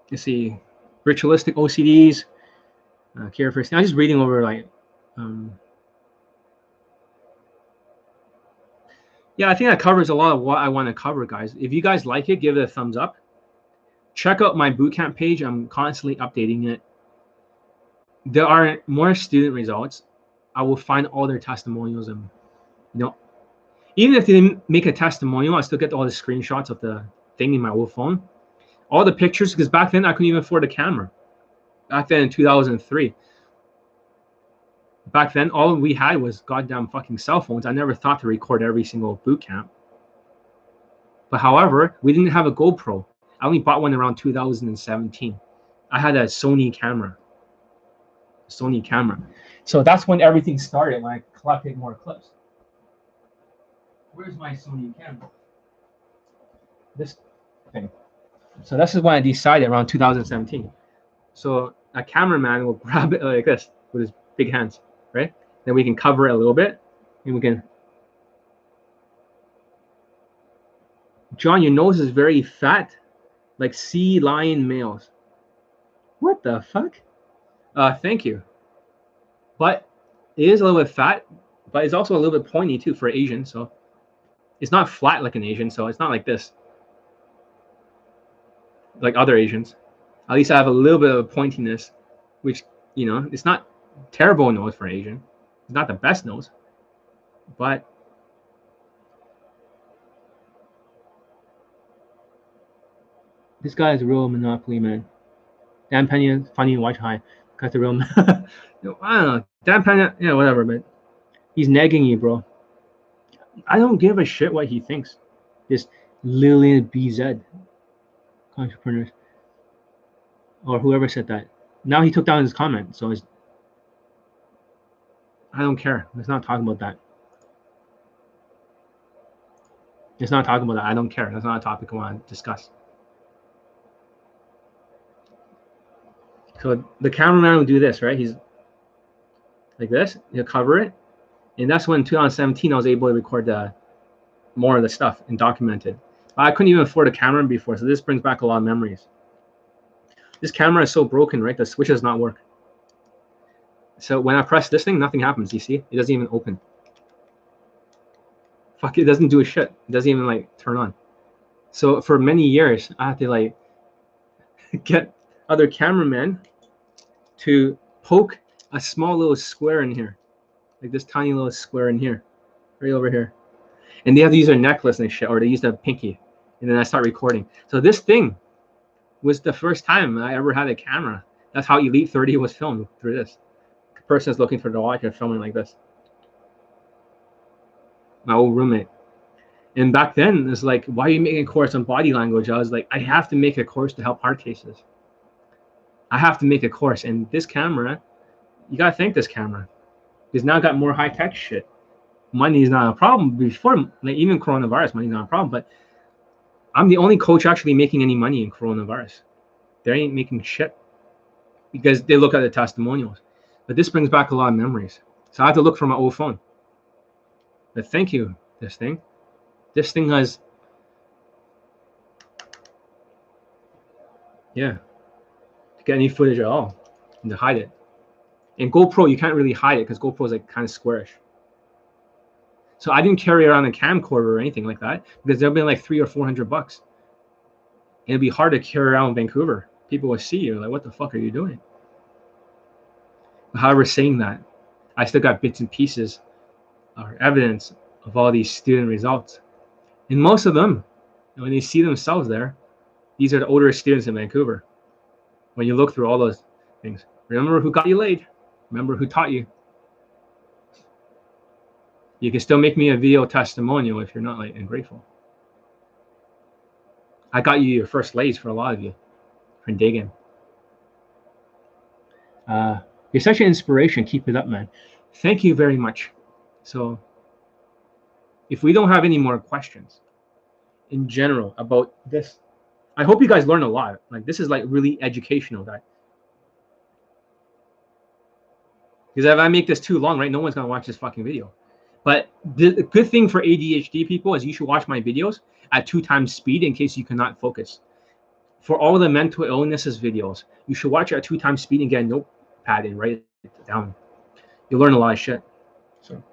let's see, ritualistic OCDs, care for. I'm just reading over like, yeah, I think that covers a lot of what I want to cover, guys. If you guys like it, give it a thumbs up. Check out my bootcamp page. I'm constantly updating it. There are more student results. I will find all their testimonials, and you know, even if they didn't make a testimonial, I still get all the screenshots of the thing in my old phone, all the pictures, because back then I couldn't even afford a camera. Back then in 2003. Back then, all we had was goddamn fucking cell phones. I never thought to record every single boot camp. But however, we didn't have a GoPro. I only bought one around 2017. I had a Sony camera. So that's when everything started, when I collected more clips. Where's my Sony camera? This thing. So this is when I decided around 2017. So a cameraman will grab it like this with his big hands, right? Then we can cover it a little bit, and we can. John, your nose is very fat, like sea lion males. What the fuck? Thank you. But it is a little bit fat, but it's also a little bit pointy too for Asian. So it's not flat like an Asian. So it's not like this, like other Asians. At least I have a little bit of pointiness, which, you know, it's not terrible nose for Asian. It's not the best nose, but this guy is a real monopoly, man. Dan Pena, funny and watch high. Got the real. I don't know. Dan Pena, yeah, whatever, but he's nagging you, bro. I don't give a shit what he thinks. This Lillian BZ, entrepreneurs, or whoever said that. Now he took down his comment, so it's. I don't care. Let's not talk about that. Let's not talk about that. I don't care. That's not a topic I want to discuss. So the cameraman will do this, right? He's like this. He'll cover it, and that's when in 2017 I was able to record more of the stuff and document it. I couldn't even afford a camera before, so this brings back a lot of memories. This camera is so broken, right? The switch does not work. So when I press this thing, nothing happens. You see? It doesn't even open. Fuck, it doesn't do a shit. It doesn't even like turn on. So for many years, I had to like get other cameramen to poke a small little square in here, like this tiny little square in here, right over here. And they have to use their necklace and shit, or they use their pinky. And then I start recording. So this thing was the first time I ever had a camera. That's how Elite 30 was filmed, through this. The person is looking for the watch and filming like this. My old roommate. And back then, it's like, why are you making a course on body language? I was like, I have to make a course to help hard cases. I have to make a course. And this camera, you got to thank this camera. Because now I got more high-tech shit. Money is not a problem. Before, like, even coronavirus, money is not a problem. But I'm the only coach actually making any money in coronavirus. They ain't making shit. Because they look at the testimonials. But this brings back a lot of memories. So I have to look for my old phone. But thank you, this thing. This thing has, yeah, to get any footage at all and to hide it. And GoPro, you can't really hide it because GoPro is like kind of squarish. So I didn't carry around a camcorder or anything like that because they'll be like $300 or $400. And it'd be hard to carry around in Vancouver. People will see you like, what the fuck are you doing? However, saying that, I still got bits and pieces or evidence of all these student results. And most of them, when they see themselves there, these are the older students in Vancouver. When you look through all those things, remember who got you laid. Remember who taught you. You can still make me a video testimonial if you're not like ungrateful. I got you your first lays for a lot of you. For digging. You're such an inspiration. Keep it up, man. Thank you very much. So, if we don't have any more questions in general about this, I hope you guys learn a lot. Like, this is like really educational, guy. Because if I make this too long, right, no one's gonna watch this fucking video. But the good thing for ADHD people is you should watch my videos at 2 times speed in case you cannot focus. For all the mental illnesses videos, you should watch it at 2 times speed and get a notepad and write it down. You'll learn a lot of shit. So,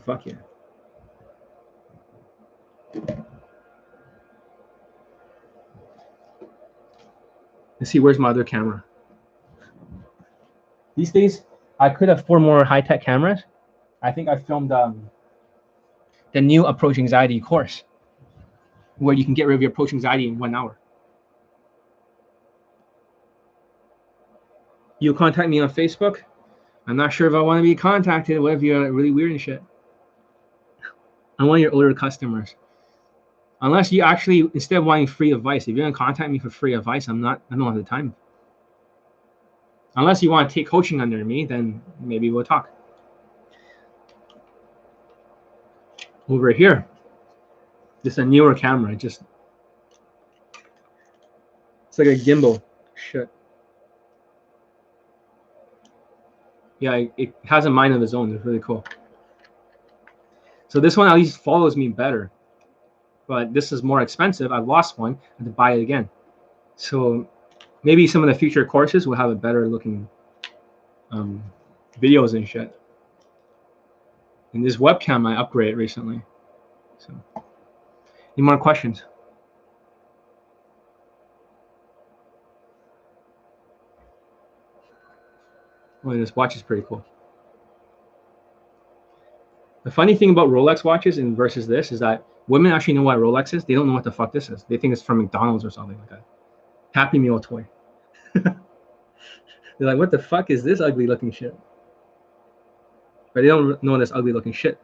fuck yeah. Let's see, where's my other camera? These days, I could have 4 more high-tech cameras. I think I filmed the new Approach Anxiety course, where you can get rid of your approach anxiety in 1 hour. You'll contact me on Facebook. I'm not sure if I want to be contacted. What if you're really weird and shit? I'm one of your older customers. Unless you actually, instead of wanting free advice, if you're gonna contact me for free advice, I don't have the time. Unless you want to take coaching under me, then maybe we'll talk. Over here, this is a newer camera. It's like a gimbal. Shit. Yeah, it has a mind of its own. It's really cool. So this one at least follows me better. But this is more expensive. I lost one. I had to buy it again. So maybe some of the future courses will have a better looking videos and shit. And this webcam I upgraded recently. So, any more questions? Oh, this watch is pretty cool. The funny thing about Rolex watches and versus this is that women actually know what Rolex is. They don't know what the fuck this is. They think it's from McDonald's or something like that. Happy Meal toy. They're like, what the fuck is this ugly looking shit? But they don't know this ugly looking shit.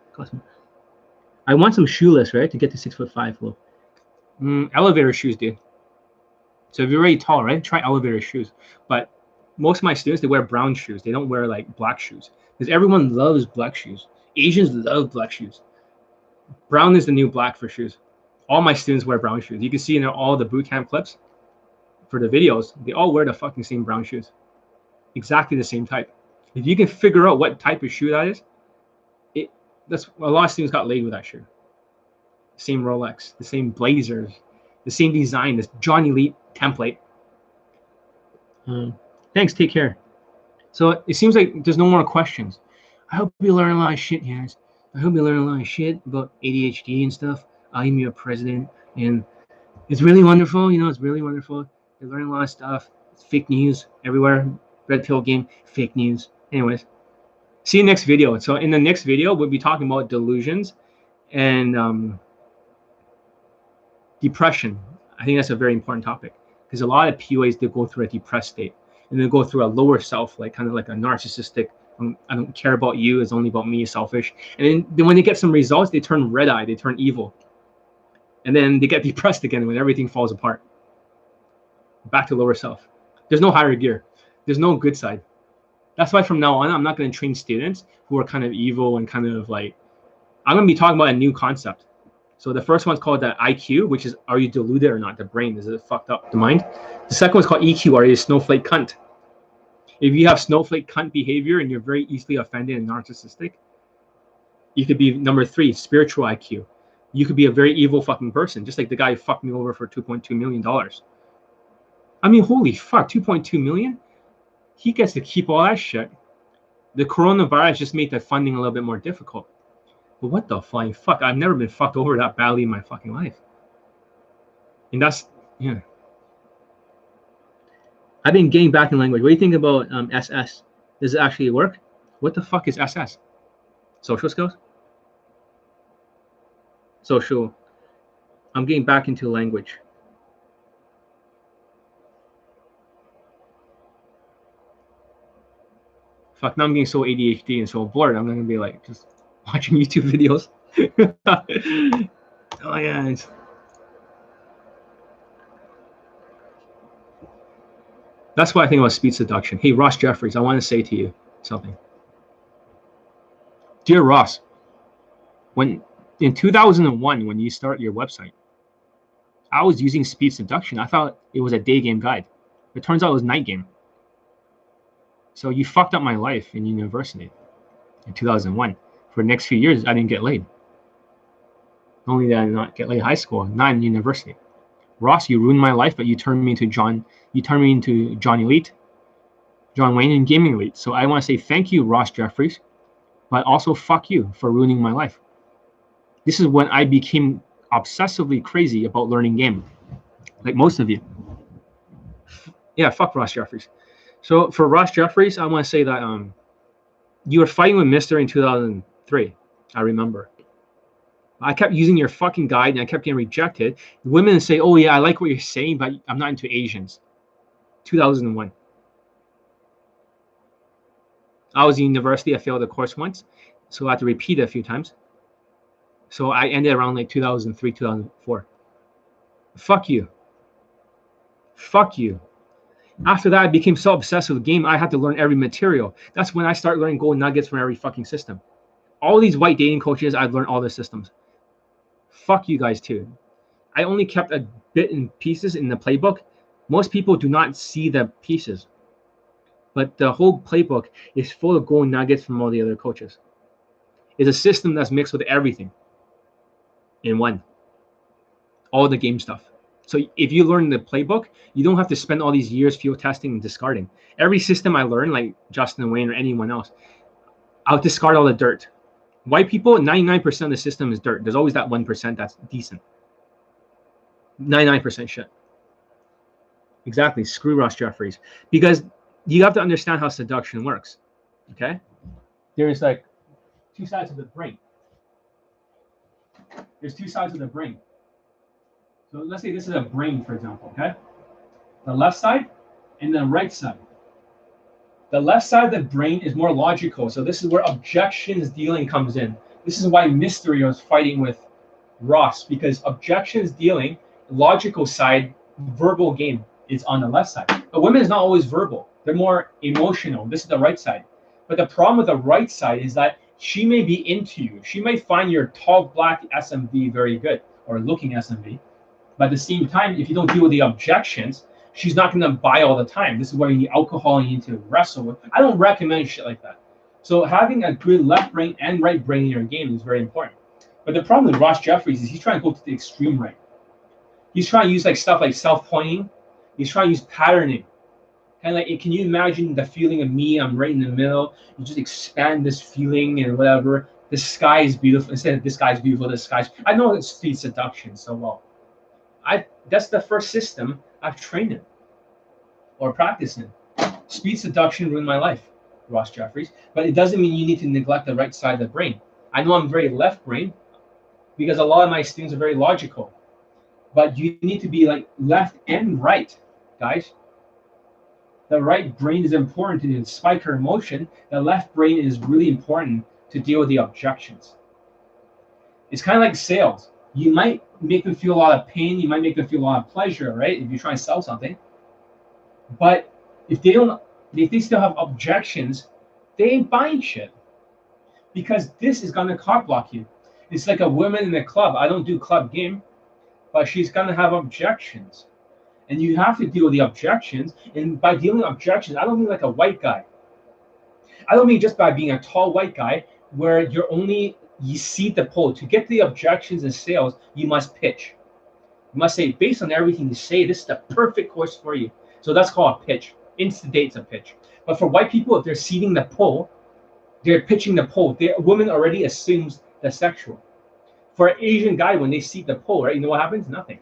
I want some shoeless, right, to get to 6'5" low. Elevator shoes, dude. So if you're really tall, right, try elevator shoes. But most of my students, they wear brown shoes. They don't wear like black shoes because everyone loves black shoes. Asians love black shoes. Brown is the new black for shoes. All my students wear brown shoes. You can see in all the bootcamp clips for the videos, they all wear the fucking same brown shoes. Exactly the same type. If you can figure out what type of shoe that is, that's a lot of students got laid with that shoe. Same Rolex, the same blazers, the same design, this Johnny Lee template. Thanks. Take care. So it seems like there's no more questions. I hope you learn a lot of shit, guys. I hope you learn a lot of shit about ADHD and stuff. I'm your president, and it's really wonderful. It's really wonderful. You learn a lot of stuff. It's fake news everywhere. Red pill game, fake news. Anyways, see you next video. So in the next video, we'll be talking about delusions and depression. I think that's a very important topic because a lot of PUAs, they go through a depressed state and they go through a lower self, like kind of like a narcissistic, I don't care about you, it's only about me, selfish. And then when they get some results, they turn red-eyed, they turn evil. And then they get depressed again when everything falls apart. Back to lower self. There's no higher gear. There's no good side. That's why from now on, I'm not going to train students who are kind of evil and kind of like, I'm going to be talking about a new concept. So the first one's called the IQ, which is, are you deluded or not? The brain, is it fucked up? The mind. The second one's called EQ, are you a snowflake cunt? If you have snowflake cunt behavior and you're very easily offended and narcissistic, you could be number 3, spiritual IQ. You could be a very evil fucking person, just like the guy who fucked me over for $2.2 million. I mean, holy fuck, 2.2 million? He gets to keep all that shit. The coronavirus just made the funding a little bit more difficult. But what the flying fuck? I've never been fucked over that badly in my fucking life. And that's, yeah. I've been getting back in language. What do you think about SS? Does it actually work? What the fuck is SS? Social skills? Social. I'm getting back into language. Fuck, now I'm getting so ADHD and so bored. I'm gonna be like just watching YouTube videos. Oh yeah. That's why I think about speed seduction. Hey, Ross Jeffries, I want to say to you something. Dear Ross, when in 2001, when you start your website, I was using speed seduction. I thought it was a day game guide. It turns out it was night game. So you fucked up my life in university in 2001. For the next few years, I didn't get laid. Not only did I not get laid in high school, not in university. Ross, you ruined my life, but you turned me into John Elite, John Wayne, and Gaming Elite. So I want to say thank you, Ross Jeffries, but also fuck you for ruining my life. This is when I became obsessively crazy about learning game, like most of you. Yeah, fuck Ross Jeffries. So for Ross Jeffries, I want to say that you were fighting with Mister in 2003. I remember. I kept using your fucking guide and I kept getting rejected. Women say, oh yeah, I like what you're saying, but I'm not into Asians. 2001. I was in university. I failed a course once, so I had to repeat it a few times. So I ended around like 2003, 2004. Fuck you. Fuck you. After that, I became so obsessed with the game, I had to learn every material. That's when I started learning gold nuggets from every fucking system. All these white dating coaches, I've learned all the systems. Fuck you guys too. I only kept a bit in pieces in the playbook. Most people do not see the pieces. But the whole playbook is full of gold nuggets from all the other coaches. It's a system that's mixed with everything in one. All the game stuff. So if you learn the playbook, you don't have to spend all these years field testing and discarding. Every system I learn, like Justin Wayne or anyone else, I'll discard all the dirt. White people, 99% of the system is dirt. There's always that 1% that's decent. 99% shit. Exactly. Screw Ross Jeffries. Because you have to understand how seduction works. Okay? There's like two sides of the brain. There's two sides of the brain. So let's say this is a brain, for example, okay? The left side and the right side. The left side of the brain is more logical. So this is where objections dealing comes in. This is why Mystery was fighting with Ross, because objections dealing, logical side, verbal game is on the left side. But women is not always verbal. They're more emotional. This is the right side. But the problem with the right side is that she may be into you. She may find your tall black SMV very good, or looking SMV. But at the same time, if you don't deal with the objections, she's not going to buy all the time. This is why you need alcohol and you need to wrestle with. I don't recommend shit like that. So having a good left brain and right brain in your game is very important. But the problem with Ross Jeffries is he's trying to go to the extreme right. He's trying to use like stuff like self-pointing. He's trying to use patterning. Kind of like, can you imagine the feeling of me? I'm right in the middle. You just expand this feeling and whatever. The sky is beautiful. Instead of this sky is beautiful, the sky's. I know it's speed seduction so well. That's the first system I've trained in or practiced in. Speed seduction ruined my life, Ross Jeffries. But it doesn't mean you need to neglect the right side of the brain. I know I'm very left brain because a lot of my students are very logical. But you need to be like left and right, guys. The right brain is important to spike her emotion. The left brain is really important to deal with the objections. It's kind of like sales. You might make them feel a lot of pain. You might make them feel a lot of pleasure, right? If you're trying to sell something. But if they still have objections, they ain't buying shit. Because this is gonna cock block you. It's like a woman in a club. I don't do club game, but she's gonna have objections. And you have to deal with the objections. And by dealing with objections, I don't mean like a white guy. I don't mean just by being a tall white guy where you see the pole. To get the objections in sales, you must pitch. You must say, based on everything you say, this is the perfect course for you. So that's called a pitch. Instigate's a pitch. But for white people, if they're seeding the pole, they're pitching the pole. The woman already assumes the sexual. For an Asian guy, when they seed the pole, right, you know what happens? Nothing.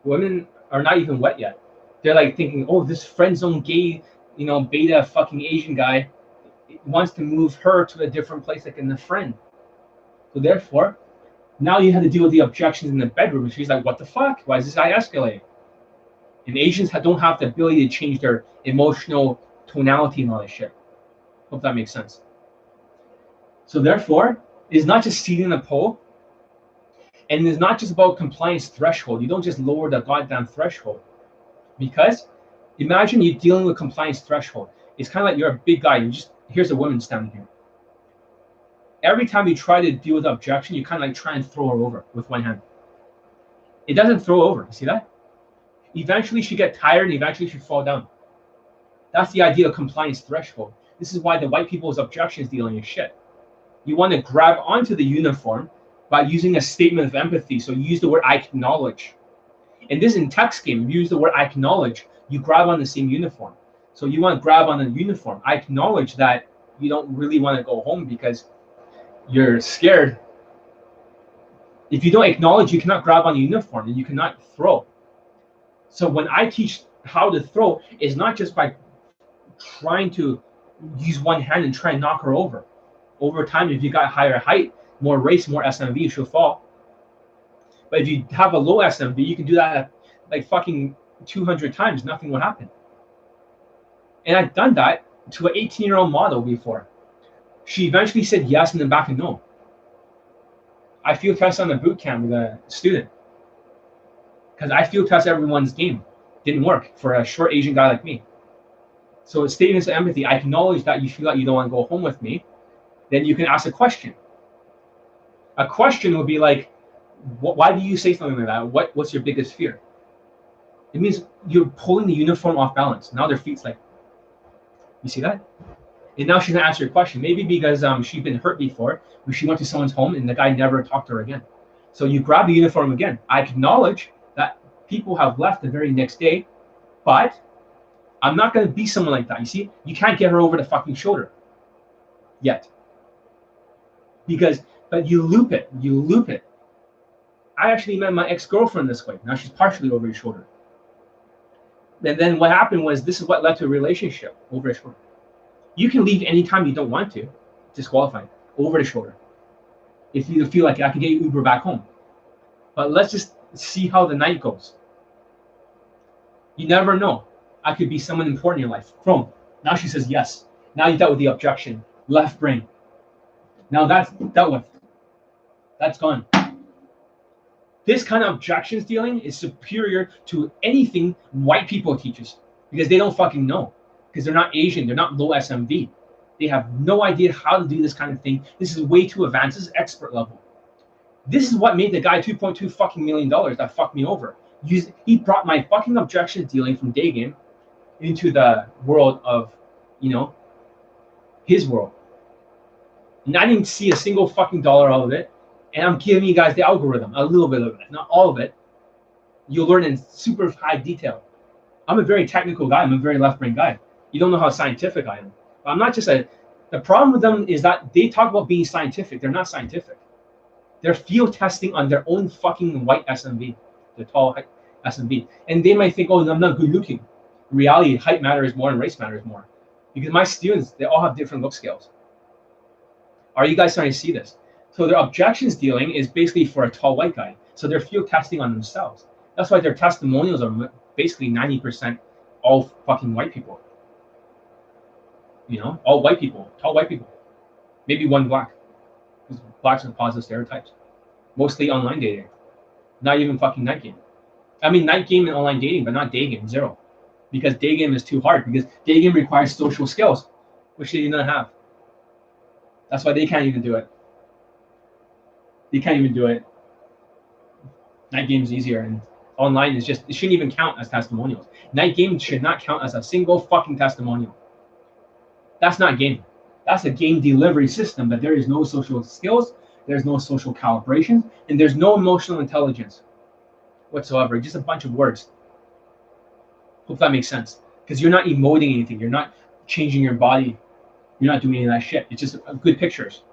Women are not even wet yet. They're like thinking, oh, this friend zone gay, beta fucking Asian guy wants to move her to a different place, like in the friend. So therefore, now you have to deal with the objections in the bedroom. And she's like, what the fuck? Why is this guy escalating? And Asians don't have the ability to change their emotional tonality and all that shit. Hope that makes sense. So therefore, it's not just seeding the pole. And it's not just about compliance threshold. You don't just lower the goddamn threshold. Because imagine you're dealing with compliance threshold. It's kind of like you're a big guy. Here's a woman standing here. Every time you try to deal with objection, you kind of like try and throw her over with one hand. It doesn't throw over. You see that? Eventually she get tired and eventually she fall down. That's the idea of compliance threshold. This is why the white people's objections dealing is shit. You want to grab onto the uniform by using a statement of empathy. So you use the word I acknowledge. And this in text game, you use the word I acknowledge, you grab on the same uniform. So you want to grab on the uniform. I acknowledge that you don't really want to go home because you're scared. If you don't acknowledge, you cannot grab on the uniform and you cannot throw. So when I teach how to throw, it's not just by trying to use one hand and try and knock her over. Over time, if you got higher height, more race, more SMV, she'll fall. But if you have a low SMV, you can do that like fucking 200 times, nothing will happen. And I've done that to an 18-year-old model before. She eventually said yes and then back and no. I field test on the boot camp with a student. Because I field test everyone's game. Didn't work for a short Asian guy like me. So it's statements of empathy. I acknowledge that you feel like you don't want to go home with me. Then you can ask a question. A question would be like, why do you say something like that? What's your biggest fear? It means you're pulling the uniform off balance. Now their feet's like, you see that? And now she's gonna answer your question. Maybe because she's been hurt before, when she went to someone's home and the guy never talked to her again. So you grab the uniform again. I acknowledge that people have left the very next day, but I'm not gonna be someone like that. You see, you can't get her over the fucking shoulder yet. But you loop it. I actually met my ex-girlfriend this way. Now she's partially over your shoulder. And then what happened was, this is what led to a relationship over the shoulder. You can leave anytime you don't want to, disqualified, over the shoulder. If you feel like I can get you Uber back home. But let's just see how the night goes. You never know. I could be someone important in your life. Chrome. Now she says yes. Now you dealt with the objection. Left brain. Now that's dealt with. That's gone. This kind of objections dealing is superior to anything white people teaches because they don't fucking know. Because they're not Asian, they're not low SMV. They have no idea how to do this kind of thing. This is way too advanced. This is expert level. This is what made the guy $2.2 fucking million that fucked me over. He brought my fucking objections dealing from day game into the world of, his world. And I didn't see a single fucking dollar out of it. And I'm giving you guys the algorithm, a little bit of it, not all of it. You'll learn in super high detail. I'm a very technical guy. I'm a very left brain guy. You don't know how scientific I am. I'm not just a. The problem with them is that they talk about being scientific. They're not scientific. They're field testing on their own fucking white SMV, the tall SMV. And they might think, oh, I'm not good looking. In reality, height matters more and race matters more. Because my students, they all have different look scales. Are you guys starting to see this? So their objections dealing is basically for a tall white guy. So they're field testing on themselves. That's why their testimonials are basically 90% all fucking white people. You know, all white people, tall white people. Maybe one black. Because blacks are positive stereotypes. Mostly online dating. Not even fucking night game. I mean, night game and online dating, but not day game, zero. Because day game is too hard. Because day game requires social skills, which they do not have. That's why they can't even do it. They can't even do it. Night game is easier, and online is just, it shouldn't even count as testimonials. Night game should not count as a single fucking testimonial. That's not game. That's a game delivery system, but there is no social skills, there's no social calibration, and there's no emotional intelligence whatsoever. Just a bunch of words. Hope that makes sense. Because you're not emoting anything. You're not changing your body. You're not doing any of that shit. It's just good pictures.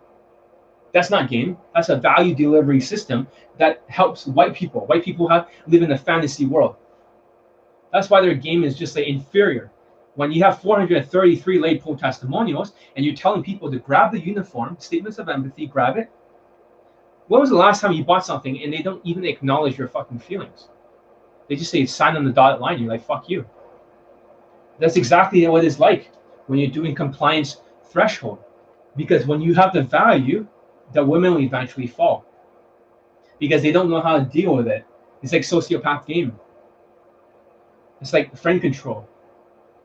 That's not game. That's a value delivery system that helps white people. White people live in a fantasy world. That's why their game is just like inferior. When you have 433 laid pull testimonials and you're telling people to grab the uniform, statements of empathy, grab it. When was the last time you bought something and they don't even acknowledge your fucking feelings? They just say sign on the dotted line. You're like, fuck you. That's exactly what it's like when you're doing compliance threshold. Because when you have the value, the women will eventually fall. Because they don't know how to deal with it. It's like sociopath game. It's like friend control.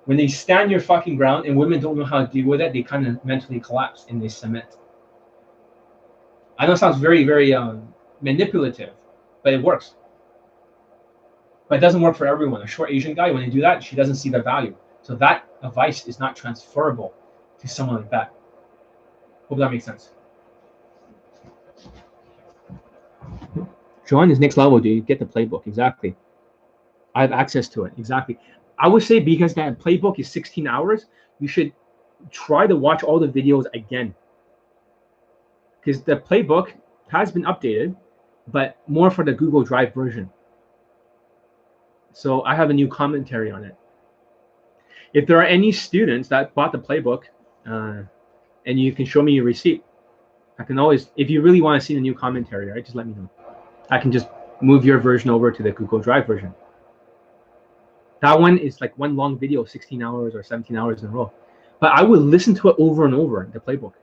When they stand your fucking ground and women don't know how to deal with it, they kind of mentally collapse and they submit. I know it sounds very, very manipulative, but it works. But it doesn't work for everyone. A short Asian guy, when they do that, she doesn't see the value. So that advice is not transferable to someone like that. Hope that makes sense. Join is next level, dude. Get the playbook. Exactly. I have access to it. Exactly. I would say because that playbook is 16 hours, you should try to watch all the videos again. Because the playbook has been updated, but more for the Google Drive version. So I have a new commentary on it. If there are any students that bought the playbook, and you can show me your receipt, I can always, if you really want to see the new commentary, right, just let me know. I can just move your version over to the Google Drive version. That one is like one long video, 16 hours or 17 hours in a row. But I would listen to it over and over, the playbook,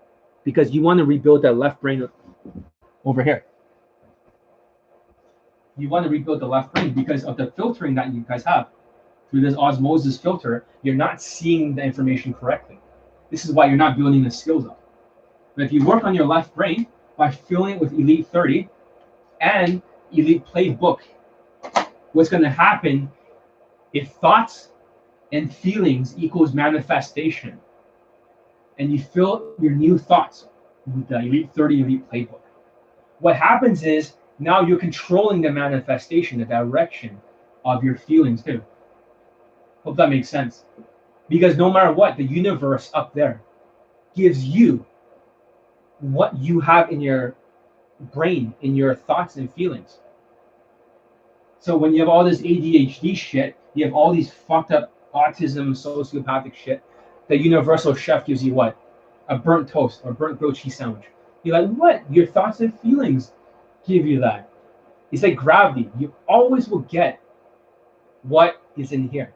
because you want to rebuild that left brain over here. You want to rebuild the left brain because of the filtering that you guys have. Through this osmosis filter, you're not seeing the information correctly. This is why you're not building the skills up. But if you work on your left brain by filling it with Elite 30 and Elite Playbook, what's going to happen if thoughts and feelings equals manifestation, and you fill your new thoughts with the Elite 30 Elite Playbook, what happens is now you're controlling the manifestation, the direction of your feelings too. Hope that makes sense. Because no matter what, the universe up there gives you what you have in your brain, in your thoughts and feelings. So when you have all this ADHD shit, you have all these fucked up autism, sociopathic shit, the universal chef gives you what? A burnt toast or burnt grilled cheese sandwich. You're like, what? Your thoughts and feelings give you that. It's like gravity. You always will get what is in here.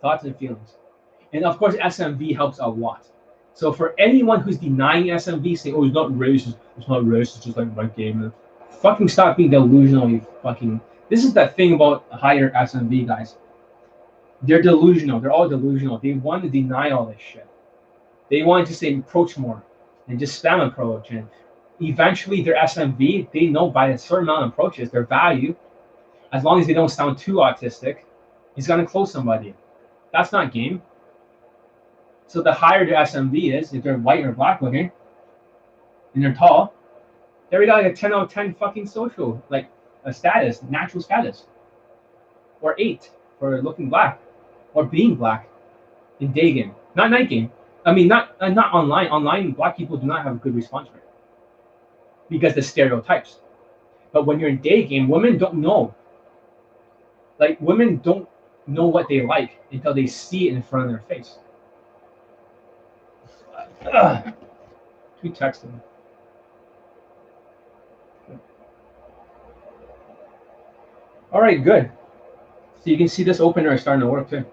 Thoughts and feelings. And of course, SMV helps a lot. So for anyone who's denying SMV, saying, oh, it's not racist, it's just like my game. Fucking stop being delusional, you fucking... This is the thing about higher SMV guys. They're delusional. They're all delusional. They want to deny all this shit. They want to say approach more and just spam approach. And eventually their SMV, they know by a certain amount of approaches, their value, as long as they don't sound too autistic, is going to close somebody. That's not game. So the higher their SMV is, if they're white or black looking, and they're tall, they already got like a 10 out of 10 fucking social, like a status, natural status. Or 8 for looking black, or being black. in day game, not night game. I mean, not online. Online, black people do not have a good response rate because the stereotypes. But when you're in day game, women don't know. Like, women don't know what they like until they see it in front of their face. Who texted me? All right, good. So you can see this opener is starting to work too.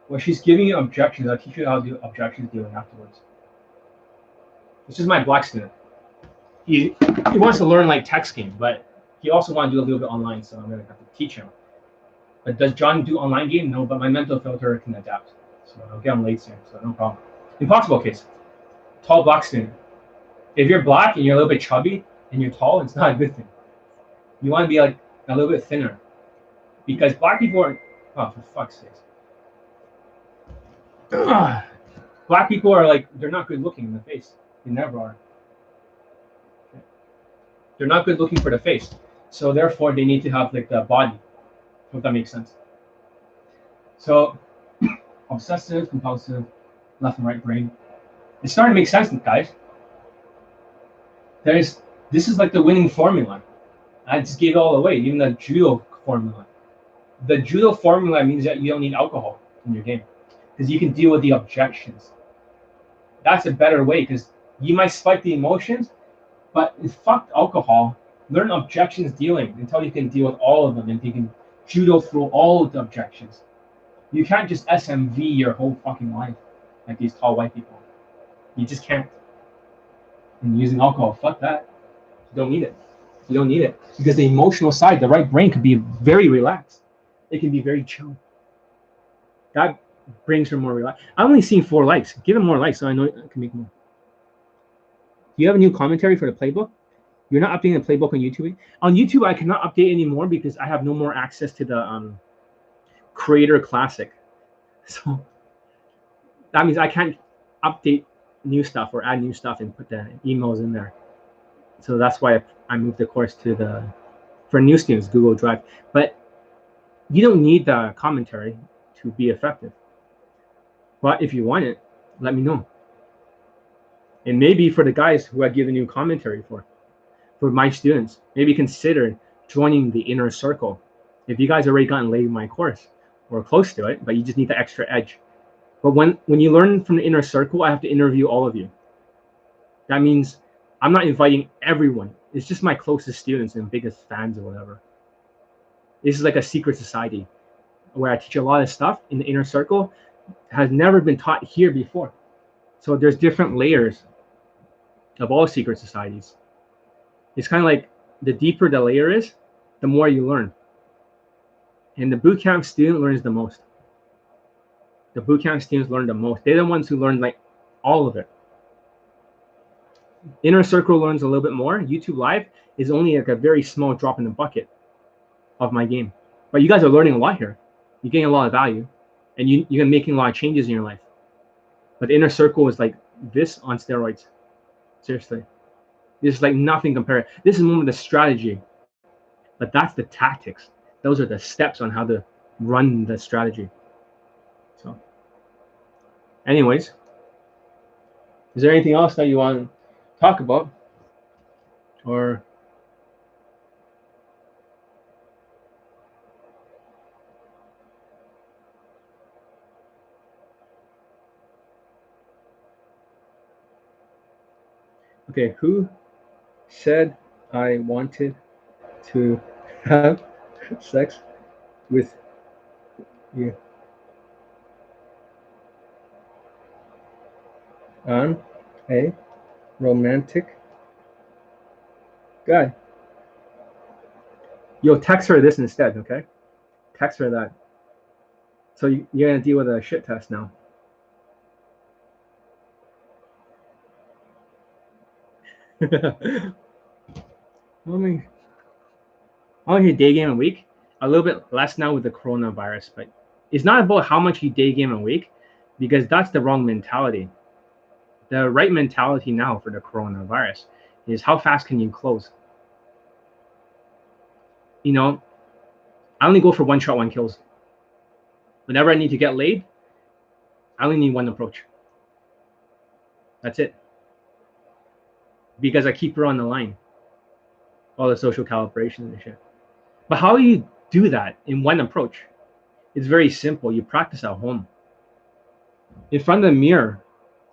Well, she's giving you objections. I'll teach you how to do objections dealing afterwards. This is my black student. He wants to learn like texting, but he also wants to do a little bit online, so I'm gonna have to teach him. But does John do online game? No, but my mental filter can adapt. So I'll get him late soon, so no problem. Impossible case. Tall black student. If you're black and you're a little bit chubby and you're tall, it's not a good thing. You want to be like a little bit thinner, because black people are, oh, for fuck's sake. Black people are like, they're not good looking in the face. They never are. They're not good looking for the face. So therefore they need to have like the body. If that makes sense. So obsessive, compulsive, left and right brain. It's starting to make sense, guys. This is like the winning formula. I just gave it all away, even the judo formula. The judo formula means that you don't need alcohol in your game, because you can deal with the objections. That's a better way, because you might spike the emotions, but fuck alcohol. Learn objections dealing until you can deal with all of them, and you can judo through all of the objections. You can't just SMV your whole fucking life like these tall white people. You just can't. And using alcohol, fuck that. You don't need it. You don't need it, because the emotional side, the right brain, can be very relaxed. It can be very chill. That brings her more relaxed. I've only seen 4 likes. Give him more likes so I know I can make more. Do you have a new commentary for the playbook? You're not updating the playbook on YouTube? On YouTube, I cannot update anymore because I have no more access to the Creator Classic. So that means I can't update new stuff or add new stuff and put the emails in there. So that's why I moved the course to for new students, Google Drive. But you don't need the commentary to be effective. But if you want it, let me know. And maybe for the guys who I give a new commentary for my students, maybe consider joining the inner circle. If you guys already gotten laid in my course or close to it, but you just need the extra edge. But when you learn from the inner circle, I have to interview all of you. That means I'm not inviting everyone. It's just my closest students and biggest fans or whatever. This is like a secret society where I teach a lot of stuff in the inner circle has never been taught here before. So there's different layers of all secret societies. It's kind of like the deeper the layer is, the more you learn. And the bootcamp student learns the most. The bootcamp students learn the most. They're the ones who learn like all of it. Inner circle learns a little bit more. YouTube Live is only like a very small drop in the bucket of my game. But you guys are learning a lot here. You're getting a lot of value, and you're making a lot of changes in your life. But the inner circle is like this on steroids. Seriously. This is like nothing compared. This is more of the strategy. But that's the tactics. Those are the steps on how to run the strategy. So anyways, is there anything else that you want to talk about? Or okay, who said I wanted to have sex with you? I'm a romantic guy. Yo, text her this instead, okay? Text her that. So you're gonna deal with a shit test now. How many day game a week? A little bit less now with the coronavirus, but it's not about how much you day game a week, because that's the wrong mentality. The right mentality now for the coronavirus is how fast can you close? You know, I only go for one shot, one kills. Whenever I need to get laid, I only need one approach. That's it. Because I keep her on the line. All the social calibration and shit. But how do you do that in one approach? It's very simple. You practice at home. In front of the mirror,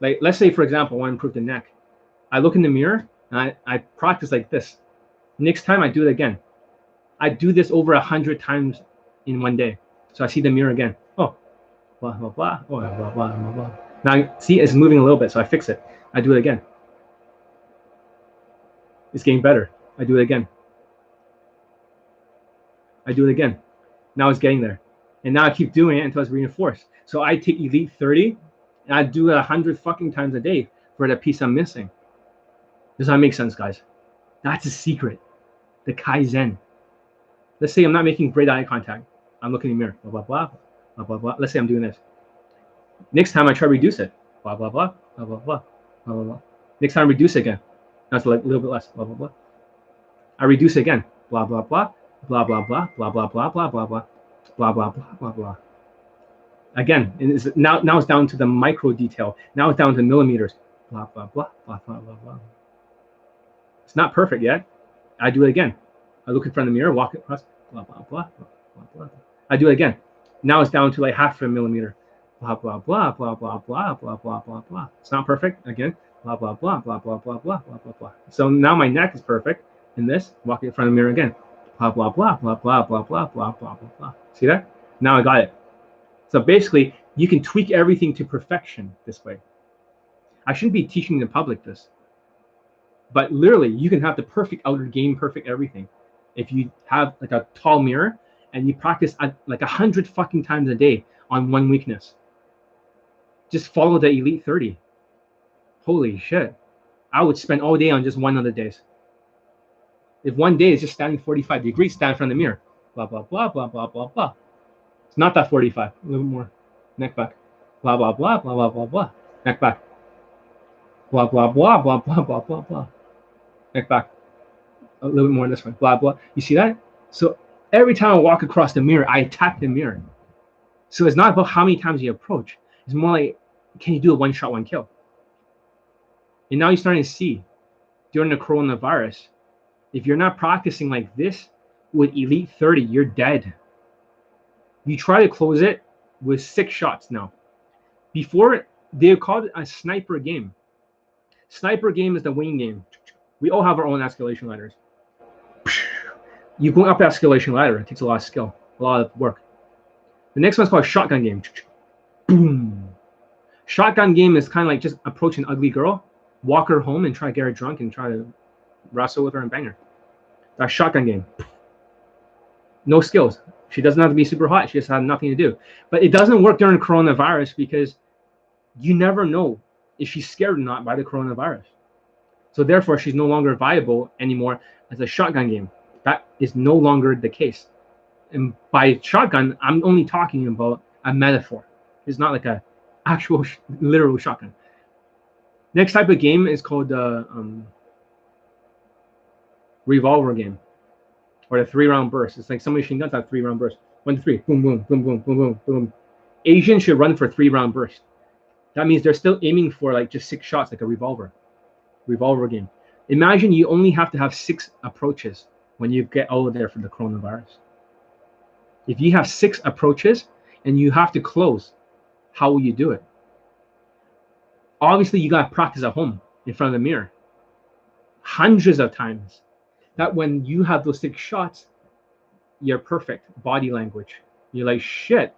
like let's say for example, I want to improve the neck. I look in the mirror and I practice like this. Next time I do it again. I do this over 100 times in one day. So I see the mirror again. Oh, blah, blah, blah, oh, blah, blah, blah, blah. Now see it's moving a little bit, so I fix it. I do it again. It's getting better. I do it again. I do it again. Now it's getting there. And now I keep doing it until it's reinforced. So I take Elite 30 and I do it 100 fucking times a day for that piece I'm missing. Does that make sense, guys? That's a secret. The Kaizen. Let's say I'm not making great eye contact. I'm looking in the mirror. Blah, blah, blah, blah, blah, blah. Let's say I'm doing this. Next time I try to reduce it. Blah, blah, blah, blah, blah, blah, blah, blah, blah. Next time I reduce it again. Now it's like a little bit less. Blah, blah, blah. I reduce it again. Blah, blah, blah, blah, blah, blah, blah, blah, blah, blah, blah, blah, blah, blah, blah, blah, blah. Again, now it's down to the micro detail. Now it's down to millimeters. Blah, blah, blah, blah, blah, blah, blah. It's not perfect yet. I do it again. I look in front of the mirror, walk across, blah, blah, blah, blah, blah, blah. I do it again. Now it's down to like half a millimeter. Blah, blah, blah, blah, blah, blah, blah, blah, blah, blah. It's not perfect. Again, blah, blah, blah, blah, blah, blah, blah, blah, blah, blah. So now my neck is perfect. In this, walk in front of the mirror again. Blah, blah, blah, blah, blah, blah, blah, blah, blah, blah, blah. See that? Now I got it. So basically, you can tweak everything to perfection this way. I shouldn't be teaching the public this. But literally, you can have the perfect outer game, perfect everything. If you have like a tall mirror and you practice like 100 fucking times a day on one weakness. Just follow the Elite 30. Holy shit. I would spend all day on just one of the days. If one day is just standing 45 degrees, stand in front of the mirror. Blah, blah, blah, blah, blah, blah, blah. It's not that 45. A little bit more. Neck back. Blah, blah, blah, blah, blah, blah, blah. Neck back. Blah, blah, blah, blah, blah, blah, blah, blah. Neck back. A little bit more this way. Blah, blah. You see that? So every time I walk across the mirror, I attack the mirror. So it's not about how many times you approach. It's more like, can you do a one shot, one kill? And now you're starting to see during the coronavirus, if you're not practicing like this with Elite 30, you're dead. You try to close it with 6 shots now. Before, they called it a sniper game. Sniper game is the wing game. We all have our own escalation ladders. You go up the escalation ladder, it takes a lot of skill, a lot of work. The next one's called shotgun game. Boom. Shotgun game is kind of like just approach an ugly girl, walk her home and try to get her drunk and try to wrestle with her and bang her. That's shotgun game. No skills. She doesn't have to be super hot. She just has nothing to do. But it doesn't work during coronavirus because you never know if she's scared or not by the coronavirus. So therefore, she's no longer viable anymore as a shotgun game. That is no longer the case. And by shotgun, I'm only talking about a metaphor. It's not like a actual literal shotgun. Next type of game is called the revolver game, or the 3-round burst. It's like some machine guns have 3-round burst. 1, 2, 3, boom, boom, boom, boom, boom, boom, boom. Asians should run for 3-round burst. That means they're still aiming for like just 6 shots, like a revolver game. Imagine you only have to have 6 approaches when you get out of there for the coronavirus. If you have 6 approaches and you have to close, how will you do it? Obviously, you got to practice at home in front of the mirror hundreds of times. That when you have those 6 shots, you're perfect. Body language. You're like, shit,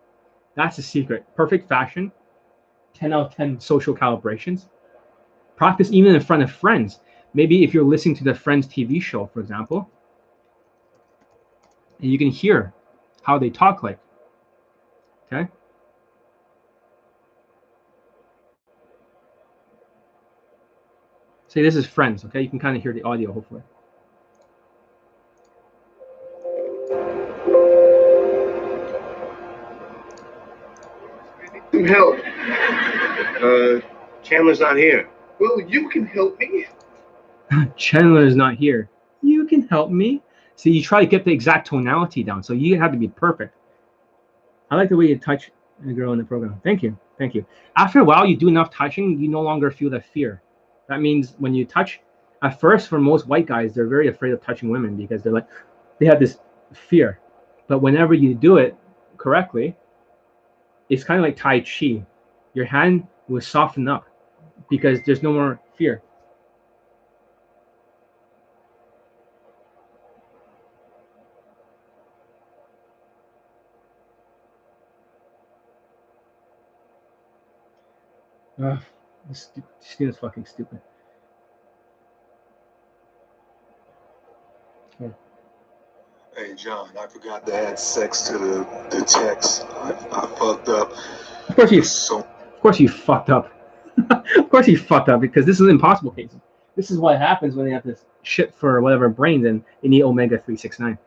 that's the secret. Perfect fashion. 10 out of 10 social calibrations. Practice even in front of friends. Maybe if you're listening to the Friends TV show, for example, and you can hear how they talk like. Okay? Say this is Friends, okay? You can kind of hear the audio, hopefully. Some help. Chandler's not here. Well, you can help me. Chandler is not here. You can help me. See, you try to get the exact tonality down, so you have to be perfect. I like the way you touch a girl in the program. Thank you. Thank you. After a while, you do enough touching, you no longer feel that fear. That means when you touch, at first, for most white guys, they're very afraid of touching women because they're like, they have this fear. But whenever you do it correctly, it's kind of like Tai Chi. Your hand will soften up because there's no more fear. This student's fucking stupid. Hey, John, I forgot to add sex to the text. I fucked up. Of course you fucked up. Of course you fucked up because this is impossible cases. This is what happens when they have this shit for whatever brains and they need omega 369.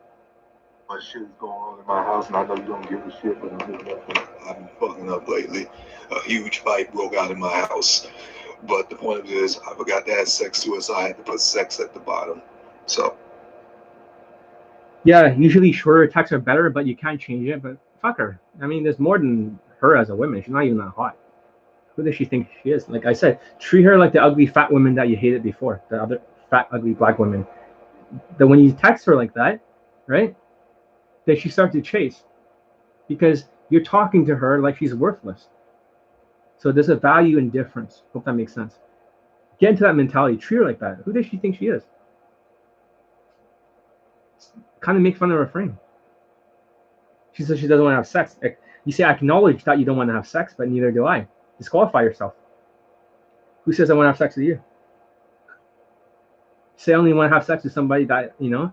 My shit is going on in my house, and I know you don't give a shit, but I've been fucking up lately. A huge fight broke out in my house. But the point of it is, I forgot to add sex to it, so I had to put sex at the bottom. So. Yeah, usually shorter texts are better, but you can't change it. But fuck her. I mean, there's more than her as a woman. She's not even that hot. Who does she think she is? Like I said, treat her like the ugly fat woman that you hated before. The other fat, ugly black women. That when you text her like that, right? That she starts to chase. Because you're talking to her like she's worthless. So there's a value in difference. Hope that makes sense. Get into that mentality. Treat her like that. Who does she think she is? Kind of make fun of her frame. She says she doesn't want to have sex. You say, I acknowledge that you don't want to have sex, but neither do I. Disqualify yourself. Who says I want to have sex with you? Say I only want to have sex with somebody that, you know,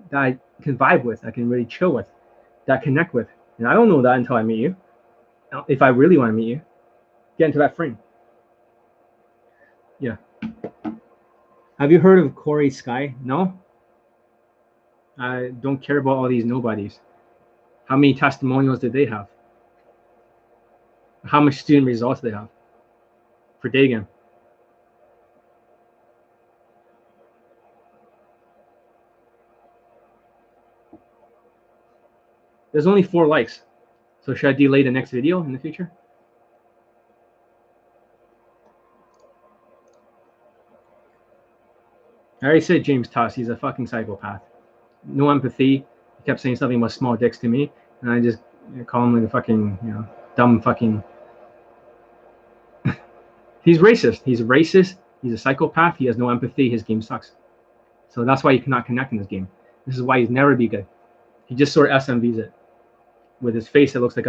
that I can vibe with, I can really chill with, that I connect with. And I don't know that until I meet you. If I really want to meet you, get into that frame. Yeah. Have you heard of Corey Sky? No? I don't care about all these nobodies. How many testimonials did they have? How much student results they have for day game? There's only 4 likes. So should I delay the next video in the future? I already said James Tuss. He's a fucking psychopath. No empathy. He kept saying something about small dicks to me, and I just call him like a fucking, you know, dumb fucking. He's racist. He's racist. He's a psychopath. He has no empathy. His game sucks. So that's why you cannot connect in this game. This is why he's never be good. He just sort of SMVs it with his face that looks like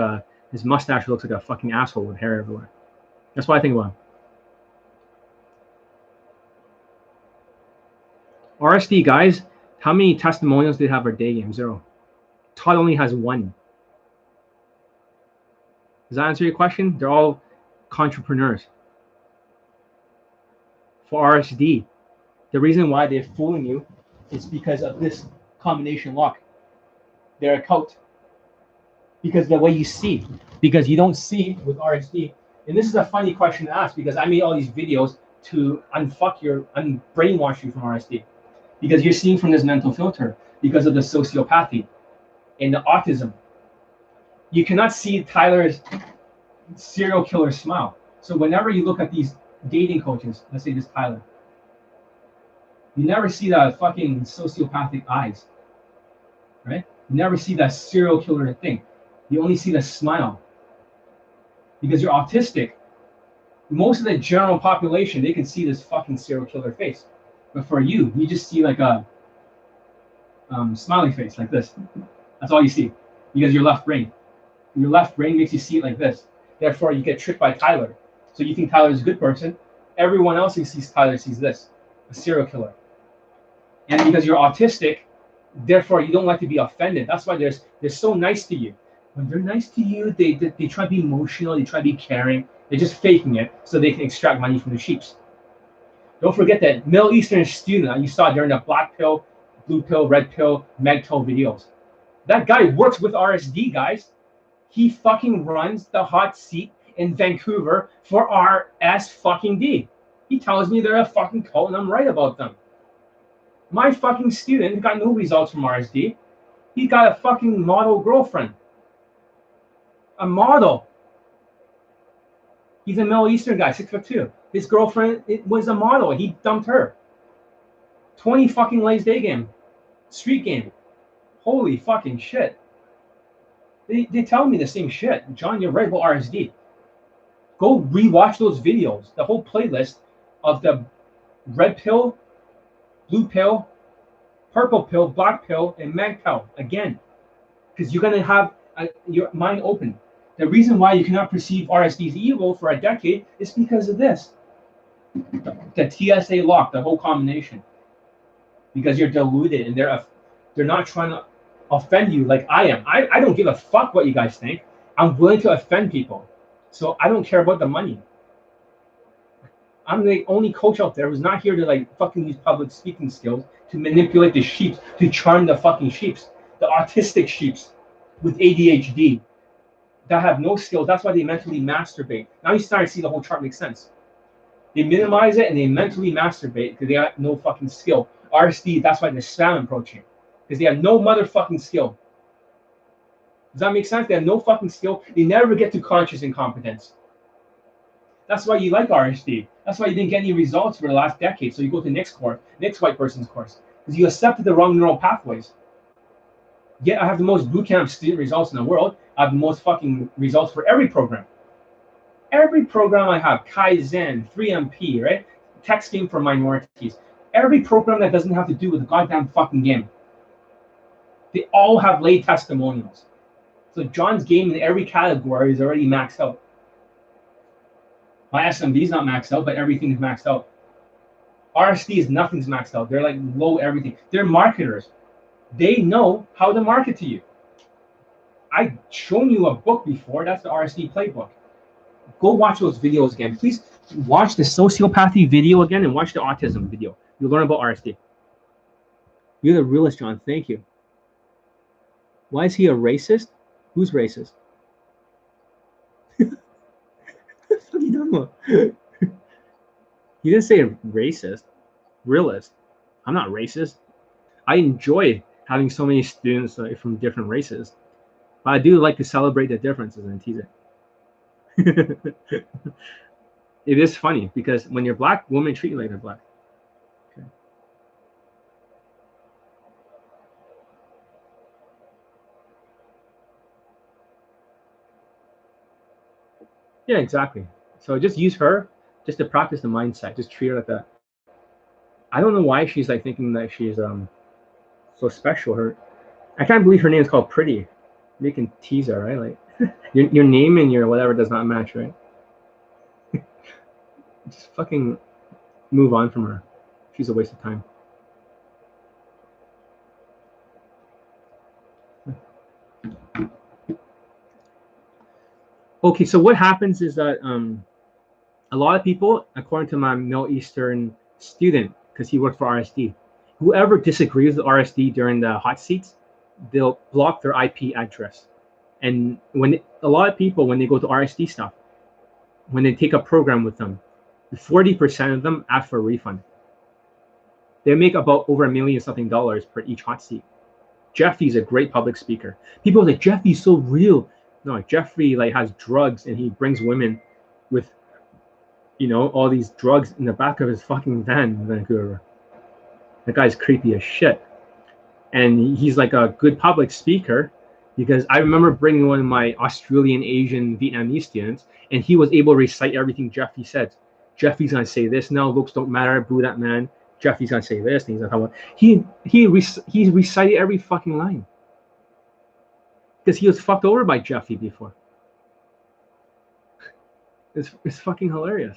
his mustache looks like a fucking asshole with hair everywhere. That's what I think about him. RSD guys, how many testimonials do they have for day game? 0. Todd only has 1. Does that answer your question? They're all entrepreneurs. For RSD, the reason why they're fooling you is because of this combination lock. They're a cult. Because the way you see, because you don't see with RSD. And this is a funny question to ask because I made all these videos to unbrainwash you from RSD. Because you're seeing from this mental filter because of the sociopathy and the autism. You cannot see Tyler's serial killer smile. So whenever you look at these dating coaches, let's say this Tyler, you never see that fucking sociopathic eyes, right? You never see that serial killer thing. You only see the smile. Because you're autistic, most of the general population, they can see this fucking serial killer face. But for you, you just see like a smiley face like this. That's all you see because your left brain. Your left brain makes you see it like this. Therefore, you get tricked by Tyler. So you think Tyler is a good person. Everyone else who sees Tyler sees this, a serial killer. And because you're autistic, therefore you don't like to be offended. That's why they're so nice to you. When they're nice to you, they try to be emotional. They try to be caring. They're just faking it so they can extract money from the sheeps. Don't forget that Middle Eastern student that you saw during the black pill, blue pill, red pill, med pill videos. That guy works with RSD, guys. He fucking runs the hot seat in Vancouver for RSD. He tells me they're a fucking cult and I'm right about them. My fucking student got no results from RSD. He got a fucking model girlfriend. A model. He's a Middle Eastern guy, 6'2". His girlfriend was a model. He dumped her. 20 fucking lays day game. Street game. Holy fucking shit. They tell me the same shit. John, you're right about RSD. Go rewatch those videos. The whole playlist of the red pill, blue pill, purple pill, black pill, and mag pill again. Because you're going to have your mind open. The reason why you cannot perceive RSD as evil for a decade is because of this. The TSA lock, the whole combination. Because you're deluded and they're not trying to offend you like I am. I don't give a fuck what you guys think. I'm willing to offend people. So I don't care about the money. I'm the only coach out there who's not here to like fucking use public speaking skills to manipulate the sheeps, to charm the fucking sheeps, the autistic sheeps with ADHD that have no skills. That's why they mentally masturbate. Now you start to see the whole chart makes sense. They minimize it and they mentally masturbate because they have no fucking skill. RSD, that's why they're spam approaching. Because they have no motherfucking skill. Does that make sense? They have no fucking skill. They never get to conscious incompetence. That's why you like RSD. That's why you didn't get any results for the last decade. So you go to next white person's course. Because you accepted the wrong neural pathways. Yet I have the most bootcamp student results in the world. I have the most fucking results for every program. Every program I have, Kaizen, 3MP, right? Text game for minorities. Every program that doesn't have to do with the goddamn fucking game. They all have lay testimonials. So John's game in every category is already maxed out. My SMB is not maxed out, but everything is maxed out. RSD is nothing's maxed out. They're like low everything. They're marketers. They know how to market to you. I've shown you a book before. That's the RSD playbook. Go watch those videos again. Please watch the sociopathy video again and watch the autism video. You'll learn about RSD. You're the realist, John. Thank you. Why is he a racist? Who's racist? What are you talking about? He didn't say racist. Realist. I'm not racist. I enjoy having so many students from different races. But I do like to celebrate the differences and tease it. It is funny because when you're black, women treat you like they're black. Okay. Yeah, exactly. So just use her just to practice the mindset. Just treat her like that. I don't know why she's like thinking that she's so special. I can't believe her name is called Pretty. You can tease her, right? Like your name and your whatever does not match, right? Just fucking move on from her. She's a waste of time. Okay, so what happens is that a lot of people, according to my Middle Eastern student, because he worked for RSD, whoever disagrees with RSD during the hot seats, they'll block their IP address. And a lot of people, when they go to RSD stuff, when they take a program with them, 40% of them ask for a refund. They make about over $1 million something per each hot seat. Jeffy's a great public speaker. People are like, Jeffy's so real. No, Jeffrey like has drugs and he brings women with, all these drugs in the back of his fucking van in Vancouver. The guy's creepy as shit. And he's like a good public speaker because I remember bringing one of my Australian, Asian, Vietnamese students and he was able to recite everything Jeffy said. Jeffy's gonna say this now. Looks don't matter. Boo that man. Jeffy's gonna say this. And he's like, he recited every fucking line because he was fucked over by Jeffy before. It's fucking hilarious.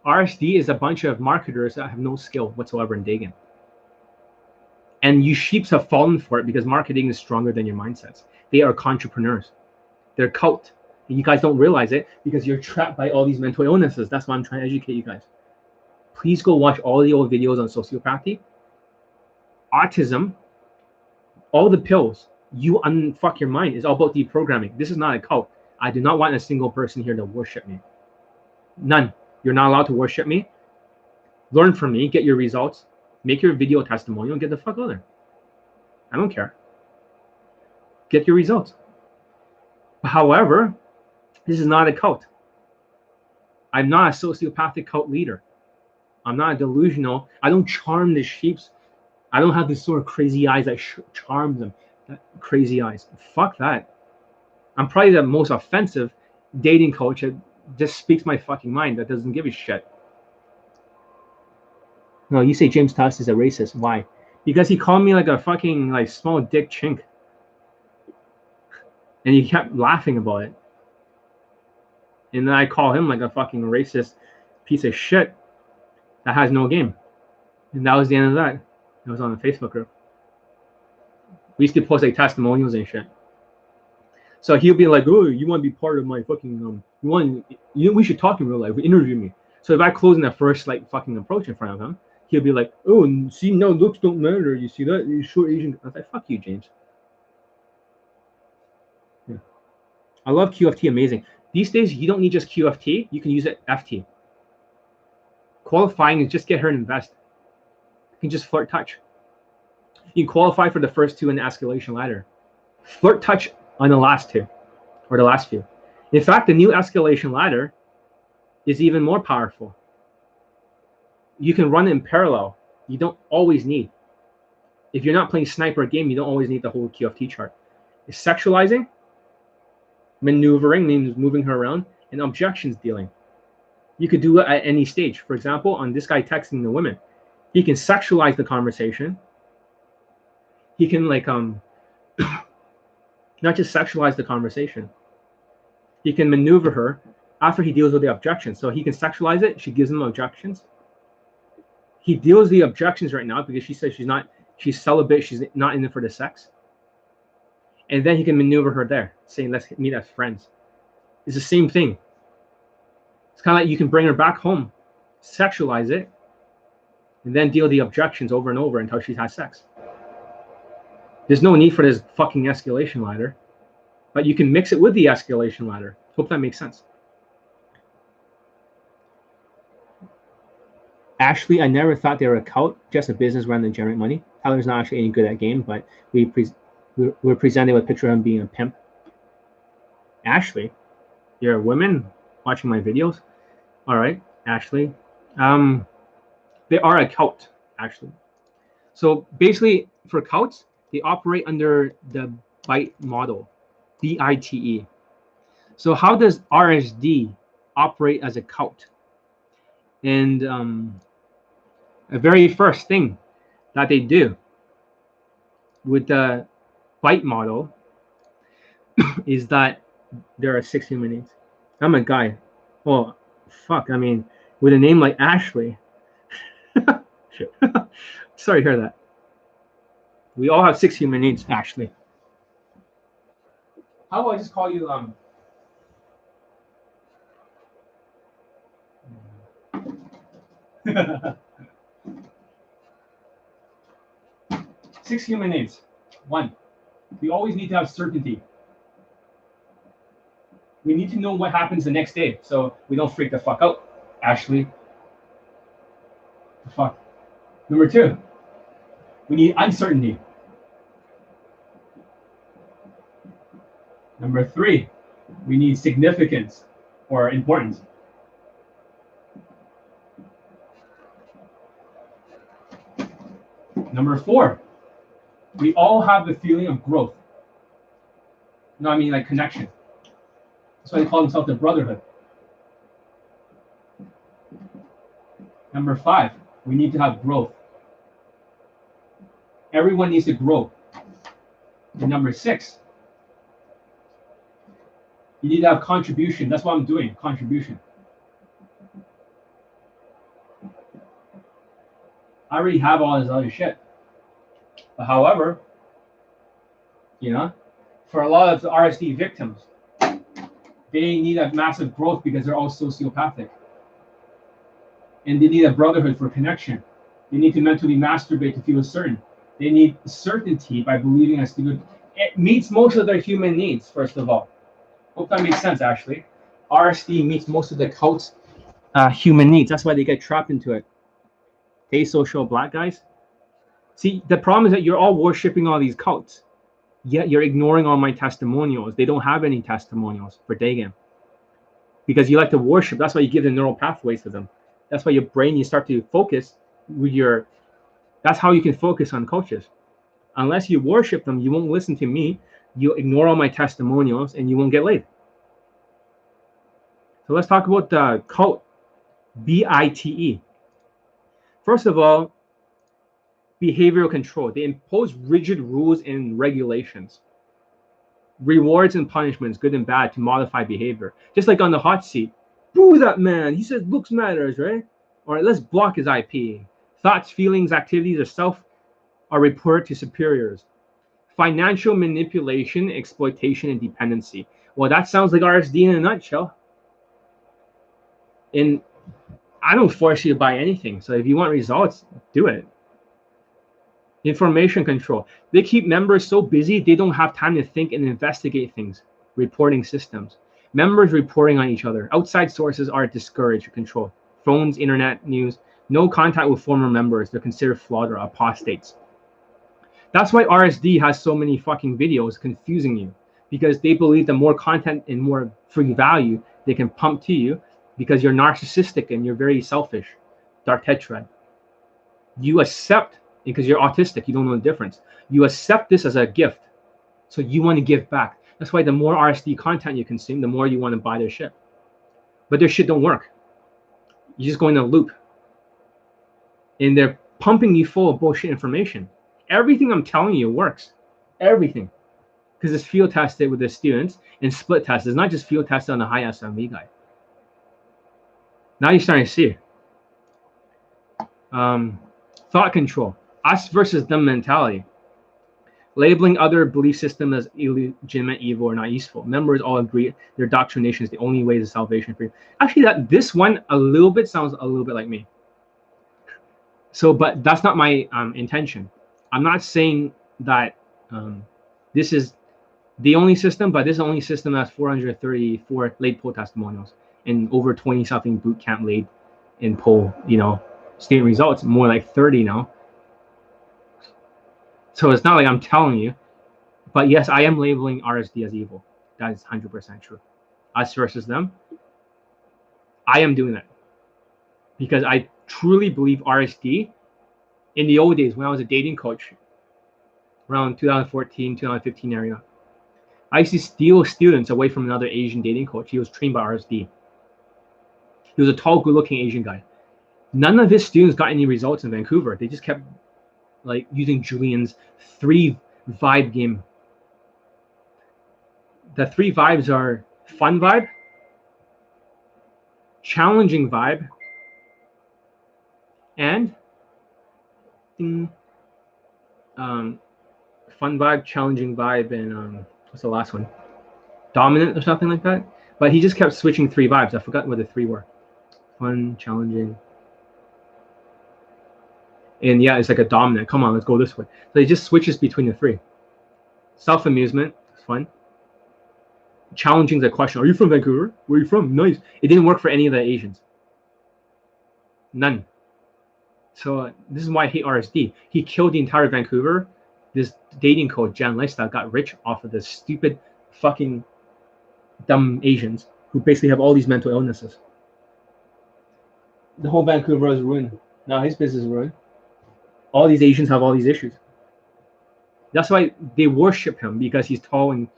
RSD is a bunch of marketers that have no skill whatsoever in digging. And you sheeps have fallen for it because marketing is stronger than your mindsets. They are entrepreneurs. They're cult. And you guys don't realize it because you're trapped by all these mental illnesses. That's why I'm trying to educate you guys. Please go watch all the old videos on sociopathy, autism, all the pills. You unfuck your mind. It's all about deprogramming. This is not a cult. I do not want a single person here to worship me. None. You're not allowed to worship me. Learn from me, get your results, make your video testimonial, and get the fuck out of there. I don't care. Get your results. However, this is not a cult. I'm not a sociopathic cult leader. I'm not a delusional. I don't charm the sheeps. I don't have this sort of crazy eyes that charm them. That crazy eyes. Fuck that. I'm probably the most offensive dating coach that just speaks my fucking mind, that doesn't give a shit. No, you say James Tuss is a racist. Why? Because he called me like a fucking like small dick chink. And he kept laughing about it. And then I call him like a fucking racist piece of shit that has no game. And that was the end of that. It was on the Facebook group. We used to post like testimonials and shit. So he'll be like, "Oh, you want to be part of my fucking we should talk in real life. Interview me." So if I close in the first like fucking approach in front of him, he'll be like, "Oh, see, now looks don't matter. You see that? You're short Asian." I was like, "Fuck you, James." Yeah. I love QFT. Amazing. These days, you don't need just QFT. You can use it FT. Qualifying is just get her to invest. You can just flirt touch. You can qualify for the first two in the escalation ladder. Flirt touch on the last two, or the last few. In fact, the new escalation ladder is even more powerful. You can run it in parallel. You don't always need. If you're not playing sniper game, you don't always need the whole QFT chart. It's sexualizing, maneuvering means moving her around, and objections dealing. You could do it at any stage. For example, on this guy texting the women, he can sexualize the conversation. He can like not just sexualize the conversation. He can maneuver her after he deals with the objections. So he can sexualize it. She gives him objections. He deals with the objections right now because she says she's celibate. She's not in it for the sex. And then he can maneuver her there, saying, "Let's meet as friends." It's the same thing. It's kind of like you can bring her back home, sexualize it, and then deal with the objections over and over until she's had sex. There's no need for this fucking escalation ladder, but you can mix it with the escalation ladder. Hope that makes sense. Ashley, I never thought they were a cult, just a business run to generate money. Tyler's not actually any good at game, but we're presented with a picture of him being a pimp. Ashley, you're a woman watching my videos? All right, Ashley. They are a cult, actually. So basically, for cults, they operate under the BITE model, BITE. So how does RSD operate as a cult? And a very first thing that they do with the BITE model is that there are 6 human needs. I'm a guy. Well, fuck. I mean, with a name like Ashley. Sorry to hear that. We all have 6 human needs, Ashley. How about I just call you 6 human needs. 1, we always need to have certainty. We need to know what happens the next day, so we don't freak the fuck out, Ashley. The fuck. Number 2, we need uncertainty. Number 3, we need significance or importance. Number 4, we all have the feeling of growth. No, I mean like connection. That's why they call themselves the brotherhood. Number 5, we need to have growth. Everyone needs to grow. And number 6, you need to have contribution. That's what I'm doing, contribution. I already have all this other shit. But however, you know, for a lot of the RSD victims, they need a massive growth because they're all sociopathic. And they need a brotherhood for connection. They need to mentally masturbate to feel certain. They need certainty by believing as to good. It meets most of their human needs, first of all. Hope that makes sense, Ashley. RSD meets most of the cult's human needs. That's why they get trapped into it. Asocial black guys. See, the problem is that you're all worshiping all these cults, yet you're ignoring all my testimonials. They don't have any testimonials for day game because you like to worship. That's why you give the neural pathways to them. That's why your brain, you start to focus with your, that's how you can focus on coaches. Unless you worship them, you won't listen to me. You'll ignore all my testimonials and you won't get laid. So let's talk about the cult, BITE. First of all, behavioral control. They impose rigid rules and regulations, rewards and punishments, good and bad, to modify behavior. Just like on the hot seat, boo that man. He says looks matters, right? Or let's block his IP. Thoughts, feelings, activities, or self are reported to superiors. Financial manipulation, exploitation, and dependency. Well, that sounds like RSD in a nutshell. And I don't force you to buy anything. So if you want results, do it. Information control. They keep members so busy they don't have time to think and investigate things. Reporting systems. Members reporting on each other. Outside sources are discouraged. Control. Phones, internet, news. No contact with former members. They're considered flawed or apostates. That's why RSD has so many fucking videos confusing you, because they believe the more content and more free value they can pump to you, because you're narcissistic and you're very selfish. Dark tetrad. You accept, because you're autistic, you don't know the difference. You accept this as a gift, so you want to give back. That's why the more RSD content you consume, the more you want to buy their shit. But their shit don't work. You're just going in a loop. And they're pumping you full of bullshit information. Everything I'm telling you works. Everything. Because it's field tested with the students and split tested. It's not just field tested on the high SMV guy. Now you're starting to see it. Thought control. Us versus them mentality. Labeling other belief system as illegitimate, evil, or not useful. Members all agree their doctrination is the only way to salvation for you. Actually, this one a little bit sounds a little bit like me. So, but that's not my intention. I'm not saying that this is the only system, but this is the only system that's 434 late poll testimonials and over 20 something boot camp late in poll, state results, more like 30 now. So it's not like I'm telling you, but yes, I am labeling RSD as evil. That is 100% true. Us versus them, I am doing that because I truly believe RSD. In the old days, when I was a dating coach, around 2014, 2015 area, I used to steal students away from another Asian dating coach. He was trained by RSD. He was a tall, good-looking Asian guy. None of his students got any results in Vancouver. They just kept using Julian's 3 vibe game. The 3 vibes are fun vibe, challenging vibe, and fun vibe, challenging vibe, and what's the last one? Dominant or something like that. But he just kept switching 3 vibes. I forgot what the 3 were. Fun, challenging, and yeah, it's like a dominant. Come on, let's go this way. So he just switches between the 3. Self-amusement, it's fun. Challenging the question. Are you from Vancouver? Where are you from? Nice. It didn't work for any of the Asians. None. So this is why I hate RSD. He killed the entire Vancouver. This dating coach, Jan Lifestyle, got rich off of this stupid, fucking, dumb Asians who basically have all these mental illnesses. The whole Vancouver is ruined. Now his business is ruined. All these Asians have all these issues. That's why they worship him, because he's tall and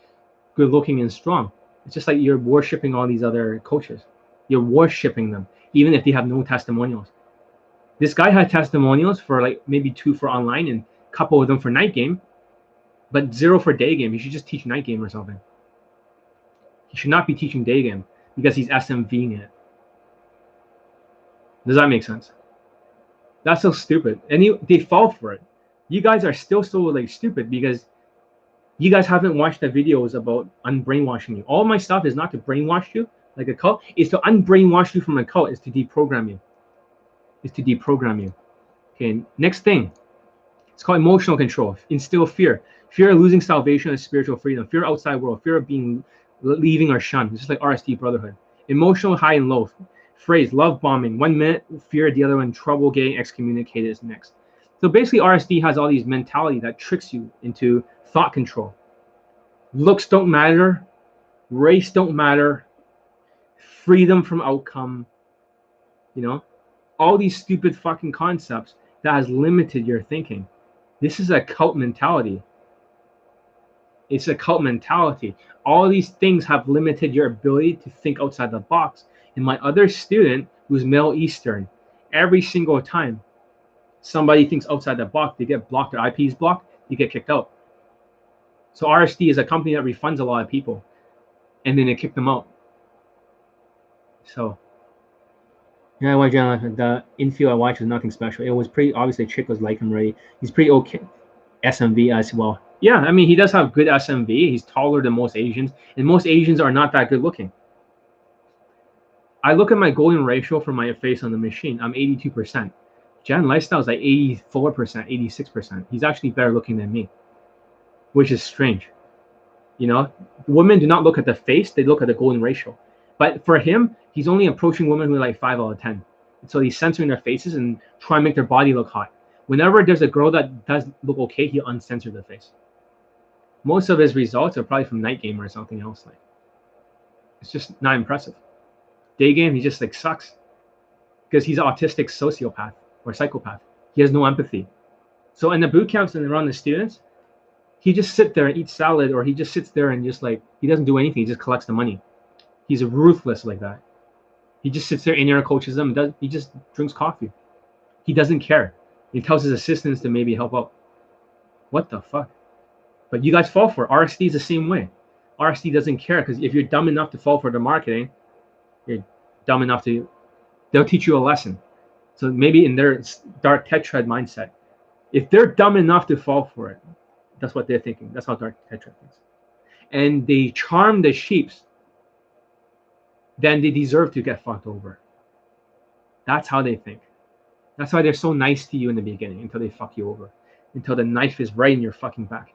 good-looking and strong. It's just like you're worshiping all these other coaches. You're worshiping them, even if they have no testimonials. This guy had testimonials for maybe 2 for online and a couple of them for night game, but 0 for day game. He should just teach night game or something. He should not be teaching day game because he's SMVing it. Does that make sense? That's so stupid. And they fall for it. You guys are still so stupid because you guys haven't watched the videos about unbrainwashing you. All my stuff is not to brainwash you like a cult. It's to unbrainwash you from a cult. It's to deprogram you. Okay, next thing. It's called emotional control. Instill fear. Fear of losing salvation and spiritual freedom. Fear outside world. Fear of leaving or shunned. It's just like RSD brotherhood. Emotional high and low. Phrase, love bombing. 1 minute fear, the other one trouble getting excommunicated is next. So basically RSD has all these mentality that tricks you into thought control. Looks don't matter, race don't matter, freedom from outcome, you know, all these stupid fucking concepts that has limited your thinking. This is a cult mentality. It's a cult mentality. All these things have limited your ability to think outside the box. And my other student, who's Middle Eastern, every single time somebody thinks outside the box, they get blocked, their IP is blocked, you get kicked out. So RSD is a company that refunds a lot of people, and then they kick them out. So, yeah, why John? The infield I watched was nothing special. It was pretty obviously. Chick was like him already. He's pretty okay. SMV as well. Yeah, I mean he does have good SMV. He's taller than most Asians, and most Asians are not that good looking. I look at my golden ratio for my face on the machine. I'm 82%. Jen Lifestyle is like 84%, 86%. He's actually better looking than me, which is strange. You know, women do not look at the face; they look at the golden ratio. But for him, he's only approaching women who are like 5 out of 10. So he's censoring their faces and trying to make their body look hot. Whenever there's a girl that does look okay, he'll uncensor the face. Most of his results are probably from Night Game or something else. Like, it's just not impressive. Day Game, he just like sucks because he's an autistic sociopath or psychopath. He has no empathy. So in the boot camps and around the students, he just sits there and eats salad, or he just sits there and just like, he doesn't do anything. He just collects the money. He's ruthless like that. He just sits there and inner coaches them. He just drinks coffee. He doesn't care. He tells his assistants to maybe help out. What the fuck? But you guys fall for it. RSD is the same way. RSD doesn't care, because if you're dumb enough to fall for the marketing, you're dumb enough to, they'll teach you a lesson. So maybe in their dark tetrad mindset, if they're dumb enough to fall for it, that's what they're thinking. That's how dark tetrad thinks. And they charm the sheeps, then they deserve to get fucked over. That's how they think. That's why they're so nice to you in the beginning until they fuck you over, until the knife is right in your fucking back.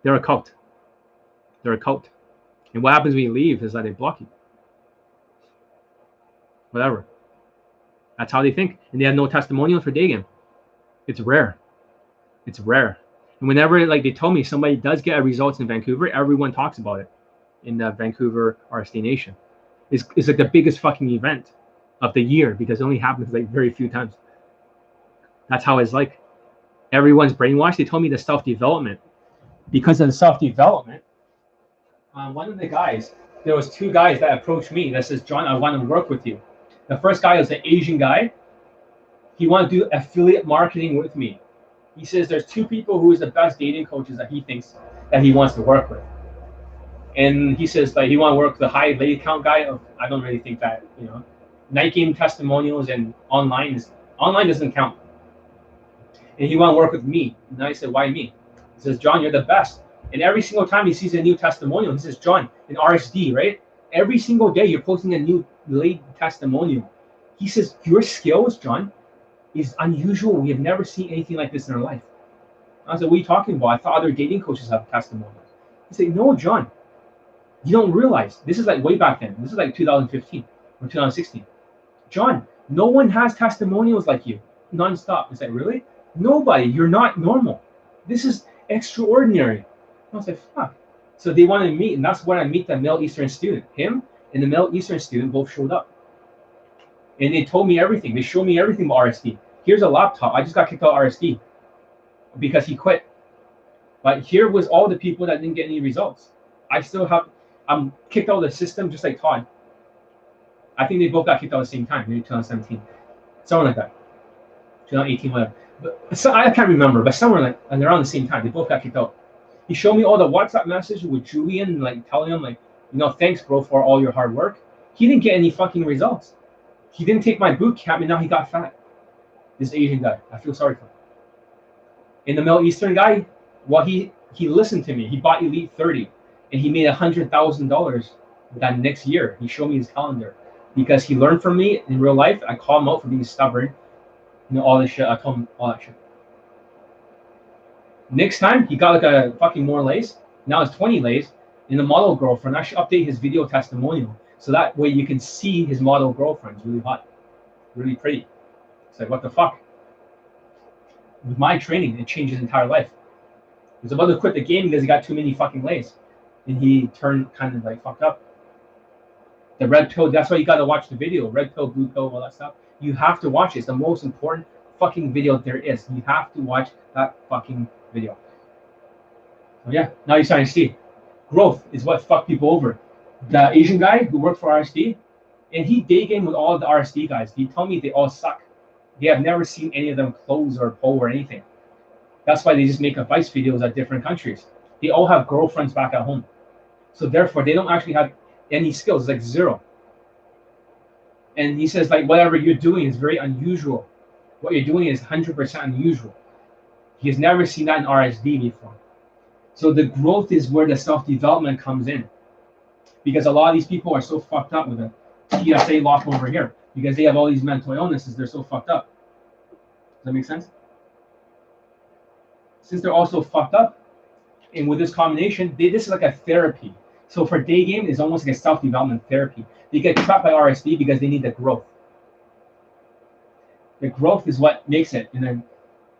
They're a cult. They're a cult. And what happens when you leave is that they block you. Whatever. That's how they think. And they have no testimonials for day game. It's rare. It's rare. And whenever like they told me somebody does get results in Vancouver, everyone talks about it in the Vancouver RSD Nation. It's like the biggest fucking event of the year, because it only happens like very few times. That's how it's like. Everyone's brainwashed. They told me the self-development. Because of the self-development, one of the guys, there was 2 guys that approached me that says, John, I want to work with you. The first guy was an Asian guy. He wanted to do affiliate marketing with me. He says there's 2 people who is the best dating coaches that he thinks that he wants to work with. And he says like he want to work with the high lady count guy. I don't really think that, you know, night game testimonials and online doesn't count. And he want to work with me. And I said, why me? He says, John, you're the best. And every single time he sees a new testimonial, he says, John, in RSD, right? Every single day you're posting a new lady testimonial. He says, your skills, John, is unusual. We have never seen anything like this in our life. I said, what are you talking about? I thought other dating coaches have testimonials. He said, no, John, you don't realize. This is like way back then. This is like 2015 or 2016. John, no one has testimonials like you, nonstop. It's like, really? Nobody. You're not normal. This is extraordinary. I was like, fuck. So they wanted to meet, and that's when I meet the Middle Eastern student. Him and the Middle Eastern student both showed up. And they told me everything. They showed me everything about RSD. Here's a laptop. I just got kicked out of RSD because he quit. But here was all the people that didn't get any results. I'm kicked out of the system just like Todd. I think they both got kicked out at the same time, maybe 2017. Somewhere like that. 2018, whatever. But so I can't remember, but somewhere like and around the same time, they both got kicked out. He showed me all the WhatsApp messages with Julian, like telling him, like, you know, thanks, bro, for all your hard work. He didn't get any fucking results. He didn't take my boot camp, and now he got fat. This Asian guy, I feel sorry for him. And the Middle Eastern guy, well, he listened to me. He bought Elite 30, and he made $100,000 that next year. He showed me his calendar because he learned from me in real life. I call him out for being stubborn, you know, all this shit. I told him all that shit. Next time, he got like a fucking more lays. Now it's 20 lays. And the model girlfriend, I should update his video testimonial. So that way you can see his model girlfriend's really hot, really pretty. It's like, what the fuck? With my training, it changed his entire life. He was about to quit the game because he got too many fucking lays. And he turned kind of like fucked up. The red pill, that's why you gotta watch the video. Red pill, blue pill, all that stuff. You have to watch it. It's the most important fucking video there is. You have to watch that fucking video. So yeah, now you're starting to see. Growth is what fucked people over. The Asian guy who worked for RSD, and he day game with all the RSD guys. He told me they all suck. They have never seen any of them close or pull or anything. That's why they just make advice videos at different countries. They all have girlfriends back at home. So therefore, they don't actually have any skills, like zero. And he says, like, whatever you're doing is very unusual. What you're doing is 100% unusual. He has never seen that in RSD before. So the growth is where the self-development comes in. Because a lot of these people are so fucked up with a TSA lock over here. Because they have all these mental illnesses, they're so fucked up. Does that make sense? Since they're also fucked up, and with this combination, this is like a therapy. So for day game, it's almost like a self-development therapy. They get trapped by RSD because they need the growth. The growth is what makes it, and then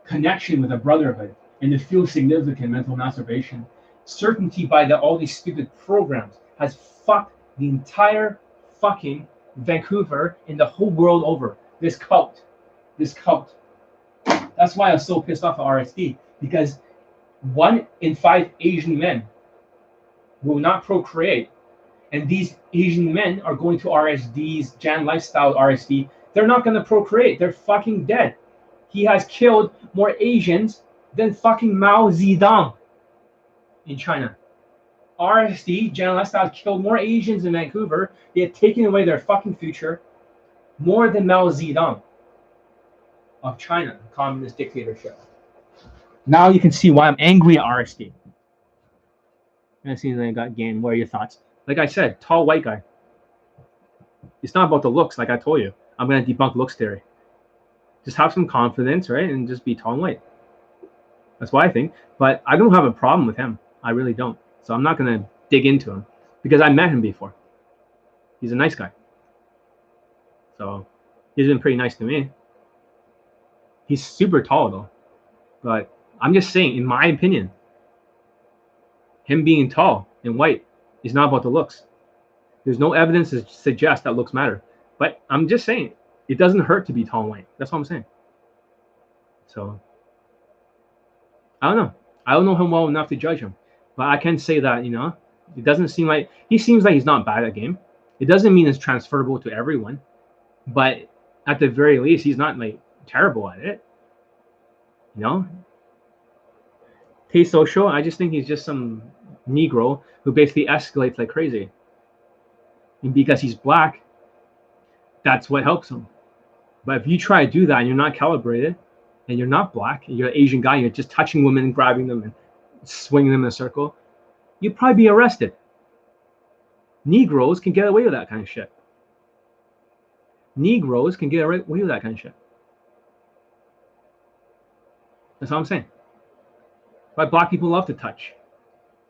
connection with a brotherhood, and to feel significant mental masturbation. Certainty by all these stupid programs has fucked the entire fucking Vancouver and the whole world over. This cult. That's why I was so pissed off at RSD, because 1 in 5 Asian men will not procreate. And these Asian men are going to RSD's Jan lifestyle RSD. They're not going to procreate. They're fucking dead. He has killed more Asians than fucking Mao Zedong in China. RSD, Jan lifestyle, killed more Asians in Vancouver. They had taken away their fucking future more than Mao Zedong of China, communist dictatorship. Now you can see why I'm angry at RSD. And it seems like I got game. What are your thoughts? Like I said, tall white guy. It's not about the looks, like I told you. I'm going to debunk looks theory. Just have some confidence, right? And just be tall and white. That's what I think. But I don't have a problem with him. I really don't. So I'm not going to dig into him because I met him before. He's a nice guy. So he's been pretty nice to me. He's super tall, though. But I'm just saying, in my opinion, him being tall and white is not about the looks. There's no evidence to suggest that looks matter. But I'm just saying, it doesn't hurt to be tall and white. That's what I'm saying. So, I don't know. I don't know him well enough to judge him. But I can say that, it doesn't seem like, he seems like he's not bad at game. It doesn't mean it's transferable to everyone. But at the very least, he's not, like, terrible at it. Hey, social, I just think he's just some Negro who basically escalates like crazy. And because he's black, that's what helps him. But if you try to do that and you're not calibrated, and you're not black, and you're an Asian guy, and you're just touching women and grabbing them and swinging them in a circle, you'd probably be arrested. Negroes can get away with that kind of shit. Negroes can get away with that kind of shit. That's all I'm saying. Why black people love to touch.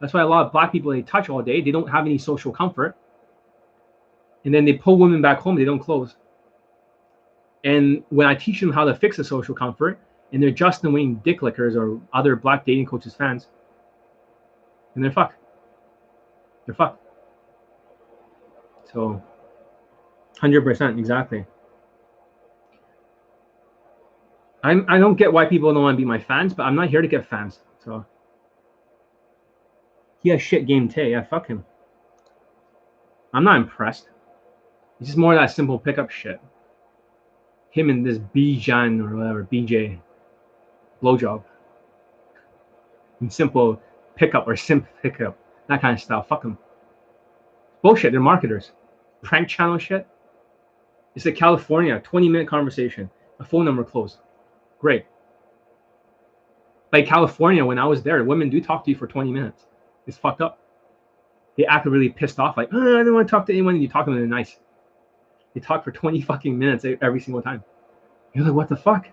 That's why a lot of black people, they touch all day. They don't have any social comfort. And then they pull women back home. They don't close. And when I teach them how to fix a social comfort, and they're Justin Wayne dick lickers or other black dating coaches fans, and they're fucked. They're fucked. So, 100%, exactly. I don't get why people don't want to be my fans, but I'm not here to get fans. So, he has shit game too. Yeah, fuck him. I'm not impressed. It's just more of that simple pickup shit. Him and this Bijan or whatever, BJ, blowjob. And simple pickup or simp pickup, that kind of style. Fuck them. Bullshit. They're marketers. Prank channel shit. It's like California, 20-minute conversation. A phone number closed. Great. Like California, when I was there, women do talk to you for 20 minutes. It's fucked up. They act really pissed off, like, oh, I don't want to talk to anyone. And you talk to them, they're nice. They talk for 20 fucking minutes every single time. You're like, what the fuck?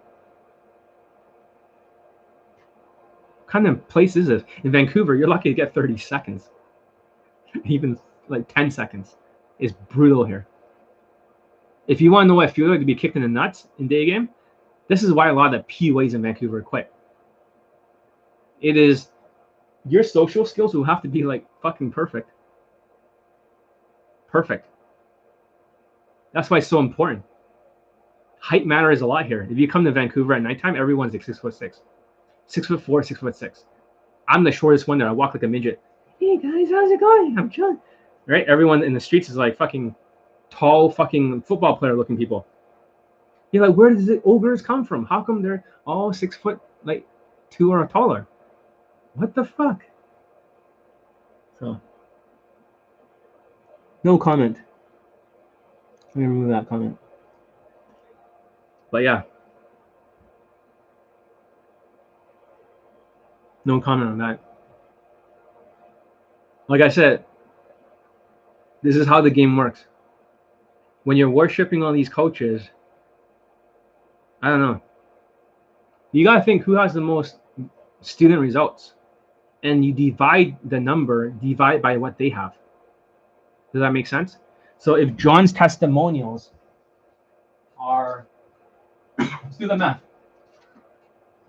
What kind of place is this? In Vancouver, you're lucky to get 30 seconds. Even like 10 seconds. is brutal here. If you want to know what it feels like to be kicked in the nuts in day game, this is why a lot of the PUAs in Vancouver quit. It is your social skills will have to be like fucking perfect. Perfect. That's why it's so important. Height matters a lot here. If you come to Vancouver at nighttime, everyone's like 6'6", 6'4", 6'6". I'm the shortest one there. I walk like a midget. Hey guys, how's it going? I'm John. Right? Everyone in the streets is like fucking tall, fucking football player looking people. You're like, where does the ogres come from? How come they're all 6 foot, like 2 or taller? What the fuck? So, no comment. Let me remove that comment. But yeah, no comment on that. Like I said, this is how the game works. When you're worshiping all these coaches, I don't know. You gotta think who has the most student results, and you divide the number, divide by what they have. Does that make sense? So if John's testimonials are, let's do the math.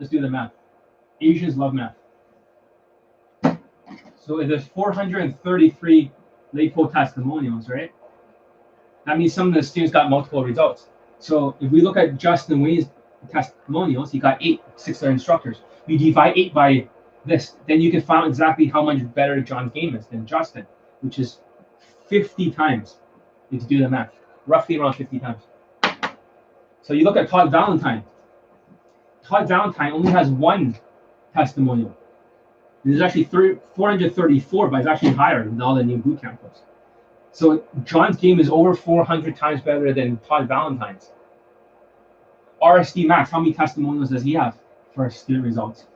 Let's do the math. Asians love math. So if there's 433 late-post testimonials, right? That means some of the students got multiple results. So if we look at Justin Wayne's testimonials, he got 6 other instructors. You divide 8 by this, then you can find exactly how much better John's game is than Justin, which is 50 times. If you do the math, roughly around 50 times. So you look at Todd Valentine. Todd Valentine only has 1 testimonial. There's actually 434, but it's actually higher than all the new bootcamp courses. So John's game is over 400 times better than Todd Valentine's. RSD Max, how many testimonials does he have for student results?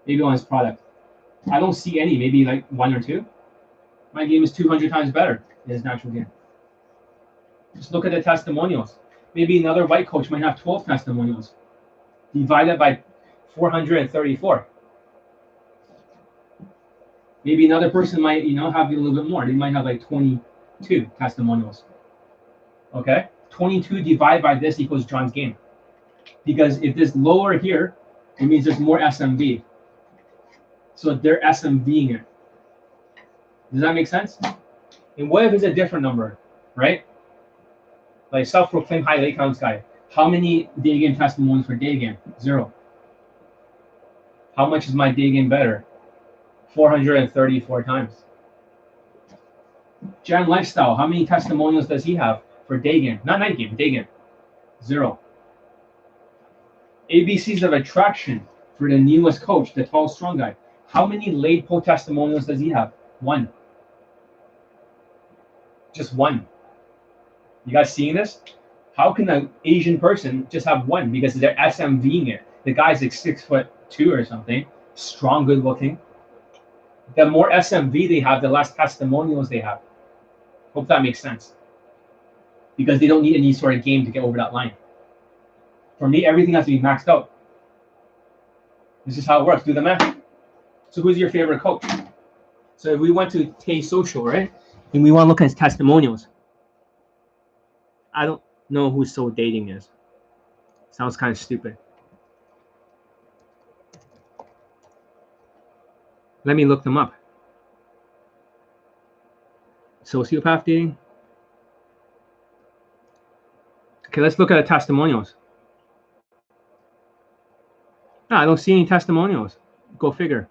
Maybe on his product. I don't see any, maybe like 1 or 2. My game is 200 times better than his natural game. Just look at the testimonials. Maybe another white coach might have 12 testimonials. Divide it by 434. Maybe another person might, have a little bit more. They might have like 22 testimonials. Okay? 22 divided by this equals John's game. Because if this lower here, it means there's more SMV. So they're SMVing it. Does that make sense? And what if it's a different number, right? Like self-proclaimed high late counts guy. How many day game testimonials for day game? 0. How much is my day game better? 434 times. Jan Lifestyle, how many testimonials does he have for day game? Not night game, day game. 0. ABCs of Attraction for the newest coach, the tall, strong guy. How many late post testimonials does he have? 1. Just 1. You guys seeing this? How can an Asian person just have 1? Because they're SMVing it. The guy's like 6'2" or something, strong, good looking. The more SMV they have, the less testimonials they have. Hope that makes sense. Because they don't need any sort of game to get over that line. For me, everything has to be maxed out. This is how it works. Do the math. So who's your favorite coach? So if we went to Tay Social, right? And we want to look at his testimonials. I don't know who So Dating is. Sounds kind of stupid. Let me look them up. Sociopath dating. Okay, let's look at the testimonials. No, I don't see any testimonials. Go figure.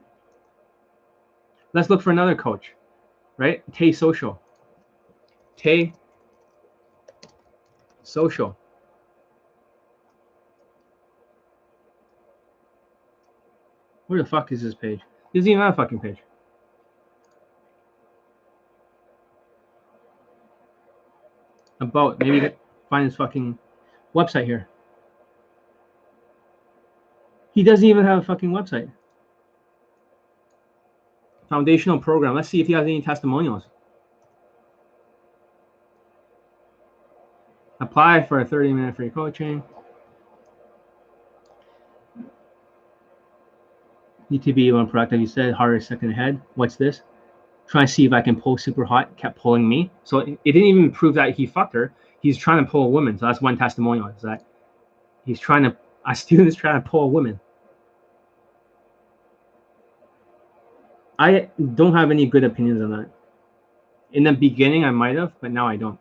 Let's look for another coach, right? Tay Social. Tay Social. Where the fuck is this page? He doesn't even have a fucking page. About, maybe you can find his fucking website here. He doesn't even have a fucking website. Foundational program. Let's see if he has any testimonials. Apply for a 30-minute free coaching. Need to be more productive. You said harder second ahead. What's this? trying to see if I can pull super hot, kept pulling me. So it didn't even prove that he fucked her. He's trying to pull a woman. So that's one testimonial, is that a student is trying to pull a woman. I don't have any good opinions on that. In the beginning, I might have, but now I don't.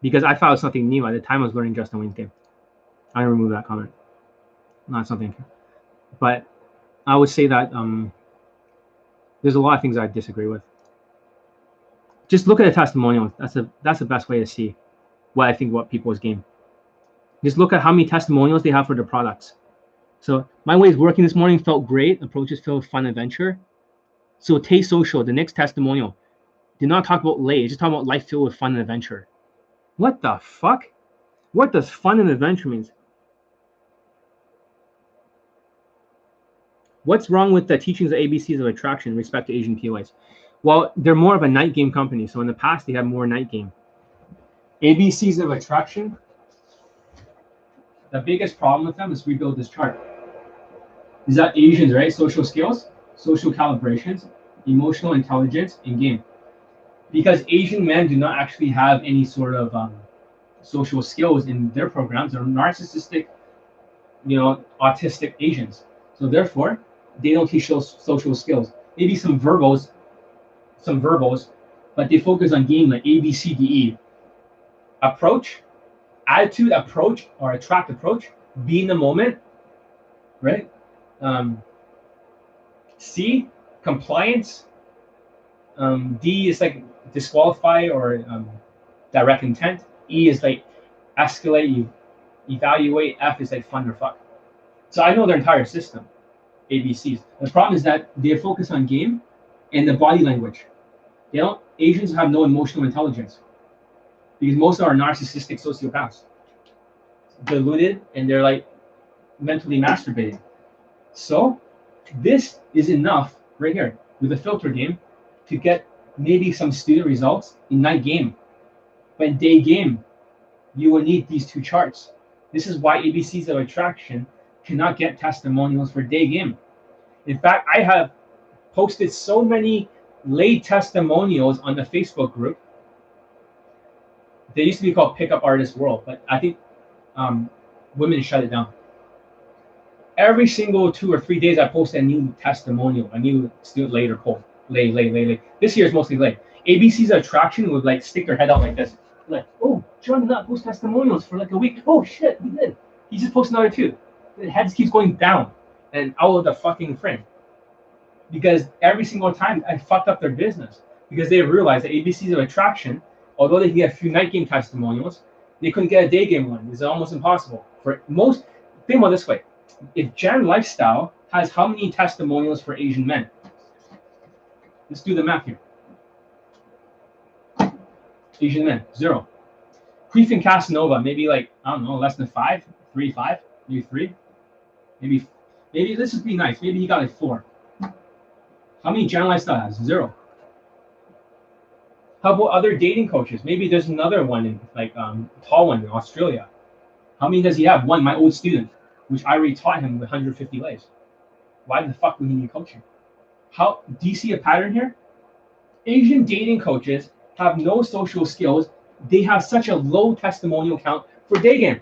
Because I thought it was something new. At the time, I was learning Justin Wayne's game. I removed that comment. Not something. But I would say that there's a lot of things I disagree with. Just look at the testimonials. That's the best way to see what I think about people's game. Just look at how many testimonials they have for their products. So my way of working this morning felt great. Approaches filled with fun adventure. So Taste Social, the next testimonial, did not talk about lay. Just talk about life filled with fun and adventure. What the fuck? What does fun and adventure mean? What's wrong with the teachings of ABCs of attraction in respect to Asian PUAs? Well, they're more of a night game company. So in the past, they had more night game. ABCs of attraction, the biggest problem with them is rebuild this chart. Is that Asians, right? Social skills, social calibrations, emotional intelligence, and game. Because Asian men do not actually have any sort of social skills in their programs. They're narcissistic, autistic Asians. So therefore, they don't teach those social skills. Maybe some verbals, but they focus on game like A, B, C, D, E. Approach, attitude, approach, or attract approach, be in the moment, right? C, compliance. D is like disqualify or direct intent. E is like escalate, you evaluate. F is like fun or fuck. So I know their entire system, ABCs. The problem is that they focus on game and the body language. Asians have no emotional intelligence because most are narcissistic sociopaths, deluded, and they're like mentally masturbating. So this is enough right here with the filter game to get maybe some student results in night game. But in day game, you will need these two charts. This is why ABCs of attraction cannot get testimonials for day game. In fact, I have posted so many lay testimonials on the Facebook group. They used to be called Pickup Artist World, but I think women shut it down. Every single 2 or 3 days, I post a new testimonial, a new student later poll. Lay. This year is mostly lay. ABC's attraction would like stick their head out like this. Like, oh, John did not post testimonials for like a week. Oh shit, he did. He just posted another 2. The head keeps going down and out of the fucking frame. Because every single time I fucked up their business. Because they realized that ABCs of attraction, although they can get a few night game testimonials, they couldn't get a day game one. It's almost impossible. For most, think about it this way. If Gen Lifestyle has how many testimonials for Asian men? Let's do the math here. Asian men, 0. Queef and Casanova, maybe like, I don't know, less than 5, 3, 5, maybe 3. Maybe let's just be nice. Maybe he got like 4. How many Gen Lifestyle has? 0. How about other dating coaches? Maybe there's another one in like tall one in Australia. How many does he have? 1, my old student, which I already taught him with 150 lays. Why the fuck would he need coaching? How do you see a pattern here? Asian dating coaches have no social skills. They have such a low testimonial count for day game.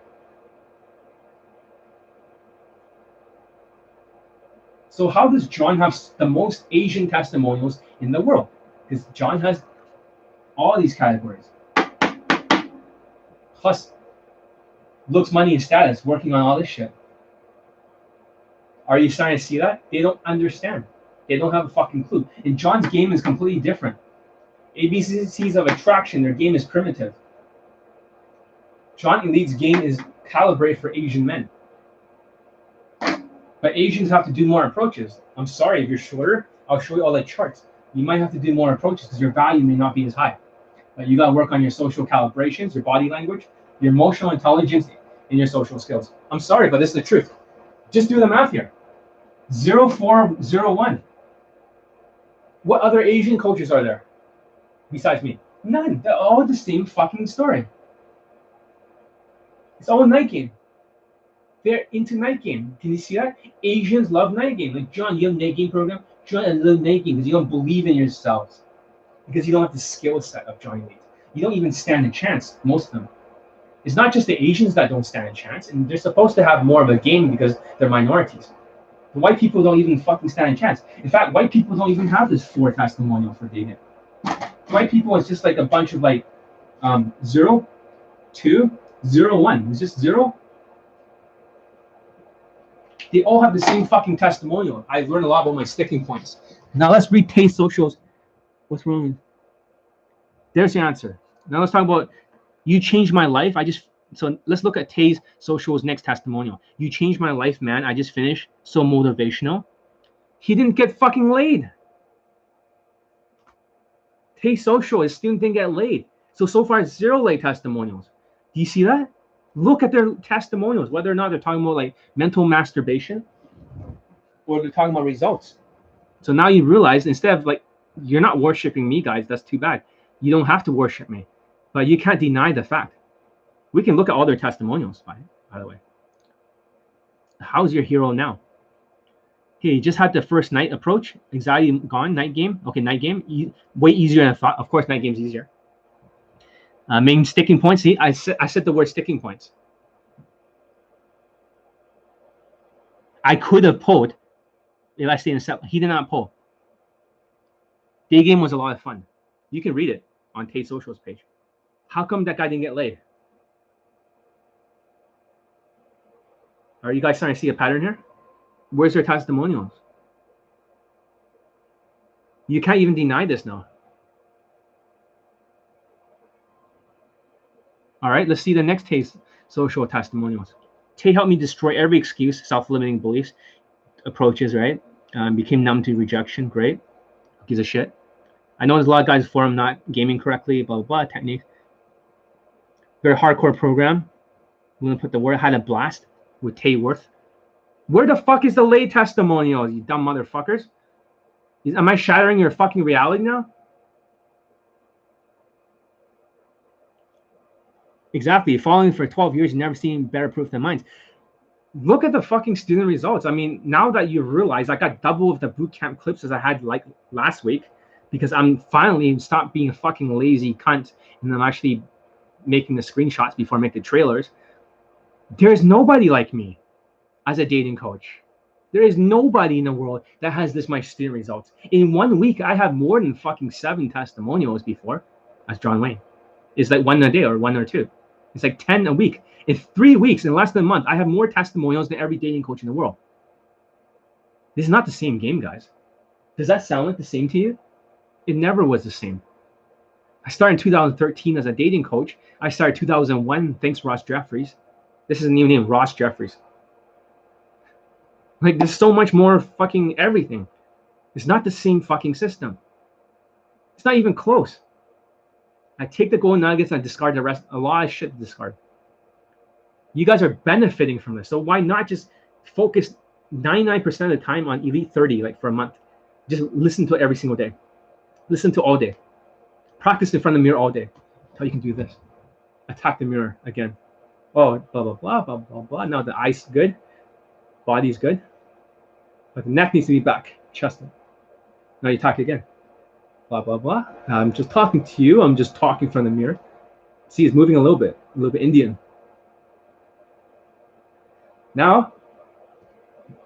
So how does John have the most Asian testimonials in the world? Because John has all these categories. Plus looks, money, and status, working on all this shit. Are you starting to see that? They don't understand. They don't have a fucking clue. And John's game is completely different. ABCs of attraction, their game is primitive. John Elite's game is calibrated for Asian men. But Asians have to do more approaches. I'm sorry, if you're shorter, I'll show you all the charts. You might have to do more approaches because your value may not be as high. But you got to work on your social calibrations, your body language, your emotional intelligence, and your social skills. I'm sorry, but this is the truth. Just do the math here. 0, 4, 0, 1. What other Asian coaches are there besides me? None. They're all the same fucking story. It's all night game. They're into night game. Can you see that? Asians love night game. Like, John, you have a night game program? John, I love night game because you don't believe in yourselves. because you don't have the skill set of joining late. You don't even stand a chance, most of them. It's not just the Asians that don't stand a chance, and they're supposed to have more of a game because they're minorities. The white people don't even fucking stand a chance. In fact, white people don't even have this 4 testimonial for dating. White people is just like a bunch of like 0, 2, 0, 1. It's just 0. They all have the same fucking testimonial. I learned a lot about my sticking points. Now let's read Tay's socials. What's wrong? There's the answer. Now let's talk about you changed my life. So let's look at Tay's socials next testimonial. You changed my life, man. I just finished. So motivational. He didn't get fucking laid. Tay social, his student didn't get laid. So far, 0 lay testimonials. Do you see that? Look at their testimonials, whether or not they're talking about like mental masturbation or they're talking about results. So now you realize instead of like, you're not worshiping me, guys. That's too bad. You don't have to worship me, but you can't deny the fact. We can look at all their testimonials, by the way. How's your hero now? Okay, you just had the first night approach. Anxiety gone. Night game. Okay, night game. Way easier than I thought. Of course, night game's easier. Main sticking points. See, I said the word sticking points. I could have pulled if I stayed in set. He did not pull. Day game was a lot of fun. You can read it on Tate Socials page. How come that guy didn't get laid? Are you guys starting to see a pattern here? Where's their testimonials? You can't even deny this now. All right, let's see the next Tay's social testimonials. Tay helped me destroy every excuse, self-limiting beliefs, approaches, right? Became numb to rejection, great. Gives a shit. I know there's a lot of guys for him not gaming correctly, blah, blah, blah, technique. Very hardcore program. I'm gonna put the word, had a blast with Tay Worth. Where the fuck is the lay testimonial, you dumb motherfuckers? Am I shattering your fucking reality now? Exactly. Following for 12 years, you've never seen better proof than mine. Look at the fucking student results. I mean, now that you realize I got double of the bootcamp clips as I had like last week, because I'm finally stopped being a fucking lazy cunt and I'm actually making the screenshots before I make the trailers. There's nobody like me as a dating coach. There is nobody in the world that has this much student results. In 1 week, I have more than fucking 7 testimonials before as John Wayne. It's like 1 a day or 1 or 2. It's like 10 a week. In 3 weeks, in less than a month, I have more testimonials than every dating coach in the world. This is not the same game, guys. Does that sound like the same to you? It never was the same. I started in 2013 as a dating coach. I started 2001, thanks Ross Jeffries. This isn't even named Ross Jeffries. Like, there's so much more fucking everything. It's not the same fucking system. It's not even close. I take the gold nuggets and I discard the rest. A lot of shit to discard. You guys are benefiting from this. So why not just focus 99% of the time on Elite 30, like for a month? Just listen to it every single day. Listen to all day. Practice in front of the mirror all day. That's how you can do this. Attack the mirror again. Oh, blah, blah, blah, blah, blah, blah. Now the eye's good. Body's good. But the neck needs to be back. Chest. Now you attack again. Blah, blah, blah. I'm just talking to you. I'm just talking from the mirror. See, it's moving a little bit Indian. Now,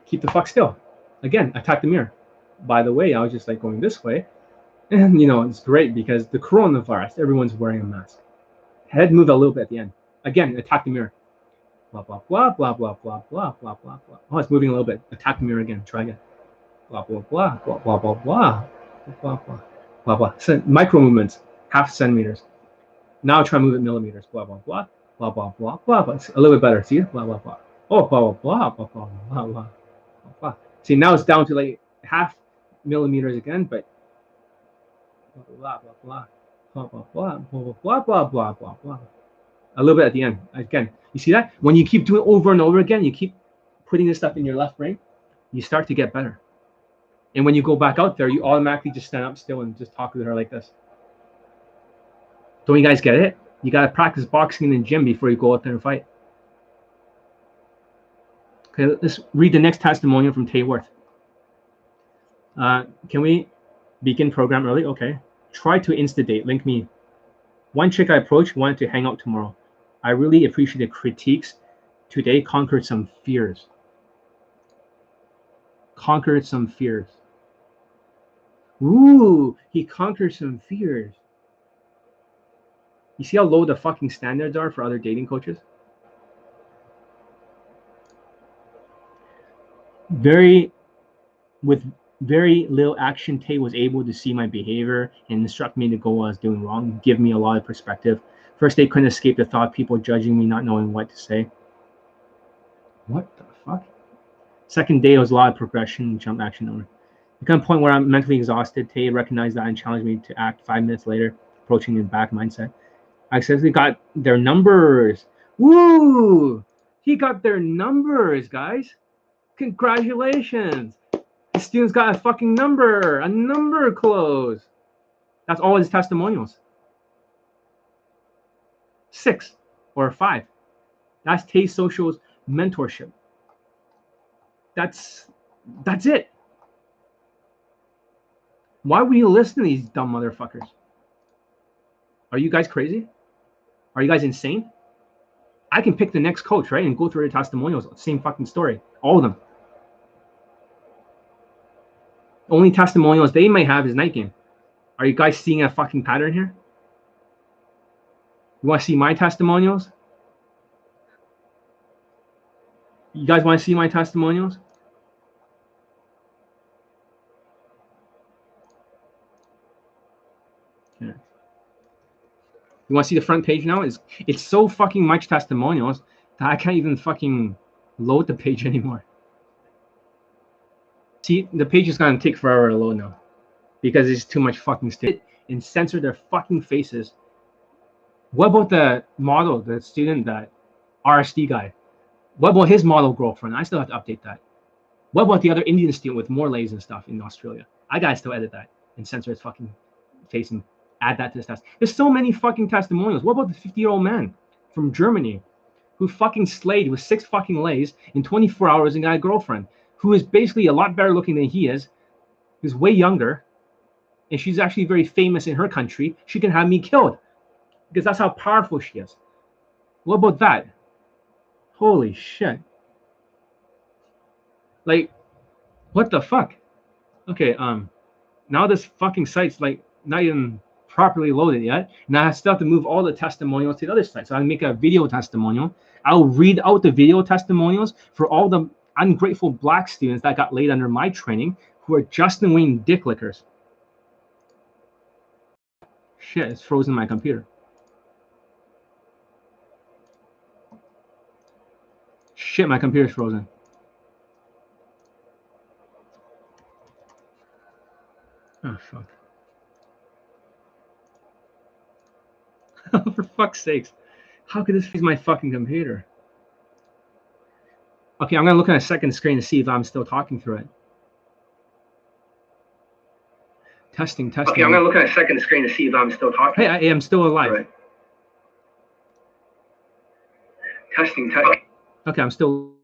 keep the fuck still. Again, attack the mirror. By the way, I was just like going this way. And, you know, it's great because the coronavirus, everyone's wearing a mask. Head move a little bit at the end. Again, attack the mirror. Blah, blah, blah, blah, blah, blah, blah, blah, blah, blah. Oh, it's moving a little bit. Attack the mirror again. Try again. Blah, blah, blah, blah, blah, blah, blah, blah, blah, blah, blah. So micro movements, half centimeters. Now try to move it millimeters. Blah, blah, blah, blah, blah, blah, blah, blah. It's a little bit better. See? Blah, blah, blah. Oh, blah, blah, blah, blah, blah, blah, blah, blah. See, now it's down to like half millimeters again, but blah, blah, blah, blah, blah, blah, blah, blah, blah, blah, blah, blah. A little bit at the end. Again, you see that? When you keep doing it over and over again, you keep putting this stuff in your left brain, you start to get better. And when you go back out there, you automatically just stand up still and just talk with her like this. Don't you guys get it? You got to practice boxing in the gym before you go out there and fight. Okay, let's read the next testimonial from Tay Worth. Can we begin program early? Okay. Try to insta-date. Link me. One chick I approached wanted to hang out tomorrow. I really appreciate the critiques. Today conquered some fears. Conquered some fears. Ooh, he conquered some fears. You see how low the fucking standards are for other dating coaches? With very little action, Tay was able to see my behavior and instruct me to go what I was doing wrong, give me a lot of perspective. First, they couldn't escape the thought of people judging me, not knowing what to say. What the fuck? Second day, it was a lot of progression, jump action over. It got to a point where I'm mentally exhausted. Tay recognized that and challenged me to act 5 minutes later, approaching in back mindset. I successfully got their numbers. Woo! He got their numbers, guys. Congratulations. The student's got a fucking number. A number close. That's all his testimonials. 6 or 5. That's Tay Social's mentorship. That's it. Why would you listen to these dumb motherfuckers? Are you guys crazy? Are you guys insane? I can pick the next coach, right? And go through their testimonials. Same fucking story. All of them. Only testimonials they may have is night game. Are you guys seeing a fucking pattern here? You want to see my testimonials? You guys want to see my testimonials? Yeah. You want to see the front page now? It's so fucking much testimonials that I can't even fucking load the page anymore. See, the page is gonna take forever to load now because it's too much fucking stuff and censor their fucking faces. What about the model, the student, that RSD guy? What about his model girlfriend? I still have to update that. What about the other Indian student with more lays and stuff in Australia? I gotta still edit that and censor his fucking face and add that to this test. There's so many fucking testimonials. What about the 50-year-old man from Germany who fucking slayed with 6 fucking lays in 24 hours and got a girlfriend who is basically a lot better looking than he is, who's way younger, and she's actually very famous in her country. She can have me killed because that's how powerful she is. What about that? Holy shit. Like, what the fuck? Okay, now this fucking site's like not even properly loaded yet. Now I still have to move all the testimonials to the other side. So I make a video testimonial. I'll read out the video testimonials for all the ungrateful black students that got laid under my training who are Justin Wayne dick lickers. Shit, it's frozen my computer. Shit, my computer's frozen. Oh, fuck. For fuck's sakes. How could this freeze my fucking computer? Okay, I'm going to look at a second screen to see if I'm still talking through it. Testing. Okay, I'm going to look at a second screen to see if I'm still talking. Hey, I am still alive. Right. Testing. Okay, I'm still...